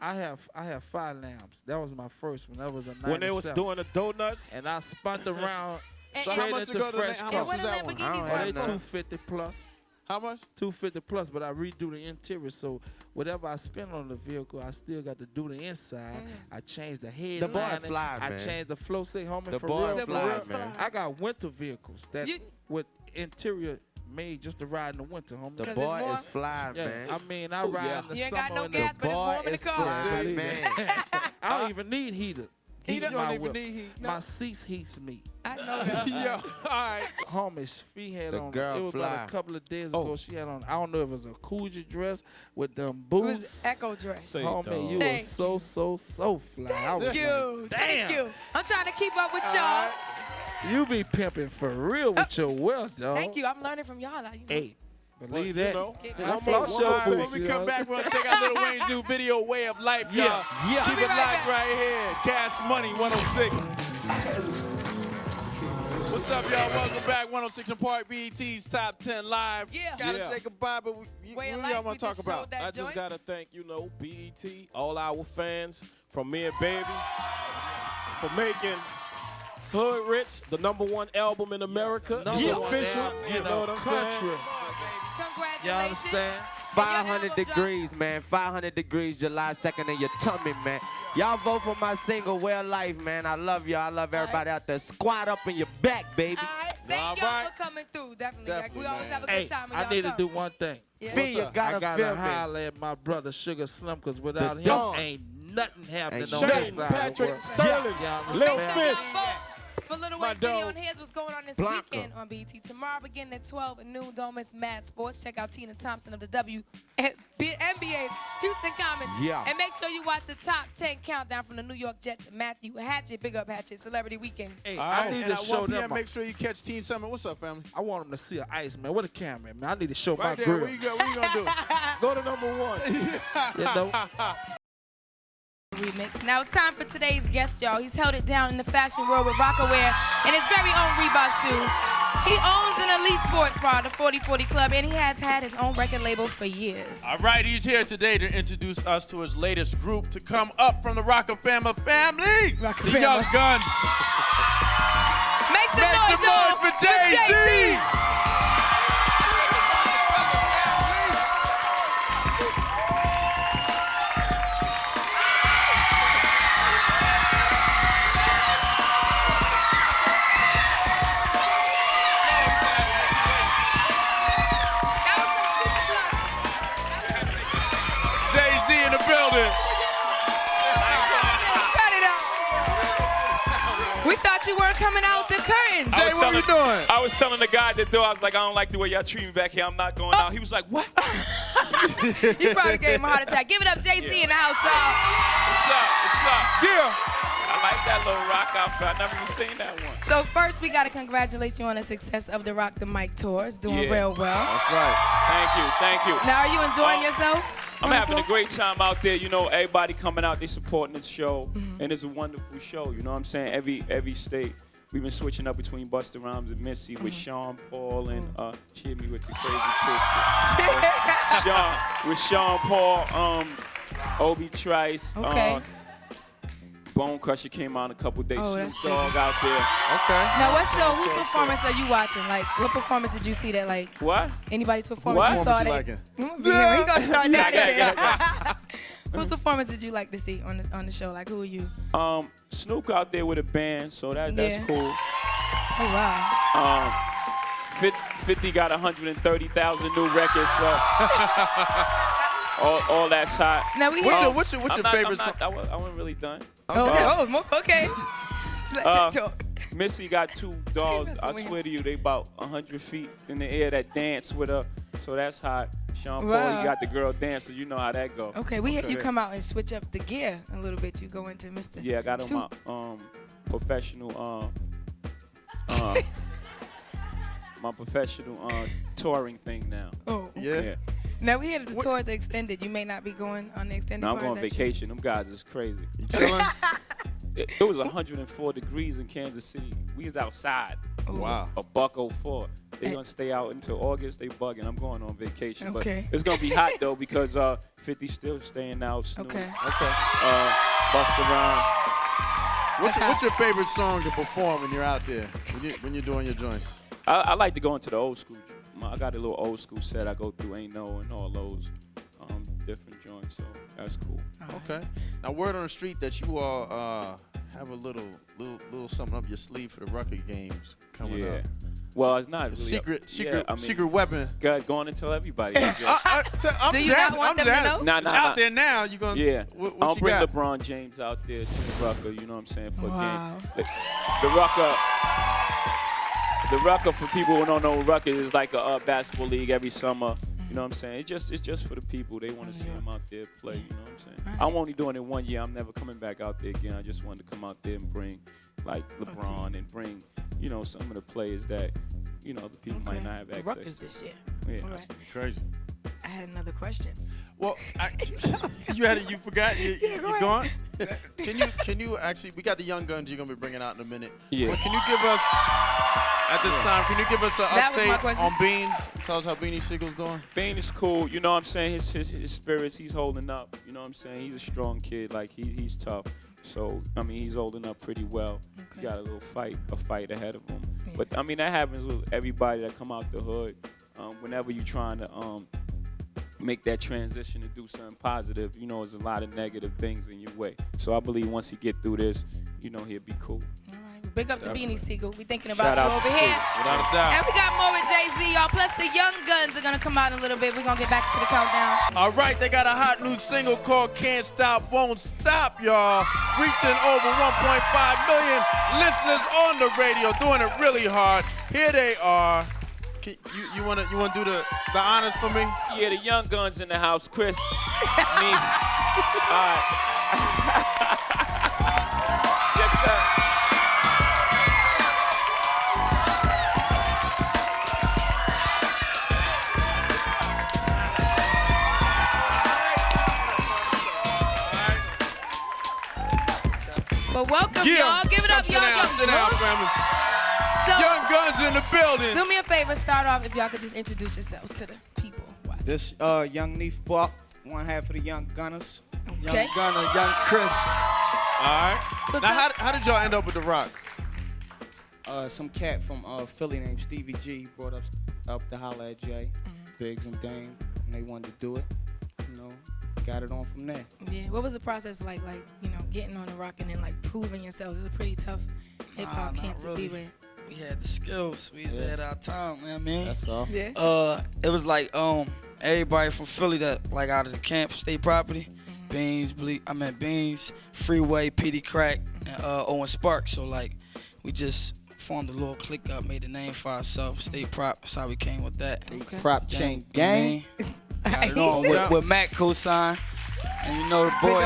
I have 5 Lambs. That was my first one. That was a 97. When they was doing the donuts. And I spun around So straight how much to into go to the fresh how car. much was that one? Lamborghinis I don't were have They none. 250 plus. How much? 250 plus, but I redo the interior, so whatever I spend on the vehicle, I still got to do the inside. I changed the headlining. The boy fly, I man. changed the flow say, homie, The for boy real, fly, for real. man. I got winter vehicles that with interior made just to ride in the winter, homie. The 'Cause boy it's warm? is fly, Yeah, man. I mean, I ride yeah. in the You ain't summer got no and gas, the but it's boy warm in the is car. fly, Believe man. it. I don't even need heater. He Heat don't my even whip. need heat. My seats heats me. I know that. Yo, all right. Homie, she had The on. girl It was fly. about a couple of days Oh. ago. She had on. I don't know if it was a Coogee dress with them It boots. was Echo dress. Say, Homie, dog. you Thank was so fly. I was Thank you. like, Thank damn. you. I'm trying to keep up with y'all. You be pimping for real with your wealth, dog. Thank you. I'm learning from y'all. You know. Hey, believe you that. know, I floss All your right, boots, when we you come know? back, we're going to check out Lil Wayne's new video, Way of Life, y'all. Yeah. Keep We'll be it right locked back. right here. Cash Money 106. What's up, y'all? Welcome back. 106 in Park, BET's Top 10 Live. Yeah. Gotta Yeah. say goodbye, but Way of what Life, y'all we want to talk just about? showed that I just joint. gotta thank, BET, all our fans, from me and Baby, for making Hood Rich the #1 album in America. Number It's one official. album You in know what the I'm country. saying? Congratulations. You understand? 500 degrees, man. 500 degrees, July 2nd in your tummy, man. Y'all vote for my single, Way of Life, man. I love y'all. I love everybody out there. Squat up in your back, baby. Thank y'all for coming through. Definitely. We always have a good Hey, time when I y'all need come. to do one thing. Yeah. Feel you I gotta gotta feel me. holler at my brother Sugar Slim, because without him, Dawn. ain't nothing happening Ain't on shit. this side of the Patrick world. Sterling, Y'all Lil Make understand? sure y'all Fish. vote for Lil My Wayne's video, dog. and here's what's going on this Blanca. weekend on BET. Tomorrow beginning at 12 at noon, don't miss Mad Sports. Check out Tina Thompson of the NBA's Houston Comets. Yeah. And make sure you watch the top 10 countdown from the New York Jets. Matthew Hatchett, big up Hatchett, Celebrity Weekend. Hey, All I right, need and to at show 1 them. p.m., make sure you catch Teen Summit. What's up, family? I want them to see an ice, man. What a camera, man. I need to show my Right there. grill. What you gonna do? Go to #1. You know? Remix. Now it's time for today's guest, y'all. He's held it down in the fashion world with Rockaware and his very own Reebok shoe. He owns an elite sports bar, the 4040 Club, and he has had his own record label for years. All right, he's here today to introduce us to his latest group to come up from the Rockefeller family, the Young Guns. Make some Make noise, some y'all, noise for Jay-Z. Jay-Z in the building. Cut it out. We thought you weren't coming out the curtain. Jay, what you doing? I was telling the guy at the door, I was like, I don't like the way y'all treat me back here. I'm not going out. He was like, what? You probably gave him a heart attack. Give it up, Jay-Z in the house, y'all. What's up? What's up? Yeah. I like that little rock outfit. I never even seen that one. So first, we got to congratulate you on the success of the Rock the Mic tours. Doing Yeah. real well. That's right. Thank you. Now, are you enjoying yourself? I'm on the having a tour? great time out there. You know, everybody coming out, they supporting this show. And it's a wonderful show. You know what I'm saying? Every state. We've been switching up between Busta Rhymes and Missy with Sean Paul and cheer me with the crazy kiss. Sean Paul, Obi Trice, Okay. Bone Crusher came out in a couple days. Oh, that's Snoop Dogg out there. Okay. Now, what show, whose performance are you watching? Like, what performance did you see that, like, What? anybody's performance What? you saw Performance that? you I'm gonna be here. He gonna start that again. Whose performance did you like to see on the show? Like, who are you? Snoop out there with a band, so that's Yeah. cool. Oh, wow. 50 got 130,000 new records, so all that's hot. Now we What's your favorite song? I wasn't really done. Okay. Okay. Just let you talk. Missy got 2 dogs. I swear to you, they about 100 feet in the air that dance with her, so that's hot. Sean Paul, Wow. you got the girl dancing. You know how that go. Okay, we had you come out and switch up the gear a little bit. You go into Mr. Yeah, I got on Soup. my professional my professional touring thing now. Oh, Yeah. Now we headed the tours the extended. You may not be going on the extended. No, I'm part, going is that true? vacation. Them guys is crazy. You chilling? It was 104 degrees in Kansas City. We was outside. Wow. A $104. They gonna stay out until August. They bugging. I'm going on vacation. Okay. But it's gonna be hot though because 50 still staying out. Snoop. Okay. Bust around. What's your favorite song to perform when you're out there? When you're doing your joints? I like to go into the old school. I got a little old school set I go through. Ain't No and all those different joints. So that's cool. Okay. Now, word on the street that you all have a little something up your sleeve for the Rucker games coming up. Well, it's not really secret weapon. God, go on and tell everybody. Do you not want them to know? Nah, It's out there now. You gonna? Yeah. What I'll you bring got? LeBron James out there to the Rucker. You know what I'm saying for Wow. a game. The Rucker, for people who don't know, Rucker is like a basketball league every summer. You know what I'm saying? It's just for the people. They want to see them out there play. You know what I'm saying? I'm only doing it 1 year. I'm never coming back out there again. I just wanted to come out there and bring like LeBron and bring some of the players that the people might not have access Ruckers to. this year. Yeah, All that's right. gonna be crazy. I had another question. Well, you forgot. You're gone. Can you actually? We got the Young Guns you're gonna be bringing out in a minute. Yeah. But can you give us at this time? Can you give us an That was my update question. on Beans? Tell us how Beanie Siegel's doing. Bean is cool. You know what I'm saying? His spirits, he's holding up. You know what I'm saying? He's a strong kid. Like he's tough. So I mean, he's holding up pretty well. He got a little fight ahead of him. Yeah. But I mean, that happens with everybody that come out the hood. Whenever you're trying to make that transition and do something positive, there's a lot of negative things in your way. So I believe once he get through this, he'll be cool. All right. Big up to Definitely. Beanie Siegel. We thinking about Shout you out over to here. Sid, without a doubt. And we got more with Jay-Z, y'all. Plus the Young Guns are gonna come out in a little bit. We're gonna get back to the countdown. All right, they got a hot new single called Can't Stop, Won't Stop, y'all. Reaching over 1.5 million listeners on the radio, doing it really hard. Here they are. You wanna do the honors for me? Yeah, the Young Guns in the house. Chris, Neef. All right. Yes, sir. Well, welcome, Yeah. y'all. Give it up, Sit y'all. down, sit down, family. So, Young Guns in the building. do me a favor. Start off if y'all could just introduce yourselves to the people. This young Neef Buck, one half of the Young Gunners. Okay. Young Gunner, Young Chris. All right. So now, how did y'all end up with The Rock? Some cat from Philly named Stevie G brought up to holler at Jay, Biggs and Dame, and they wanted to do it. Got it on from there. Yeah. What was the process like? Like, getting on the rock and then like proving yourselves. It's a pretty tough hip hop camp to be with. We had the skills. We just had our time, man. That's all. Yeah. It was like everybody from Philly that like out of the camp, state property. Beans, Beans, Freeway, PD Crack, and Owen Sparks. So like we just formed a little clique up, made a name for ourselves. State Prop. That's how we came with that. Prop Chain Gang. Got it on with Mac cosign. And the boy.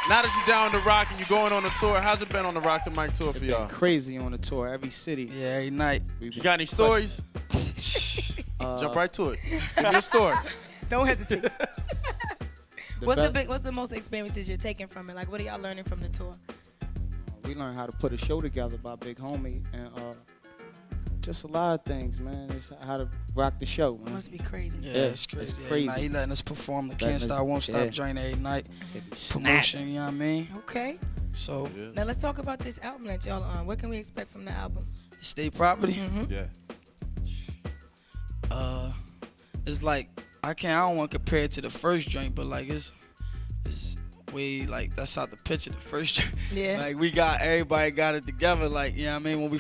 Now that you're down the rock and you're going on the tour, how's it been on the Rock the Mic tour for y'all? Crazy on the tour, every city. Yeah, every night. You got any stories? Jump right to it. Give me a story. Don't hesitate. What's the most experiences you're taking from it? Like, what are y'all learning from the tour? We learned how to put a show together by Big Homie, and just a lot of things, man. It's how to rock the show, man. Must be crazy. Yeah, it's crazy. It's Every crazy. night. He letting us perform the Letting Can't us- Stop, Won't Stop yeah. joint every night. Promotion, you know what I mean? Okay. So Now let's talk about this album that y'all on. What can we expect from the album? the state property. Yeah. It's like I don't want to compare it to the first joint, but like it's way like that's out the picture. The first joint. Yeah. Like everybody got it together. Like you know what I mean. When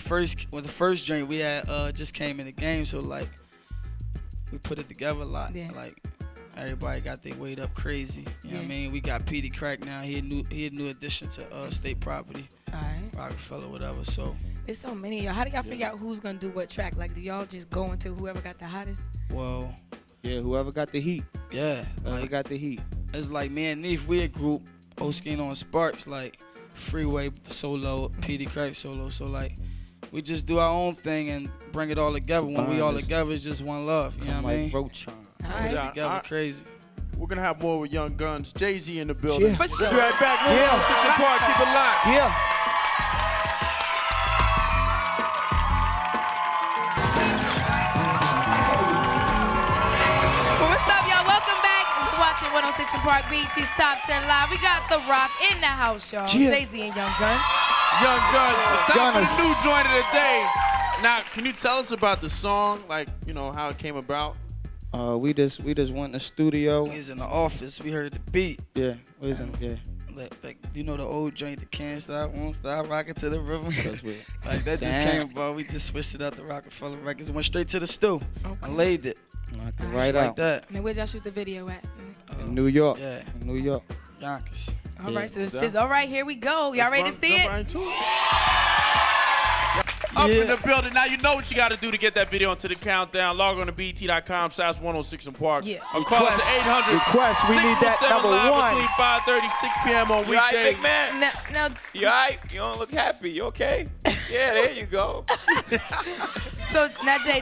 the first joint we had just came in the game, so like we put it together a lot. Yeah. Like everybody got their weight up crazy. You know what I mean. We got Petey Crack now. He a new addition to state property. Alright. Rockefeller, whatever. So There's so many of y'all. How do y'all figure out who's gonna do what track? Like, do y'all just go into whoever got the hottest? well. Yeah, whoever got the heat. Yeah, Whoever got the heat. It's like me and Neef, we a group, Oskin on Sparks, like Freeway solo, PD Crack solo. So like we just do our own thing and bring it all together. When we all together, it's just one love. You know what I mean? Roach Put it together crazy. We're gonna have more with Young Guns. Jay-Z in the building. Yeah. For sure. Be right back. Yeah. 106 and Park. Keep it locked. Yeah. What's up, y'all? Welcome back. You're watching 106 and Park BET's Top 10 Live. We got The Rock in the house, y'all. Yeah. Jay-Z and Young Guns. Young Guns. It's time Gunners. for the new joint of the day. Now, can you tell us about the song? Like, you know, how it came about? We just went in the studio. We was in the office. We heard the beat. Yeah, we was in Like you know the old joint that can't stop, won't stop, rockin' to the river. That's weird. Like that just Damn. came about. We just switched it out the Rockefeller records and went straight to the stew. I laid it. Knocked it Just right like out. that. Now, where'd y'all shoot the video at? In New York. Yeah. In New York. Yonkers. All right, so it's just, all right, here we go. Y'all ready to see it? Up in the building. Now you know what you got to do to get that video into the countdown. Log on to BET.com/106 and Park. Yeah. Or call us at 800. Request. We need that 617 number live one. between 5:30 6 p.m. on You all right, weekdays. big man? Now, You all right? You don't look happy. You okay? Yeah, there you go. so now, Jay,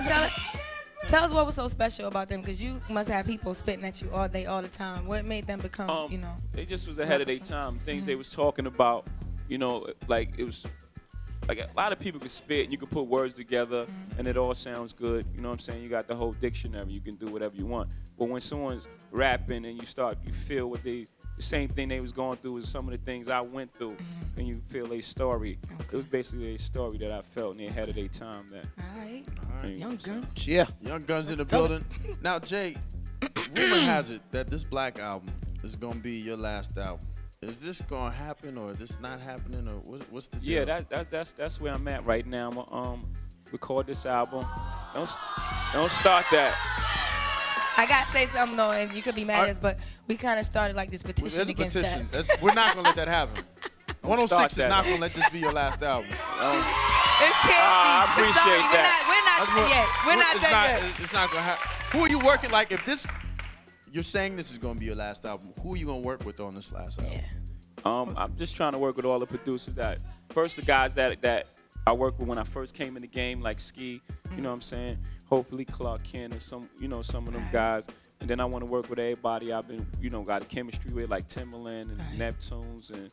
tell us what was so special about them, because you must have people spitting at you all day, all the time. What made them become, you know? They just was ahead of their time. Things they was talking about, you know, like it was like a lot of people could spit and you could put words together and it all sounds good. You know what I'm saying? You got the whole dictionary. You can do whatever you want. But when someone's rapping and you feel what the same thing they was going through as some of the things I went through, and you feel their story. It was basically a story that I felt, and they ahead of their time. That. All right. You know Young Guns. Yeah. Young Guns in the building. Now, Jay, rumor has it that this Black album is going to be your last album. Is this going to happen, or is this not happening, or what's the deal? Yeah, that's where I'm at right now. I'm gonna record this album. Don't start that. I got to say something, though, and you could be mad at us, but we kind of started like this petition There's a against petition. that. We're not going to let that happen. Don't 106 start is that. not going to let this be your last album. It can't I be. appreciate Sorry, that. We're not there yet. We're not it's that not, good. It's not going to happen. Who are you working, like, if this, you're saying this is going to be your last album, who are you going to work with on this last album? I'm just trying to work with all the producers the guys that I worked with when I first came in the game, like Ski, you know what I'm saying? Hopefully Clark Kent and some of them guys. And then I want to work with everybody I've been, got a chemistry with, like Timberland and Neptunes and,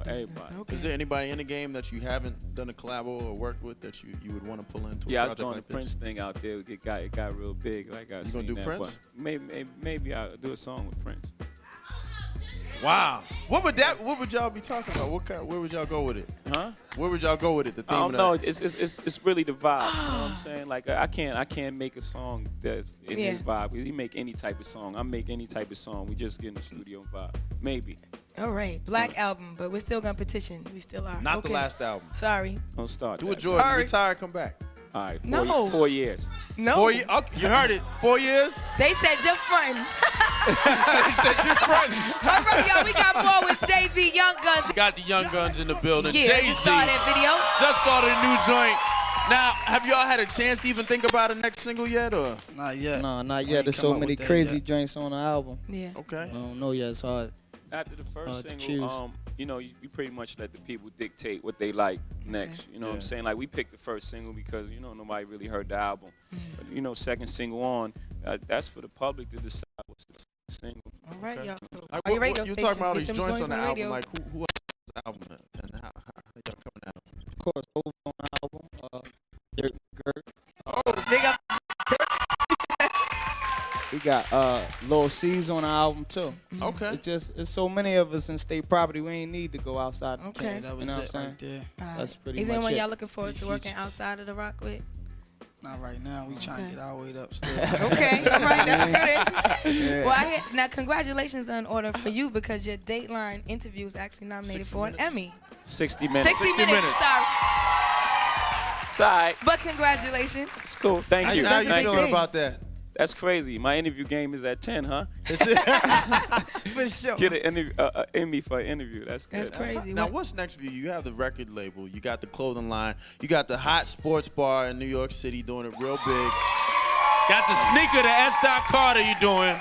everybody. Is there anybody in the game that you haven't done a collab or worked with that you would want to pull into a Yeah, I was project doing like the Prince this? thing out there. It got real big. Like You gonna do Prince? Maybe I'll do a song with Prince. Wow. What would y'all be talking about? Where would y'all go with it? Huh? Where would y'all go with it? The theme I don't of know. that? It's really the vibe. You know what I'm saying? Like I can't make a song that's in his vibe. He make any type of song. I make any type of song. We just get in the studio vibe. Maybe. All right. Black album, but we're still going to petition. We still are. Not the last album. Sorry. Don't start. Do that. it, Jordan. Sorry. Retire, come back. All right. No. 4 years. No. 4 years. Okay, you heard it. 4 years. They said you're frontin'. They said you're frontin'. All right, y'all. We got more with Jay-Z, Young Guns. We got the Young Guns in the building. Yeah, Jay-Z just saw that video. just started a new joint. Now, have y'all had a chance to even think about a next single yet, or? Not yet. No, not ain't yet. There's come so up many with that crazy yet. joints on the album. Yeah. Okay. I don't know yet. It's hard. After the first to single, you pretty much let the people dictate what they like next. You know what I'm saying? Like we picked the first single because nobody really heard the album. But second single on, that's for the public to decide what's the single. All right, y'all. So, Like, all your radio you stations, talking about get these them joints on the album? radio. Like who else on the album and how y'all coming at them? Of course, over on the album. Dirk Gert. Oh, big up. We got Lil C's on the album too. Okay. It's so many of us in state property. We ain't need to go outside. Okay. That was it right there. That's pretty Is much anyone it. y'all looking forward to working outside of the Rock with? Not right now. We trying to get our weight up still. Okay, all right, that's good. Yeah. Well, now congratulations are in order for you because your Dateline interview was actually nominated for an Emmy. 60 minutes. 60 minutes. Sorry. It's all right. But congratulations. It's cool. Thank you. How you Thank feeling you. about that? That's crazy. My interview game is at 10, huh? For sure. Get an Emmy for an interview. That's good. That's crazy. Now, what's next for you? You have the record label. You got the clothing line. You got the hot sports bar in New York City doing it real big. Got the sneaker, the S. Carter you doing.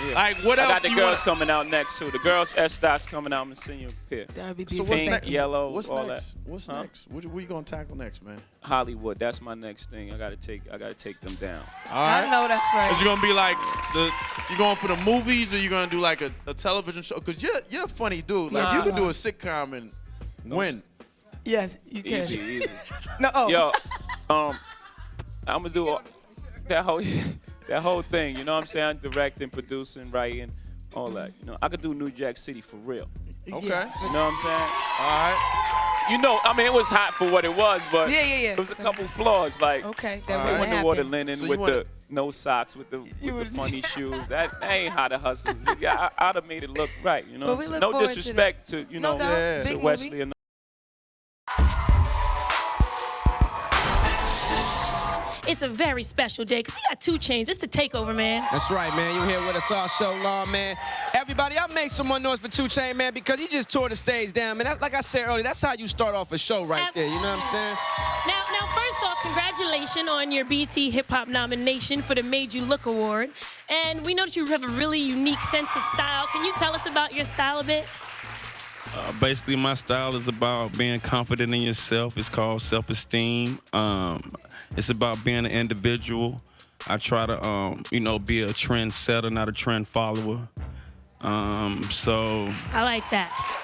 Yeah. Like, what else I got the you girls wanna... coming out next, too. The girls S-Dot's coming out. I'm going to send you a pair. That'd be So beautiful. what's Pink, next? yellow, What's all next? that. What's Huh? next? What you gonna tackle next, man? Hollywood. That's my next thing. I gotta take them down. I know that's right. Is you gonna be like you going for the movies or you gonna do like a television show? Cause you're a funny dude. Like Yes, you you can do are. a sitcom and win. Yes, you can. Easy. No. Oh. Yo, I'm gonna do that whole thing. You know what I'm saying? Directing, producing, writing, all that. You know, I could do New Jack City for real. Okay. You know what I'm saying? All right. You know, I mean, it was hot for what it was, but Yeah. it was a couple flaws. Like, Okay, the that wouldn't underwater happen. linen So you with wanna- the no socks, with the funny shoes. That ain't how to hustle. I'd have made it look right. You know, Well, what we I'm look saying? No forward to disrespect that. to, you No know, doubt. Yeah. Big to movie. Wesley and It's a very special day because we got 2 Chainz. It's the takeover, man. That's right, man. You here with us all show long, man. Everybody, I make some more noise for 2 Chainz, man, because he just tore the stage down, man. That's, like I said earlier, that's how you start off a show right there. You know what I'm saying? Now, first off, congratulations on your BET Hip Hop nomination for the Made You Look Award. And we know that you have a really unique sense of style. Can you tell us about your style a bit? Basically, my style is about being confident in yourself. It's called self-esteem. It's about being an individual. I try to, be a trendsetter, not a trend follower. So. I like that.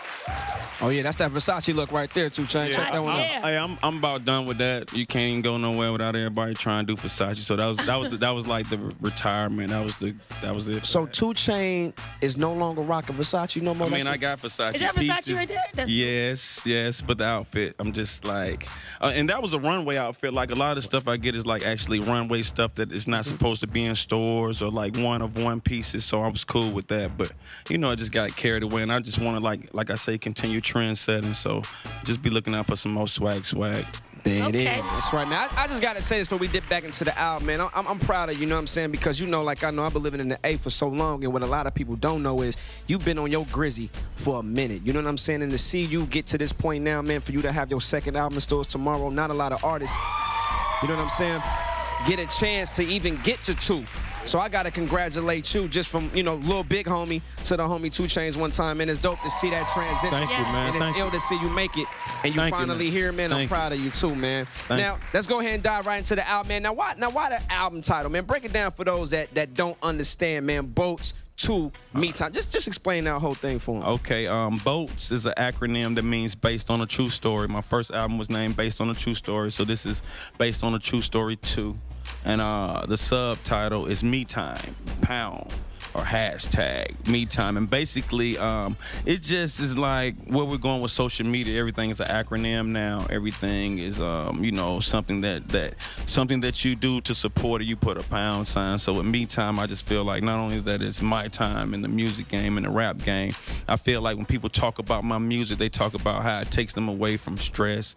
Oh, yeah, that's that Versace look right there, 2 Chainz. Check that one out. I'm about done with that. You can't even go nowhere without everybody trying to do Versace. So that was like the retirement. That was it. So 2 Chainz is no longer rocking Versace no more? I mean, I got Versace Is that pieces. Versace right there? That's Yes, but the outfit, I'm just like, and that was a runway outfit. Like a lot of the stuff I get is like actually runway stuff that is not supposed to be in stores or like one-of-one pieces. So I was cool with that, but I just got carried away, and I just want to like I say, continue trend setting. So just be looking out for some more swag. There it is. That's right, man. I just got to say this before we dip back into the album, man. I'm proud of you, know what I'm saying? Because like I know I've been living in the A for so long, and what a lot of people don't know is you've been on your Grizzy for a minute. You know what I'm saying? And to see you get to this point now, man, for you to have your second album in stores tomorrow, not a lot of artists, you know what I'm saying, get a chance to even get to 2. So I gotta congratulate you just from, little big homie to the homie 2 Chainz one time, man. It's dope to see that transition. Thank you, man. And it's Thank ill to see you make it. And you Thank you, finally man. here, man. I'm Thank proud of you too, man. Thank Now, let's go ahead and dive right into the album, man. Now why the album title, man? Break it down for those that don't understand, man. Boats to Me Time. Just explain that whole thing for them. Okay, BOATS is an acronym that means based on a true story. My first album was named Based on a True Story, so this is Based on a True Story 2. And the subtitle is Me Time, pound, or hashtag Me Time. And basically, it just is like where we're going with social media. Everything is an acronym now. Everything is, something that you do to support it. You put a pound sign. So with Me Time, I just feel like not only that it's my time in the music game, in the rap game, I feel like when people talk about my music, they talk about how it takes them away from stress,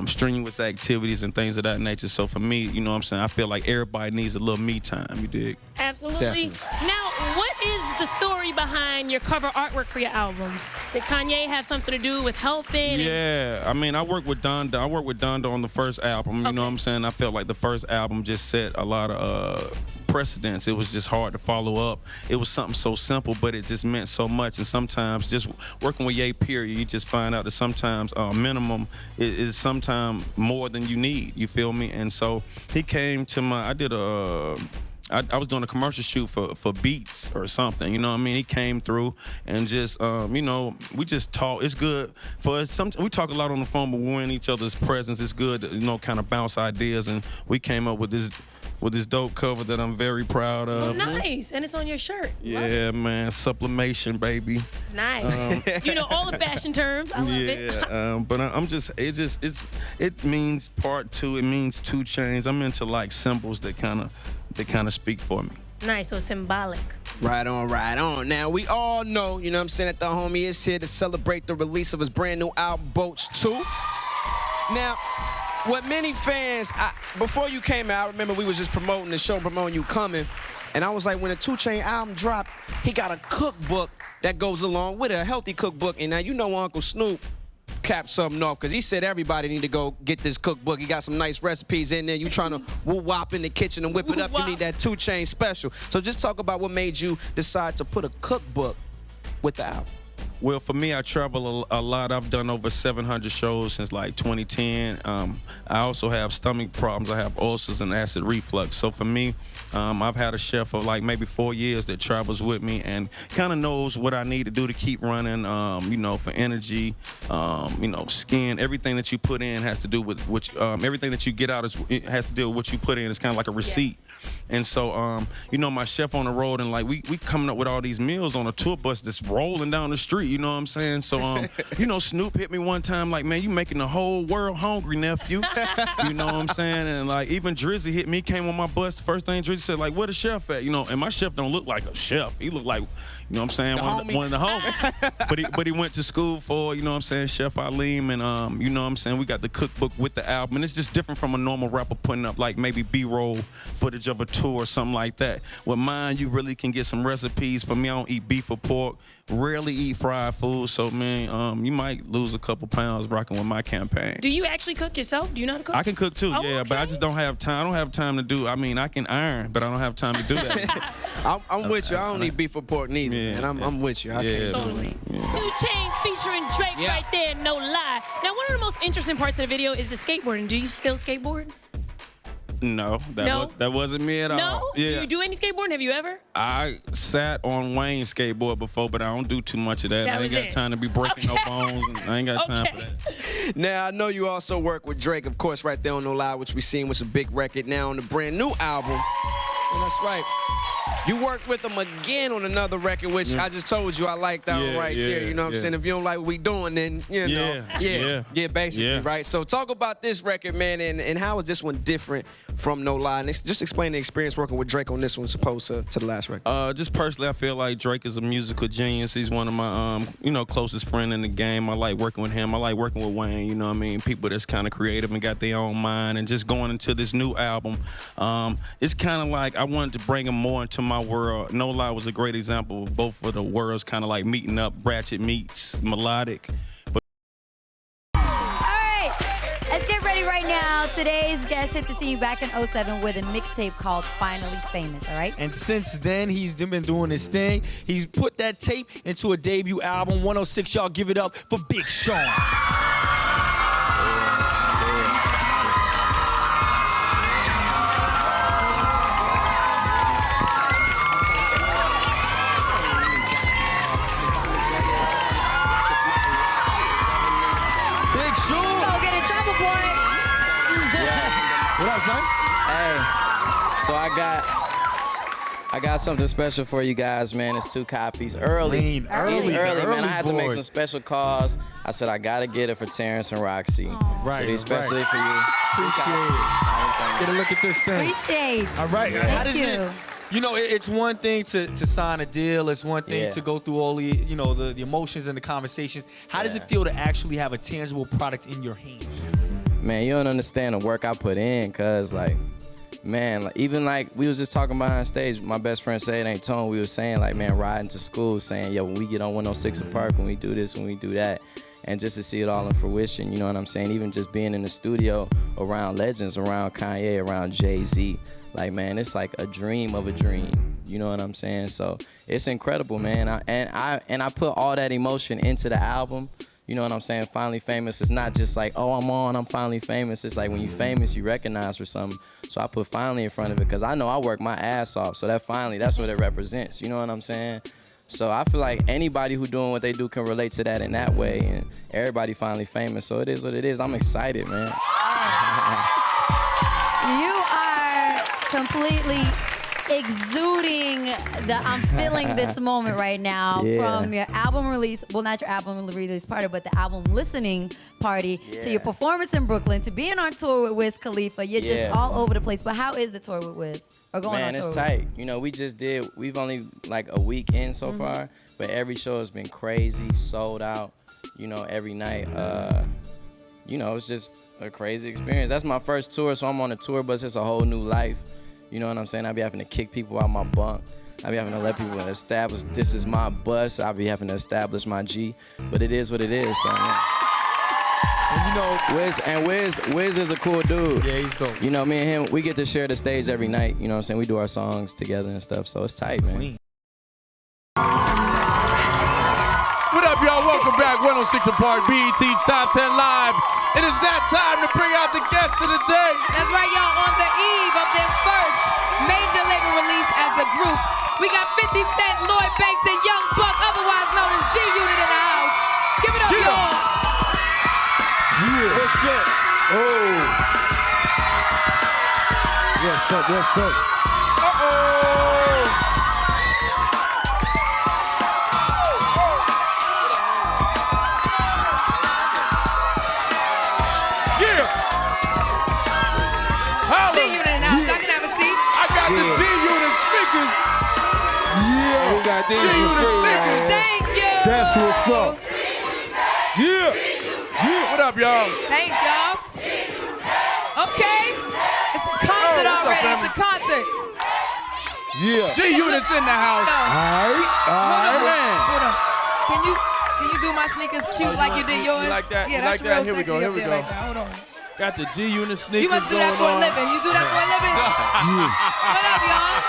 strenuous activities, and things of that nature. So for me, you know what I'm saying, I feel like everybody needs a little me time, you dig? Absolutely. Definitely. Now, what is the story behind your cover artwork for your album? Did Kanye have something to do with helping? Yeah, I mean, I worked with Donda. I worked with Donda on the first album. You know what I'm saying? I felt like the first album just set a lot of precedents. It was just hard to follow up. It was something so simple, but it just meant so much. And sometimes just working with Ye period, you just find out that sometimes minimum is sometimes more than you need. You feel me? And so he came to I was doing a commercial shoot for Beats or something, you know what I mean? He came through and just, we just talk. It's good for us. We talk a lot on the phone, but we're in each other's presence. It's good to, kind of bounce ideas. And we came up with with this dope cover that I'm very proud of. Oh, nice. And it's on your shirt. Yeah, man, sublimation, baby. Nice. You know all the fashion terms. I love it. Yeah, but it means part two. It means 2 Chainz. I'm into like symbols that kind of speak for me. Nice, so symbolic. Right on, right on. Now, we all know, you know what I'm saying, that the homie is here to celebrate the release of his brand new album, Boats 2. Now, what many fans, before you came out, I remember we was just promoting the show, promoting you coming, and I was like, when the 2 Chainz album dropped, he got a cookbook that goes along with it, a healthy cookbook. And now you know Uncle Snoop capped something off because he said everybody need to go get this cookbook. He got some nice recipes in there. You trying to woo-wop in the kitchen and whip it up. You need that 2 Chainz special. So just talk about what made you decide to put a cookbook with the album. Well, for me, I travel a lot. I've done over 700 shows since like 2010. I also have stomach problems. I have ulcers and acid reflux. So for me, I've had a chef for like maybe 4 years that travels with me and kind of knows what I need to do to keep running, you know, for energy, you know, skin. Everything that you put in has to do with what everything that you get out has to do with what you put in. It's kind of like a receipt. And so, you know, my chef on the road and like we coming up with all these meals on a tour bus that's rolling down the street, you know what I'm saying? So, you know, Snoop hit me one time like, man, you making the whole world hungry, nephew. You know what I'm saying? And like even Drizzy hit me, came on my bus. The first thing Drizzy said, like, where the chef at? You know, and my chef don't look like a chef. He look like, you know what I'm saying, one of the homies. but he went to school for, you know what I'm saying, Chef Aleem, and you know what I'm saying, we got the cookbook with the album, and it's just different from a normal rapper putting up like maybe B-roll footage of a tour or something like that. With mine, you really can get some recipes. For me, I don't eat beef or pork, rarely eat fried food, so man, you might lose a couple pounds rocking with my campaign. Do you actually cook yourself? Do you know how to cook? I can cook too, yeah, okay. But I just don't have time. I don't have time to do, I mean, I can iron, but I don't have time to do that. I'm with you. I don't eat beef or pork neither, and I'm with you. I can't totally. 2 Chainz featuring Drake right there, no lie. Now, one of the most interesting parts of the video is the skateboarding. Do you still skateboard? No, that wasn't me at all. No? Yeah. Do you do any skateboarding? Have you ever? I sat on Wayne's skateboard before, but I don't do too much of that. I ain't got time to be breaking no bones. I ain't got time for that. Now, I know you also work with Drake, of course, right there on No Lie, which we seen was a big record now on the brand new album. And that's right. You worked with him again on another record, which I just told you I like that one right there. You know what I'm saying? If you don't like what we doing, then, you know, basically, right? So talk about this record, man, and how is this one different from No Lie? And just explain the experience working with Drake on this one, opposed to the last record. Just personally, I feel like Drake is a musical genius. He's one of my, you know, closest friend in the game. I like working with him. I like working with Wayne, you know what I mean? People that's kind of creative and got their own mind. And just going into this new album, it's kind of like I wanted to bring him more into my world. No Lie was a great example of both of the worlds kind of like meeting up. Ratchet meets melodic. Let's get ready right now. Today's guest hit the scene back in 07 with a mixtape called Finally Famous, all right? And since then, he's been doing his thing. He's put that tape into a debut album, 106. Y'all give it up for Big Sean. What up, son? Hey, so I got something special for you guys, man. It's 2 copies. Early, man. I had to make some special calls. I said I gotta get it for Terrence and Roxy. Right, so these especially for you. Appreciate it. Get a look at this thing. Appreciate. All right. How does it? You know, it's one thing to sign a deal. It's one thing to go through all the, you know, the emotions and the conversations. How does it feel to actually have a tangible product in your hand? Man, you don't understand the work I put in, cause like, man, like, even like we was just talking behind stage. My best friend said, ain't Tone. We was saying like, man, riding to school, saying, yo, when we get on 106 in Park, when we do this, when we do that, and just to see it all in fruition. You know what I'm saying? Even just being in the studio around legends, around Kanye, around Jay-Z, like, man, it's like a dream of a dream. You know what I'm saying? So it's incredible, man. I put all that emotion into the album. You know what I'm saying? Finally Famous. It's not just like, oh, I'm finally famous. It's like when you're famous, you recognize for something. So I put finally in front of it because I know I work my ass off. So that finally, that's what it represents. You know what I'm saying? So I feel like anybody who doing what they do can relate to that in that way. And everybody finally famous. So it is what it is. I'm excited, man. completely exuding the I'm feeling this moment right now from your album release, well, not your album release party, but the album listening party to your performance in Brooklyn to being on tour with Wiz Khalifa. You're just all over the place. But how is the tour with Wiz? Or going Man, on tour it's with tight. You know, we've only like a week in so far, but every show has been crazy, sold out, you know, every night. You know, it's just a crazy experience. That's my first tour, so I'm on a tour bus. It's a whole new life. You know what I'm saying? I be having to kick people out my bunk. I be having to let people establish this is my bus. I be having to establish my G. But it is what it is. So, yeah. And you know, Wiz is a cool dude. Yeah, he's dope. You know, me and him, we get to share the stage every night. You know what I'm saying? We do our songs together and stuff. So it's tight, man. What up, y'all? Welcome back. 106 and Park, BET's Top 10 Live. It is that time to bring out the guest of the day. That's right, y'all. On the eve of their first major label release as a group, we got 50 Cent, Lloyd Banks, and Young Buck, otherwise known as G-Unit in the house. Give it up, y'all. Yeah. What's up? Oh. What's up? What's up? Uh-oh. G-Unit in the house. I can have a seat. I got the G-Unit sneakers. Yeah. We got these G-Unit sneakers. Thank you. That's what's up. Yeah. Yeah. What up, y'all? Thank y'all. Okay. It's a concert already. It's a concert. Yeah. G-Unit's in the house. Hold on. Can you do my sneakers cute like you did yours? You like that? Yeah, You that's like that? real Here we sexy go. Here up we there go. like that. Hold on. Got the G-Unit sneakers. You must do that for a living. You do that for a living? What up, y'all?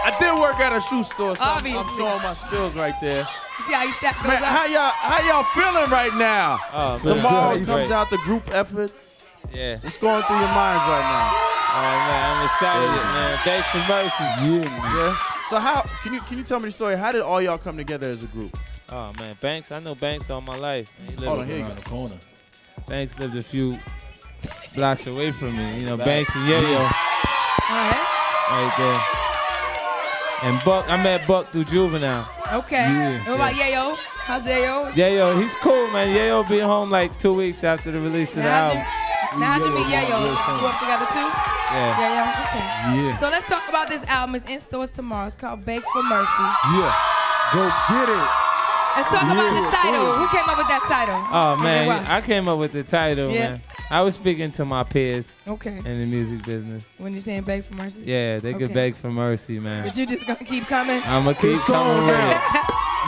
I did work at a shoe store, so I'm Obviously. showing my skills right there. See how you step those Man, up? how y'all feeling right now? Oh, Tomorrow man. comes out the group effort. Yeah. What's going through your minds right now? Oh man, I'm excited, man. Beg for mercy. Yeah. So how can you tell me the story? How did all y'all come together as a group? Oh man, Banks. I know Banks all my life. He lived Hold on, here you around go. the corner. Banks lived a few blocks away from me. You know, Back. Banks and Yayo. Right there. And Buck, I met Buck through Juvenile. Okay. Yeah. What about Yayo? How's Yayo? Yayo, he's cool, man. Yayo be home like 2 weeks after the release of the album. Now, how'd you meet Yayo? You grew up together too? Yeah. Yayo, okay. Yeah. So let's talk about this album. It's in stores tomorrow. It's called Beg for Mercy. Yeah. Go get it. Let's talk about the title. Who came up with that title? Oh And man, why? I came up with the title, Yeah. man. I was speaking to my peers Okay. in the music business. When you're saying Beg for Mercy? Yeah, they could Okay. beg for mercy, man. But you just gonna keep coming? I'ma keep coming with it.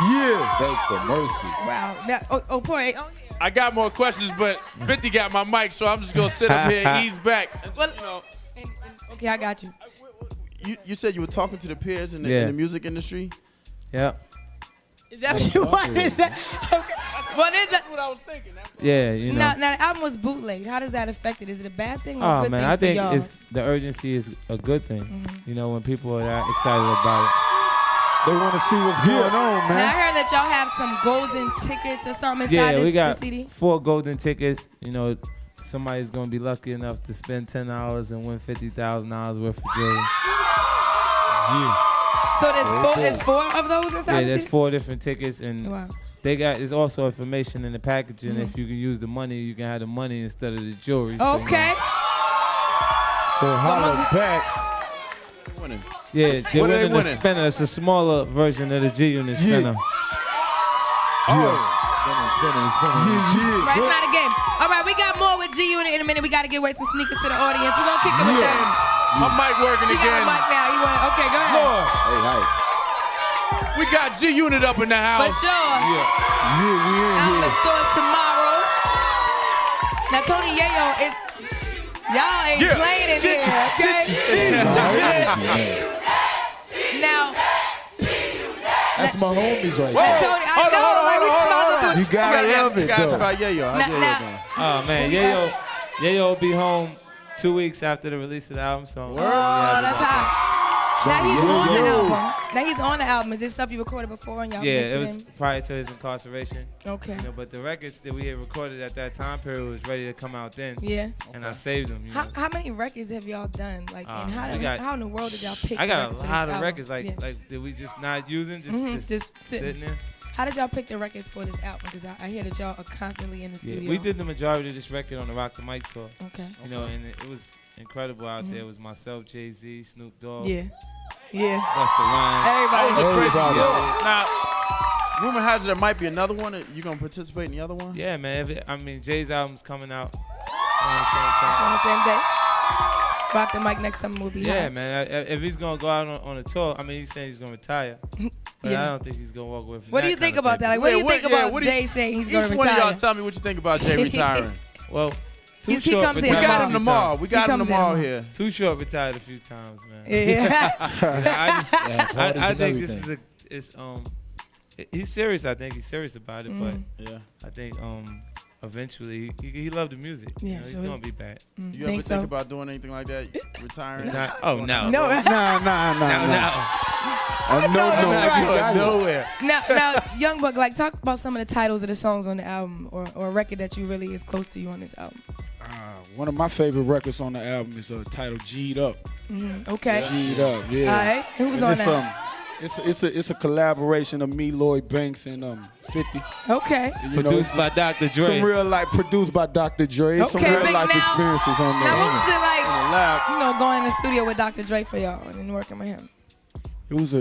Yeah. Beg for mercy. Wow. Now, poor. Oh, I got more questions, but 50 got my mic, so I'm just gonna sit up here and ease back. Well, okay, I got you. You said you were talking to the peers in the, Yeah. in the music industry? Yep. Is that what you want? Is that okay? What is that? That's what I was thinking. Yeah, you know. Now the album was bootlegged. How does that affect it? Is it a bad thing or a Oh good man, thing I for think y'all? it's the urgency is a good thing. You know, when people are that excited about it, they want to see what's going on, Now I heard that y'all have some golden tickets or something inside Yeah, this, we got this CD. 4 golden tickets. You know, somebody's gonna be lucky enough to spend $10 and win $50,000 worth of jewelry. Yeah. So there's four of those inside Yeah, the there's CD? 4 different tickets, and Wow. there's also information in the packaging. Mhm. If you can use the money, you can have the money instead of the jewelry. So, Okay. So holla back. Winning. Yeah, they're What are they winning the winning? spinner. It's a smaller version of the G-Unit spinner. Right, it's not a game. All right, we got more with G-Unit in a minute. We got to give away some sneakers to the audience. We're going to kick it with them. My mic working He got again. a mic now. Okay, go ahead. Lord. Hey, We got G-Unit up in the house. For sure. Outlet stores tomorrow. Now, Tony Yayo, y'all ain't playing in here, okay? Now, That's my homies right now, there. Tony, I know, like, we supposed to do a You gotta right now. love it, You guys though. about Yayo. How's Yayo Now- doing? Oh man, Yayo will be home 2 weeks after the release of the album. So Oh, that's hot. Now he's on the album. Now he's on the album. Is this stuff you recorded before and y'all Yeah, mixed it with was him? prior to his incarceration. Okay. You know, but the records that we had recorded at that time period was ready to come out then. Yeah. And I saved them. You know? How many records have y'all done? Like, and how in the world did y'all pick? I the got records a for this lot of album? records. Like, Yeah. like did we just not using? Just sitting there. How did y'all pick the records for this album? Because I hear that y'all are constantly in the studio. Yeah, we did the majority of this record on the Rock the Mic tour. Okay. You know, and it was incredible out there. It was myself, Jay-Z, Snoop Dogg. Yeah. Yeah. Busta Rhymes. Everybody. That was a crazy Everybody. tour. Now, rumor has it there might be another one. You gonna participate in the other one? Yeah, man. I mean, Jay's album's coming out on the same time. It's on the same day. Rock the Mic next summer will be Yeah, hot. man. If he's gonna go out on a tour, I mean, he's saying he's gonna retire, but Yeah. I don't think he's gonna walk away from What do that you think kind of about that? paper. Like, what do you think about Jay saying he's going to Each one of retire? y'all tell me what you think about Jay retiring. Well, He Too Short comes in retired We got a him few tomorrow. times. We got him tomorrow here. Too Short retired a few times, man. Yeah. I think this is he's serious. I think he's serious about it, but yeah, I think eventually he loved the music. Yeah, You know, he's so gonna be back. You ever think about doing anything like that? Retiring? Oh no. No. Nowhere. Now, Young Buck, like, talk about some of the titles of the songs on the album, or a record that you really is close to you on this album. One of my favorite records on the album is titled "G'd Up." Okay. G'd Up, yeah. All right. Who's And on it's, that? It's a collaboration of me, Lloyd Banks, and 50. Okay. You know, Produced by Dr. Dre. Some real life produced by Dr. Dre. Some Okay, real big life now. experiences on there. Now, what was it In the lab. like, going in the studio with Dr. Dre for y'all and working with him? It was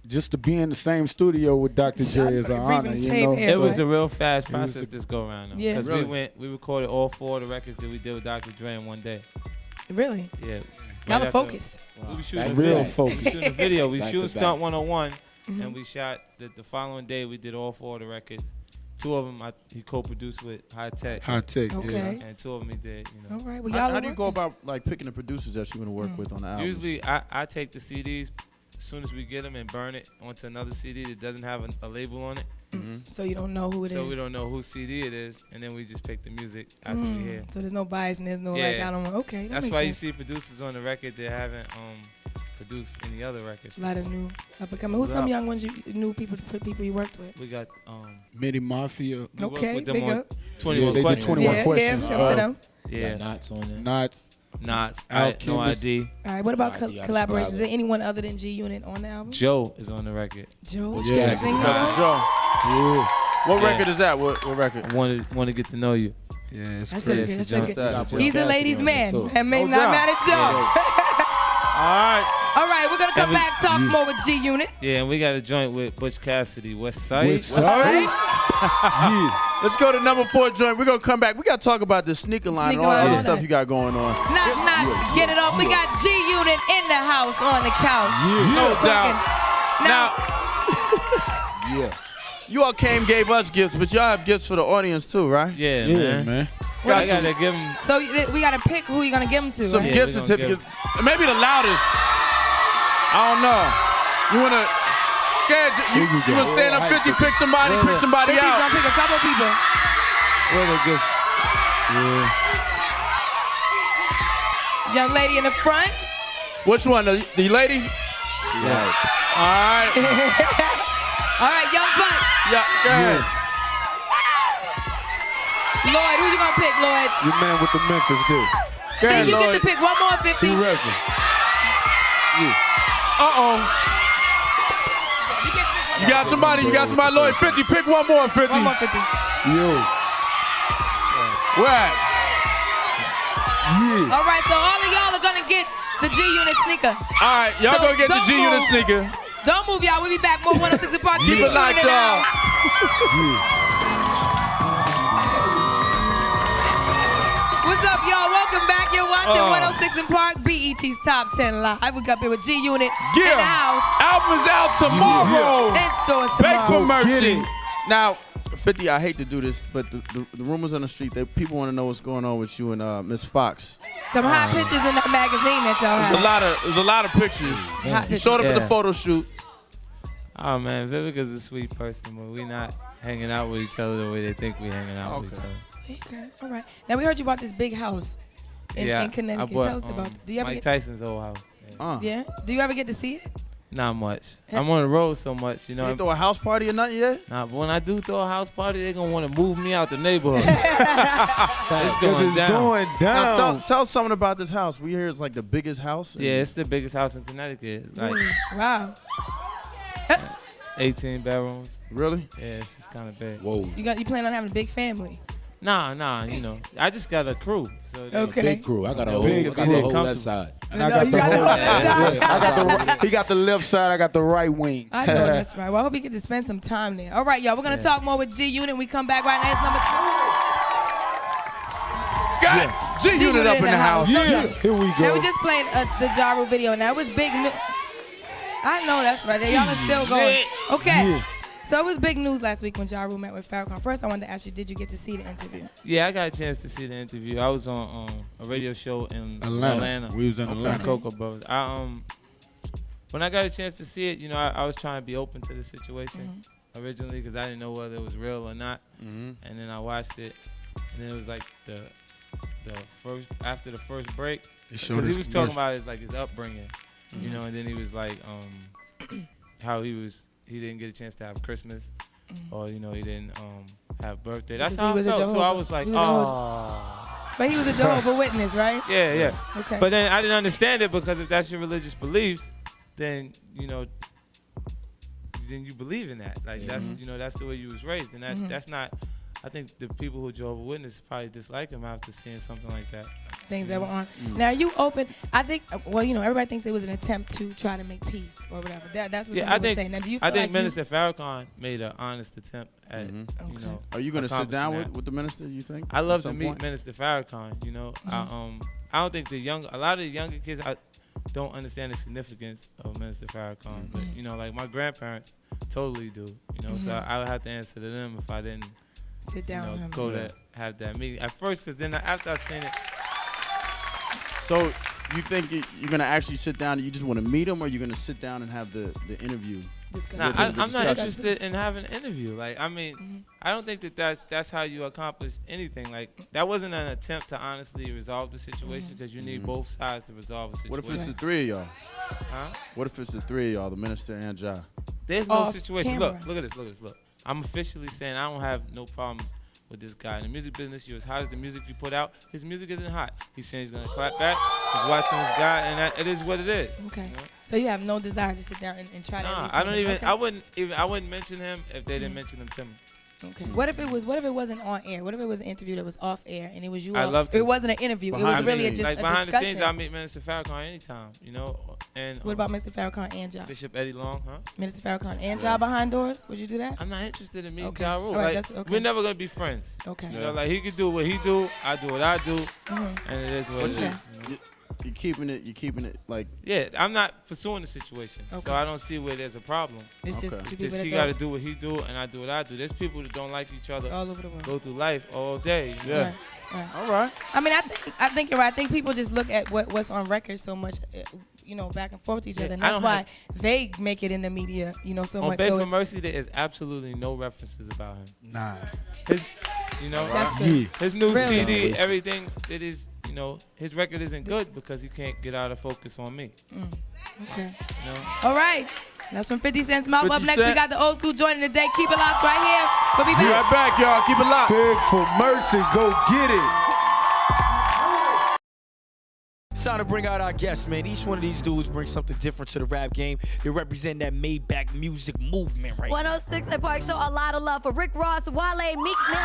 just to be in the same studio with Dr. Dre is an honor. You know? It was a real fast process this go around. Yeah. Because Really? we recorded all 4 of the records that we did with Dr. Dre in one day. Really? Yeah. Y'all Right are after- focused. We were shooting Real a video. focused. We shooting a video. We Back shooting to back. Stunt 101, Mhm. and we shot the following day. We did all 4 of the records. 2 of them he co-produced with High Tech. High Tech, Okay. yeah. And 2 of them he did. You know. All right. Well, How, y'all how do you go about like picking the producers that you want to work with on the album? Usually, I take the CDs as soon as we get them and burn it onto another CD that doesn't have a label on it. So you don't know who it is. So we don't know whose CD it is, and then we just pick the music after we hear. So there's no bias and there's no Yeah. like, I don't know. Okay. That That's makes why you sense. see producers on the record that haven't produced any other records. A lot of before. new up and coming. Who's some young ones new people you worked with? We got Midi Mafia. we worked Okay, with them big on up. 21 Yeah, they did Questions. 21 Yeah, Questions. yeah, shout out to them. Yeah. Got Knots on there. Knots. Knots. Al No Cubas. ID. All right. What about Nah, you gotta collaborations? describe Is there anyone other than G Unit on the album? Joe is on the record. Joe. Yeah. Single? Joe. Yeah. What Yeah. record is that? What record? I want to get to know you. Yeah, it's That's crazy. okay. That's Joe. okay. He's a ladies' man. And may No not doubt. mad at Joe. All right. All right. We're gonna come And we- back talk more with G Unit. Yeah, and we got a joint with Butch Cassidy, West Side. West All Side. right. Yeah. Let's go to number 4 joint. We're gonna come back. We gotta talk about the sneaker line Sneaker and all line, the all other stuff that. you got going on. Not get it off. We got G Unit in the house on the couch. No doubt. Now, Yeah. You all came, gave us gifts, but y'all have gifts for the audience too, right? Yeah, Yeah, man. man. What I is- gotta give him. so we gotta pick who you gonna give them to. Some right? Yeah, gift we gonna certificates. Maybe the loudest. I don't know. You wanna? You wanna stand up 50, pick somebody, pick somebody 50's out. gonna pick a couple people. What the gifts? Young lady in the front. Which one? The lady? Yeah. All right. All right, Young Buck. Yeah, go ahead. Lloyd, who you gonna pick, Lloyd? You man with the Memphis dude. Go Then ahead, you get Lloyd. to pick one more 50. He repping. Uh-oh. You get to pick one You got somebody, Lloyd. 50, pick one more 50. One more 50. Yo. Where at? Yeah. All right, so all of y'all are gonna get the G Unit sneaker. All right, y'all So go get the don't G-Unit move. sneaker. Don't move, y'all. We'll be back. More 106 in Park. Keep G it Unit locked, in the y'all. house. What's up, y'all? Welcome back. You're watching 106 in Park, BET's Top 10 Live. We got here with G Unit in the house. Album is out tomorrow. In stores Beg for tomorrow. mercy. Now, 50, I hate to do this, but the rumors on the street, people want to know what's going on with you and Miss Fox. Some hot pictures in that magazine that y'all There's have. a lot of pictures. Hot You showed up at the Yeah. photo shoot. Oh man, Vivica's a sweet person, but we not hanging out with each other the way they think we hanging out with each other. Okay, all right. Now we heard you about this big house in I Connecticut. bought, Tell us about it. Do you ever Mike get? Tyson's old house. Yeah. Do you ever get to see it? Not much. I'm on the road so much, you know. You throw a house party or nothing yet? Nah, but when I do throw a house party, they're gonna want to move me out the neighborhood. It's going down. Now, tell someone about this house. We hear it's like the biggest house. Yeah, it's the biggest house in Connecticut. Like Wow. 18 bedrooms. Really? Yeah, it's just kind of big. Whoa. You plan on having a big family? Nah, you know. I just got a crew. So Okay. Big crew. I got a whole, big I got crew. the whole left side. And I got the whole he got the left side, I got the right wing. I know that's right. Well, I hope we get to spend some time there. All right, y'all. We're going to talk more with G-Unit. We come back right now. It's number 3. Got G-Unit up in the house. Yeah. Here we go. Now, we just played the Ja Rule video. Now, it was big news. I know that's right. Y'all are still going. Okay. Yeah. So it was big news last week when Ja Rule met with Farrakhan. First, I wanted to ask you, did you get to see the interview? Yeah, I got a chance to see the interview. I was on a radio show in Atlanta. We was in Atlanta. Cocoa Brothers. When I got a chance to see it, you know, I was trying to be open to the situation originally because I didn't know whether it was real or not. And then I watched it, and then it was like the first after the first break because he was talking about his upbringing, you know, and then he was like how he didn't get a chance to have Christmas, or you know he didn't have birthday. That's how I felt too. I was like, oh. But he was a Jehovah's Witness, right? Yeah. Okay. But then I didn't understand it because if that's your religious beliefs, then you know, then you believe in that. Like that's that's the way you was raised, and that's not. I think the people who Jehovah's Witnesses probably dislike him after seeing something like that. Things that were on. Now, are you open? I think, well, you know, everybody thinks it was an attempt to try to make peace or whatever. That's what someone was saying. Now, do you feel I think like Minister Farrakhan made an honest attempt at, you know. Are you going to sit down with the minister, you think? I love to meet Minister Farrakhan, you know. I don't think a lot of the younger kids don't understand the significance of Minister Farrakhan. But, you know, like my grandparents totally do, you know. So I would have to answer to them if I didn't. Sit down with him. Go to have that meeting at first, because then after I seen it. So you think you're gonna actually sit down and you just want to meet him, or you're gonna sit down and have the interview? Nah, I'm not interested in having an interview. Like, I mean, I don't think that's how you accomplish anything. Like, that wasn't an attempt to honestly resolve the situation, because you need both sides to resolve a situation. What if it's the three of y'all? Huh? What if it's the three of y'all, the minister and Ja? There's no situation. Look at this. Look. I'm officially saying I don't have no problems with this guy. In the music business, you're as hot as the music you put out. His music isn't hot. He's saying he's going to clap back. He's watching this guy, and it is what it is. Okay. You know? So you have no desire to sit down and try to. I don't even. Okay. I wouldn't mention him if they didn't mention him to me. Okay. What if it wasn't on air? What if it was an interview that was off air and it was you? I love to. It wasn't an interview. It was really just a behind discussion. the scenes. I meet Minister Farrakhan anytime, you know. And what about Mr. Farrakhan and Ja? Bishop Eddie Long, huh? Minister Farrakhan and Ja behind doors? Would you do that? I'm not interested in meeting Okay. Ja Rule. Right, Like, we're never gonna be friends. Okay. You know, like he could do what he do, I do what I do, and it is what it is. You know? You're keeping it like. Yeah, I'm not pursuing the situation, Okay. so I don't see where there's a problem. It's just he got to do what he do, and I do what I do. There's people that don't like each other all over the world, go through life all day. You know? Yeah. Right. All right. I mean, I think you're right. I think people just look at what's on record so much, you know, back and forth to each other, and that's why they make it in the media, you know, so on much. Beg So for Mercy, there is absolutely no references about him. Nah. His, you know, That's good. his new Really? CD, everything it is, you know, his record isn't good because he can't get out of focus on me. Okay. You know? All right. That's from 50 Cent's mouth. 50 Up next, we Cent. got the old school joining today. Keep it locked right here. We'll be back. Right back, y'all. Keep it locked. Beg for Mercy. Go get it. It's time to bring out our guests, man. Each one of these dudes brings something different to the rap game. They represent that Maybach music movement right 106 at Park Show. A lot of love for Rick Ross, Wale, Meek Mill,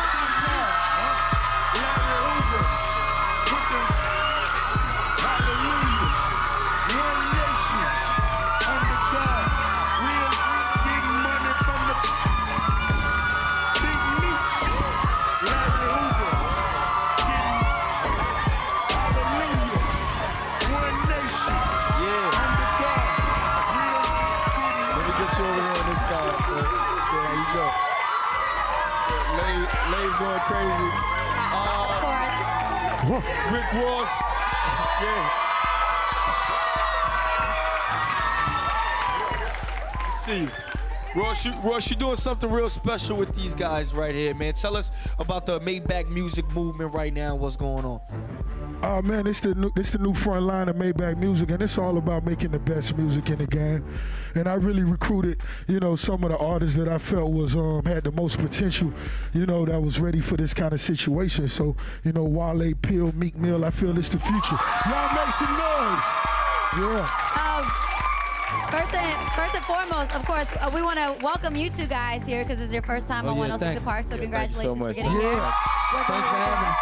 and Lay's going crazy. Rick Ross. Yeah. See you. Ross, you doing something real special with these guys right here, man. Tell us about the Maybach music movement right now. What's going on? Oh man, it's the new front line of Maybach Music, and it's all about making the best music in the game. And I really recruited, some of the artists that I felt was had the most potential, that was ready for this kind of situation. So, Wale, Pill, Meek Mill, I feel it's the future. Y'all make some noise. Yeah. First and foremost, of course, we want to welcome you two guys here because it's your first time on 106 & Park. So congratulations for getting here. Thanks for having me.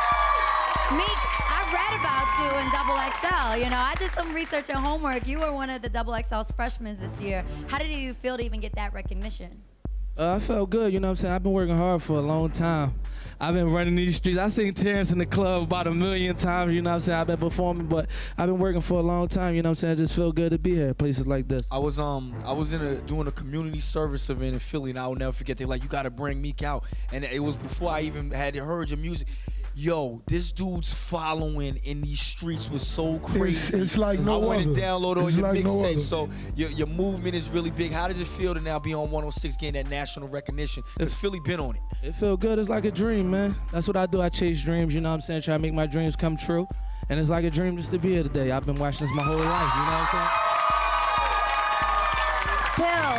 Meek, I read about you in Double XL. I did some research and homework. You were one of the Double XL's freshmen this year. How did you feel to even get that recognition? I felt good, I've been working hard for a long time. I've been running these streets. I seen Terrence in the club about 1,000,000 times, I've been performing, but I've been working for a long time, I just feel good to be here at places like this. I was doing a community service event in Philly, and I will never forget. They're like, you gotta bring Meek out. And it was before I even had heard your music. Yo, this dude's following in these streets was so crazy. It's like no other. I went and downloaded all your like mixtapes, no so your movement is really big. How does it feel to now be on 106 getting that national recognition? Because Philly been on it. It feel good. It's like a dream, man. That's what I do. I chase dreams, Try to make my dreams come true. And it's like a dream just to be here today. I've been watching this my whole life, Pill,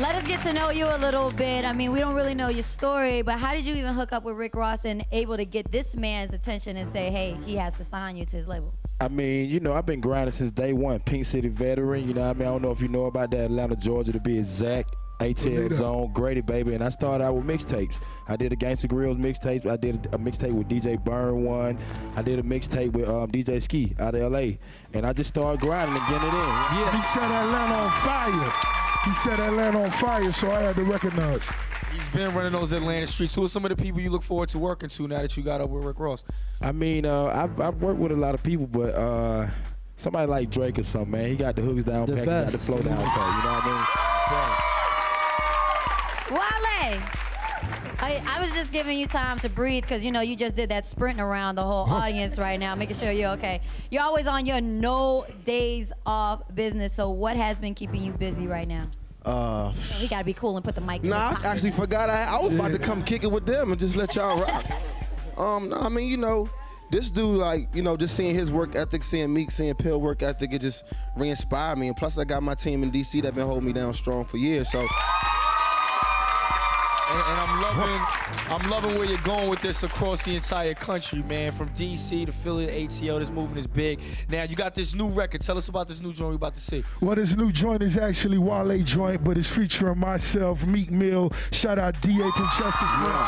let us get to know you a little bit. I mean, we don't really know your story, but how did you even hook up with Rick Ross and able to get this man's attention and say, hey, he has to sign you to his label? I mean, I've been grinding since day one. Pink City veteran, I don't know if you know about that, Atlanta, Georgia, to be exact. ATL Zone, Grady, baby, and I started out with mixtapes. I did a Gangsta Grills mixtape. I did a mixtape with DJ Burn one. I did a mixtape with DJ Ski out of LA, and I just started grinding and getting it in. Yeah, he set Atlanta on fire. He set Atlanta on fire, so I had to recognize. He's been running those Atlanta streets. Who are some of the people you look forward to working to now that you got up with Rick Ross? I mean, I've worked with a lot of people, but somebody like Drake or something, man. He got the hooks down, packed, he got the flow down, packed, you know what I mean? Wale, I was just giving you time to breathe because, you just did that sprinting around the whole audience right now, making sure you're okay. You're always on your no days off business, so what has been keeping you busy right now? We got to be cool and put the mic in his I pocket. actually forgot I was about to come kick it with them and just let y'all rock. I mean, this dude, just seeing his work ethic, seeing Meek, seeing Pill work ethic, it just re-inspired me. And plus, I got my team in DC that been holding me down strong for years, so... And I'm loving where you're going with this across the entire country, man. From DC to Philly to ATL, this movement is big. Now, you got this new record. Tell us about this new joint we're about to see. Well, this new joint is actually Wale joint, but it's featuring myself, Meek Mill. Shout out DA from Chester French.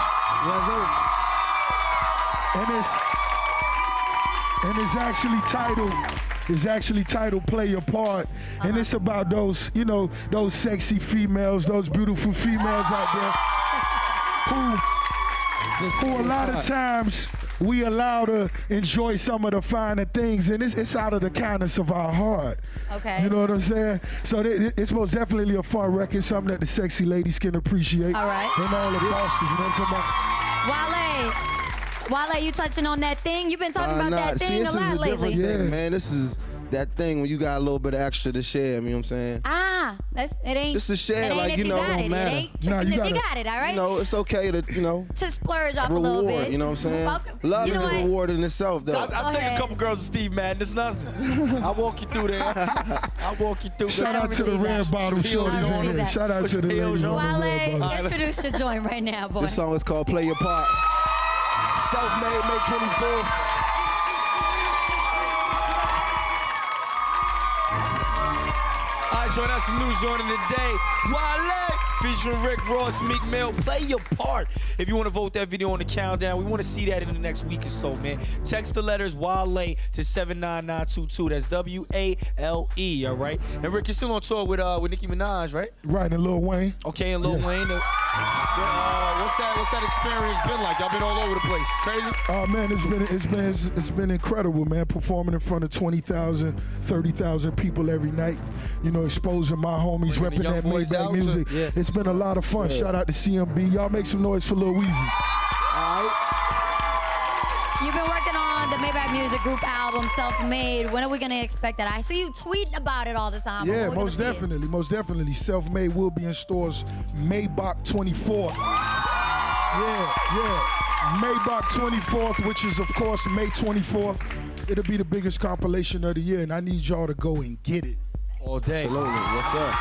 And it's actually titled Play Your Part. And it's about those, those sexy females, those beautiful females out there who a lot of times we allow to enjoy some of the finer things, and it's out of the kindness of our heart. Okay. You know what I'm saying? So it's most definitely a fun record, something that the sexy ladies can appreciate. All right. And all the bosses, you know what I'm talking about? Wale, you touching on that thing? You've been talking about that thing a lot lately. Thing, man. This is that thing when you got a little bit of extra to share, you know what I'm saying? It ain't. Just to share, it ain't if you got it. It ain't tripping if you got it, all right? It's okay to, to splurge off reward, a little bit. You know what I'm saying? Well, Love is a reward in itself, though. I'll take a couple girls to Steve Madden. It's nothing. I'll walk you through there. I'll walk you through. Shout out to the red bottle shorties in here. Shout out to the ladies on the red bottle. Wale, introduce your joint right now, boy. This song is called Play Your Part. Self-made, May 24th. All right, so that's the new joint of the day. Wale featuring Rick Ross, Meek Mill. Play Your Part. If you want to vote that video on the countdown, we want to see that in the next week or so, man. Text the letters Wale to 79922. That's WALE, all right? And Rick, you're still on tour with Nicki Minaj, right? Right, and Lil Wayne. Okay, and Lil Wayne. What's that experience been like? Y'all been all over the place. Crazy? Oh man, it's been incredible, man. Performing in front of 20,000, 30,000 people every night. Exposing my homies, repping that Maybach music. It's been a lot of fun. Shout out to CMB. Y'all make some noise for Lil Weezy. All right. You've been working on the Maybach Music Group album, Self-Made. When are we going to expect that? I see you tweeting about it all the time. Yeah, most definitely. Self-Made will be in stores Maybach 24th. Yeah. Maybach 24th, which is, of course, May 24th. It'll be the biggest compilation of the year, and I need y'all to go and get it. All day. Absolutely. Yes, sir.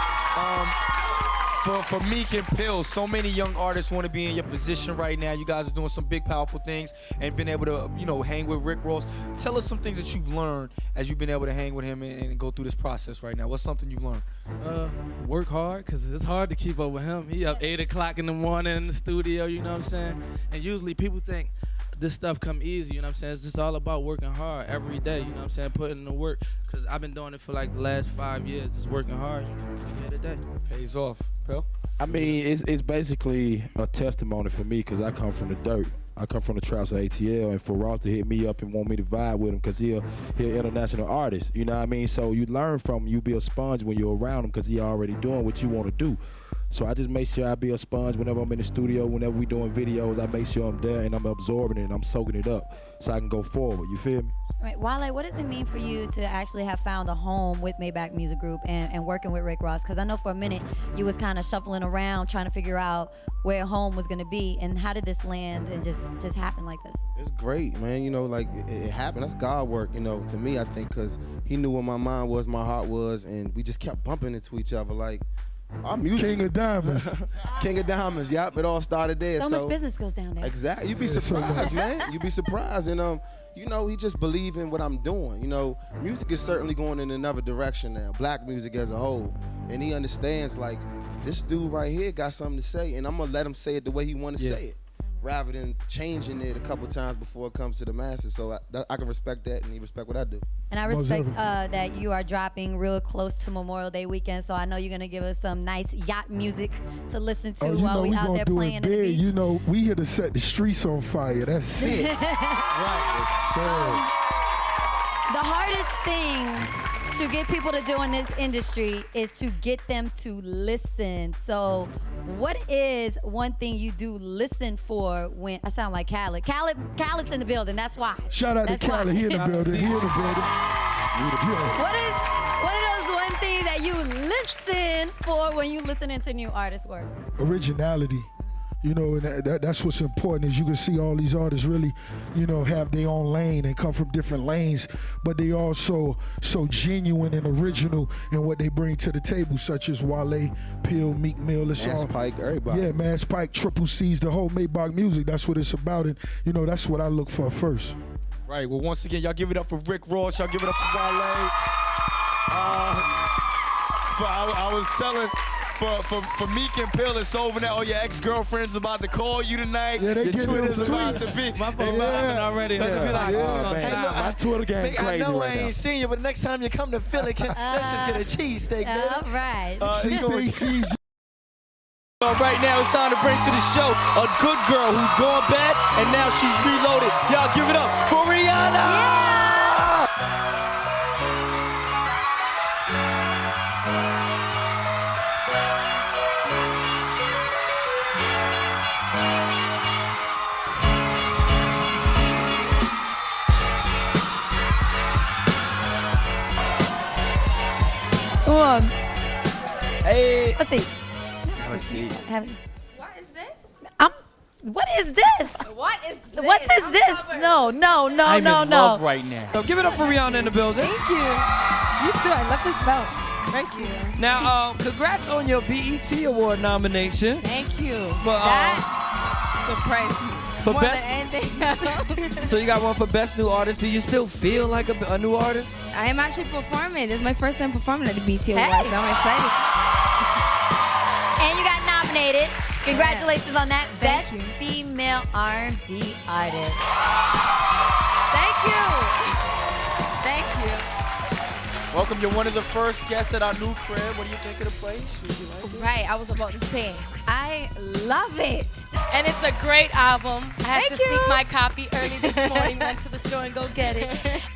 For Meek and Pill, so many young artists want to be in your position right now. You guys are doing some big, powerful things and been able to, hang with Rick Ross. Tell us some things that you've learned as you've been able to hang with him and go through this process right now. What's something you've learned? Work hard, because it's hard to keep up with him. He up 8 o'clock in the morning in the studio, you know what I'm saying? And usually people think this stuff come easy, you know what I'm saying? It's just all about working hard every day, you know what I'm saying? Putting in the work, because I've been doing it for like the last 5 years, just working hard, day to day. Pays off. Phil? I mean, it's basically a testimony for me because I come from the dirt. I come from the traps of ATL, and for Ross to hit me up and want me to vibe with him because he's an international artist, you know what I mean? So you learn from him, you be a sponge when you're around him because he already doing what you want to do. So I just make sure I be a sponge whenever I'm in the studio, whenever we doing videos, I make sure I'm there and I'm absorbing it and I'm soaking it up so I can go forward, you feel me? Right. Wale, what does it mean for you to actually have found a home with Maybach Music Group and working with Rick Ross? Because I know for a minute you was kind of shuffling around trying to figure out where home was going to be, and how did this land and just happen like this? It's great, man. It happened. That's God work, to me, I think, because he knew where my mind was, my heart was, and we just kept bumping into each other like our music. King of Diamonds. King of Diamonds, yep. It all started there. So much business goes down there. Exactly. You'd be surprised, man. You'd be surprised. And, he just believe in what I'm doing. Music is certainly going in another direction now, black music as a whole. And he understands, like, this dude right here got something to say, and I'm going to let him say it the way he want to say it, rather than changing it a couple times before it comes to the masses. So I can respect that, and he respect what I do. And I respect that you are dropping real close to Memorial Day weekend, so I know you're going to give us some nice yacht music to listen to while we out there playing at the beach. We here to set the streets on fire. That's it. Right. The hardest thing to get people to do in this industry is to get them to listen. So what is one thing you do listen for when, I sound like Khaled. Khaled's in the building, that's why. Shout out to Khaled, he in the building, What is those one thing that you listen for when you listening to new artists' work? Originality. And that's what's important is you can see all these artists really, have their own lane and come from different lanes, but they also so genuine and original in what they bring to the table, such as Wale, Pill, Meek Mill, Mass Pike, everybody. Yeah, Mass Pike, Triple C's, the whole Maybach music. That's what it's about, and that's what I look for first. Right. Well, once again, y'all give it up for Rick Ross. Y'all give it up for Wale. I was selling. For Meek and Pill, it's over now. All your ex-girlfriends about to call you tonight. Yeah, they your get Twitter's those about tweets. to be. My phone already. About to be like, man, my Twitter game crazy I know right I ain't now. seen you, but next time you come to Philly, let's just get a cheesesteak, baby. All right. Right now, it's time to bring to the show a good girl who's gone bad, and now she's reloaded. Y'all give it up for Rihanna! Hey. Let's see. What is this? What is this? What is this? No. I'm in love right now. So give it up for Rihanna in the building. Thank you. You too. I love this belt. Thank you. Now, congrats on your BET Award nomination. Thank you. For that surprised me. For More best. than anything else. So you got one for best new artist. Do you still feel like a new artist? I am actually performing. This is my first time performing at the BET Awards, so I'm excited. And you got nominated. Congratulations on that. Thank Best you. Female R&B Artist. Thank you. Thank you. Welcome. You're one of the first guests at our new crib. What do you think of the place? Would you like it? Right, I was about to say, I love it. And it's a great album. I had to sneak my copy early this morning, went to the store and go get it.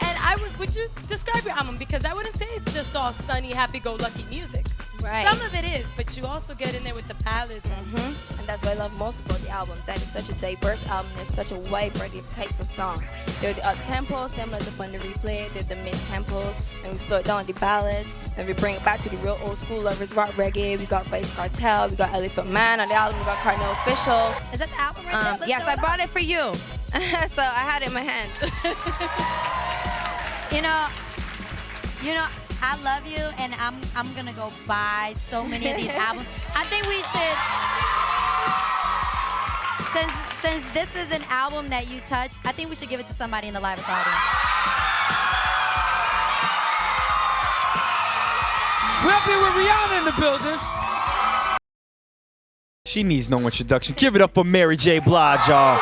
And would you describe your album? Because I wouldn't say it's just all sunny, happy-go-lucky music. Right. Some of it is, but you also get in there with the ballads. And that's what I love most about the album. That it's such a diverse album. There's such a wide variety of types of songs. There are the up-tempos, similar to Fun to Replay. There's the mid-tempos. And we start down with the ballads. Then we bring it back to the real old school lovers rock reggae. We got Vice Cartel. We got Elephant Man on the album. We got Cardinal Official. Is that the album right there? Yes, I brought it for you. So I had it in my hand. You know, I love you, and I'm gonna go buy so many of these albums. I think we should, since this is an album that you touched, I think we should give it to somebody in the live audience. We're up here with Rihanna in the building. She needs no introduction. Give it up for Mary J. Blige, y'all.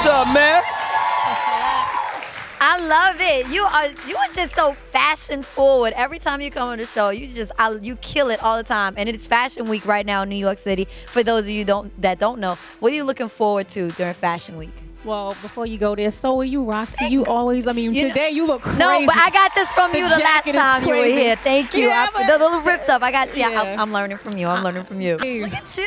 What's up, man? I love it. You are just so fashion forward. Every time you come on the show, you kill it all the time. And it's Fashion Week right now in New York City. For those of you that don't know, what are you looking forward to during Fashion Week? Well, before you go there, so are you, Roxy. You always, today you look crazy. No, but I got this from you the last time you were here. Thank you. Yeah, The little ripped up. I got, I'm learning from you. I'm learning from you. Look at you.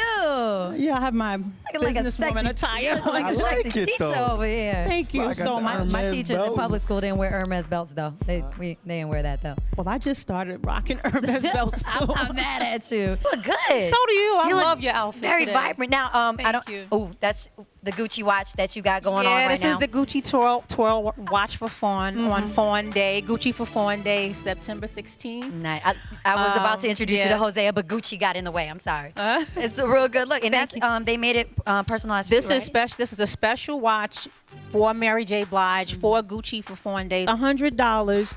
Yeah, I have my like a businesswoman attire. Like a sexy teacher over here. Thank you so much. My teachers in public school didn't wear Hermes belts, though. They didn't wear that, though. Well, I just started rocking Hermes belts, too. I'm mad at you. You look good. So do you. I love your outfit Very today. vibrant. Now, Thank you. Oh, that's the Gucci watch that you got going on right now. Yeah, this is the Gucci twirl watch for Fawn on Fawn Day. Gucci for Fawn Day, September 16th. Nice. I was about to introduce you to Hosea, but Gucci got in the way. I'm sorry. It's a real good look, and that's they made it personalized. This for you, is special. This is a special watch for Mary J. Blige for Gucci for Fawn Day. $100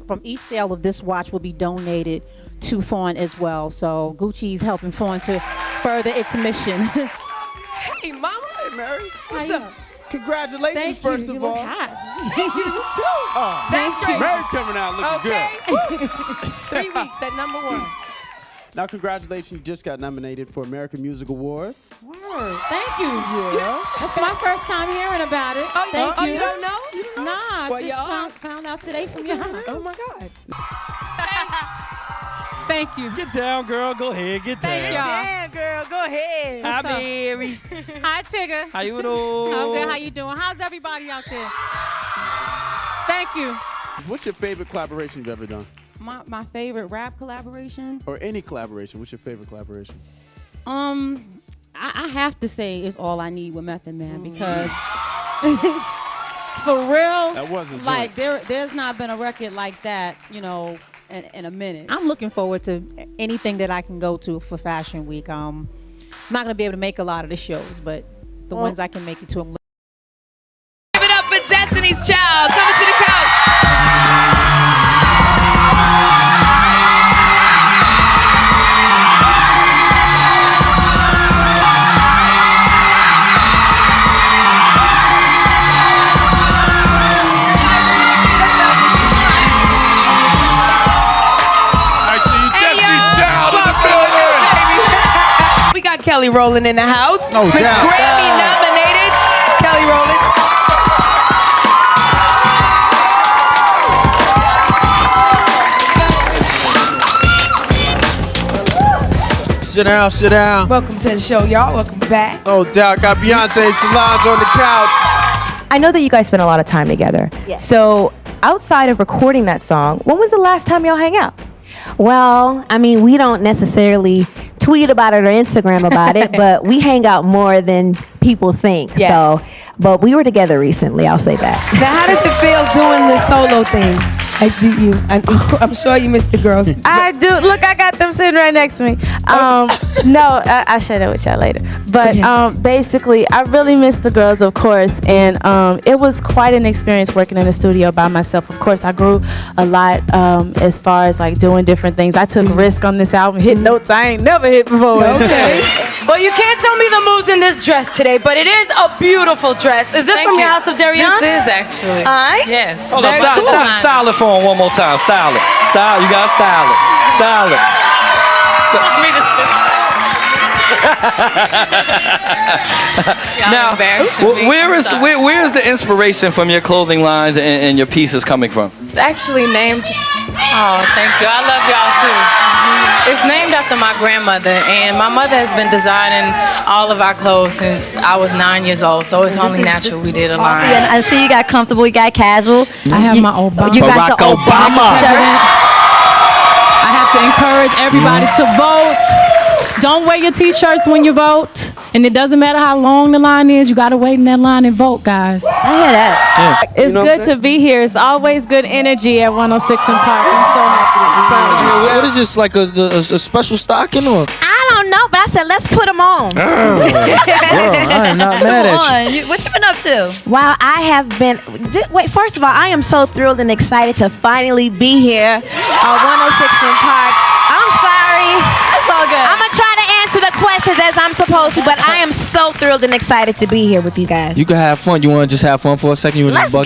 from each sale of this watch will be donated to Fawn as well. So Gucci's helping Fawn to further its mission. Hey, Mama. Hey, Mary. What's How you- up? Congratulations, Thank first you. of You all. look hot. You too. Oh, That's great. Mary's coming out looking Okay. good. 3 weeks at #1. Now, congratulations. You just got nominated for American Music Award. Word. Thank you. Yeah. That's my first time hearing about it. Thank you. You don't know? Nah, Well, I you just are. found out today from your house. Oh, my God. Thank you. Get down, girl. Go ahead. Get down. Thank y'all. Yeah, girl. Go ahead. Hi, What's up? Mary. Hi, Tigger. How you doing? I'm good. How you doing? How's everybody out there? Thank you. What's your favorite collaboration you've ever done? My favorite rap collaboration? Or any collaboration. What's your favorite collaboration? I have to say it's All I Need with Method Man because for real, That wasn't like there's not been a record like that, in a minute. I'm looking forward to anything that I can go to for Fashion Week. I'm not gonna be able to make a lot of the shows, but the ones I can make it to, I'm Give it up for Destiny's Child coming to the couch. I see you, Destiny's Child in the building. We got Kelly Rowland in the house. No Miss doubt. Grammy nominated Kelly Rowland. Sit down, sit down. Welcome to the show, y'all. Welcome back. No doubt. Got Beyonce and Solange on the couch. I know that you guys spend a lot of time together. Yes. So outside of recording that song, when was the last time y'all hang out? Well, I mean, we don't necessarily tweet about it or Instagram about it, but we hang out more than people think. Yeah. So, but we were together recently, I'll say that. Now, how does it feel doing the solo thing? Like, do you? I'm sure you missed the girls. I do. Look, I got them sitting right next to me. No, I'll share that with y'all later. But basically, I really miss the girls, of course, and it was quite an experience working in the studio by myself. Of course, I grew a lot as far as like doing different things. I took risk on this album, hit notes I ain't never hit before. Okay. Well, you can't show me the moves in this dress today, but it is a beautiful dress. Is this from your house of Darion? This is actually. Yes. Hold on, style it for him one more time. Style it. Style. You gotta style it. Style it. Now, where's the inspiration from your clothing lines and your pieces coming from? It's actually named. Oh, thank you. I love y'all too. It's named after my grandmother, and my mother has been designing all of our clothes since I was 9 years old. So it's only natural we did a line. I see you got comfortable, you got casual. I have my Obama. You got Barack your Obama. I have to encourage everybody to vote. Don't wear your t-shirts when you vote. And it doesn't matter how long the line is, you gotta wait in that line and vote, guys. I hear that. Yeah. It's good to be here. It's always good energy at 106 and Park. I'm so happy. What is this, like a special stocking or? I don't know, but I said let's put them on. Girl, I am not mad at you. What you been up to? Wow, I have been. Wait, first of all, I am so thrilled and excited to finally be here on 106 and Park. I'm sorry. That's all good. I'm gonna try to answer the questions as I'm supposed to, but I am so thrilled and excited to be here with you guys. You can have fun. You want to just have fun for a second? You want to just bug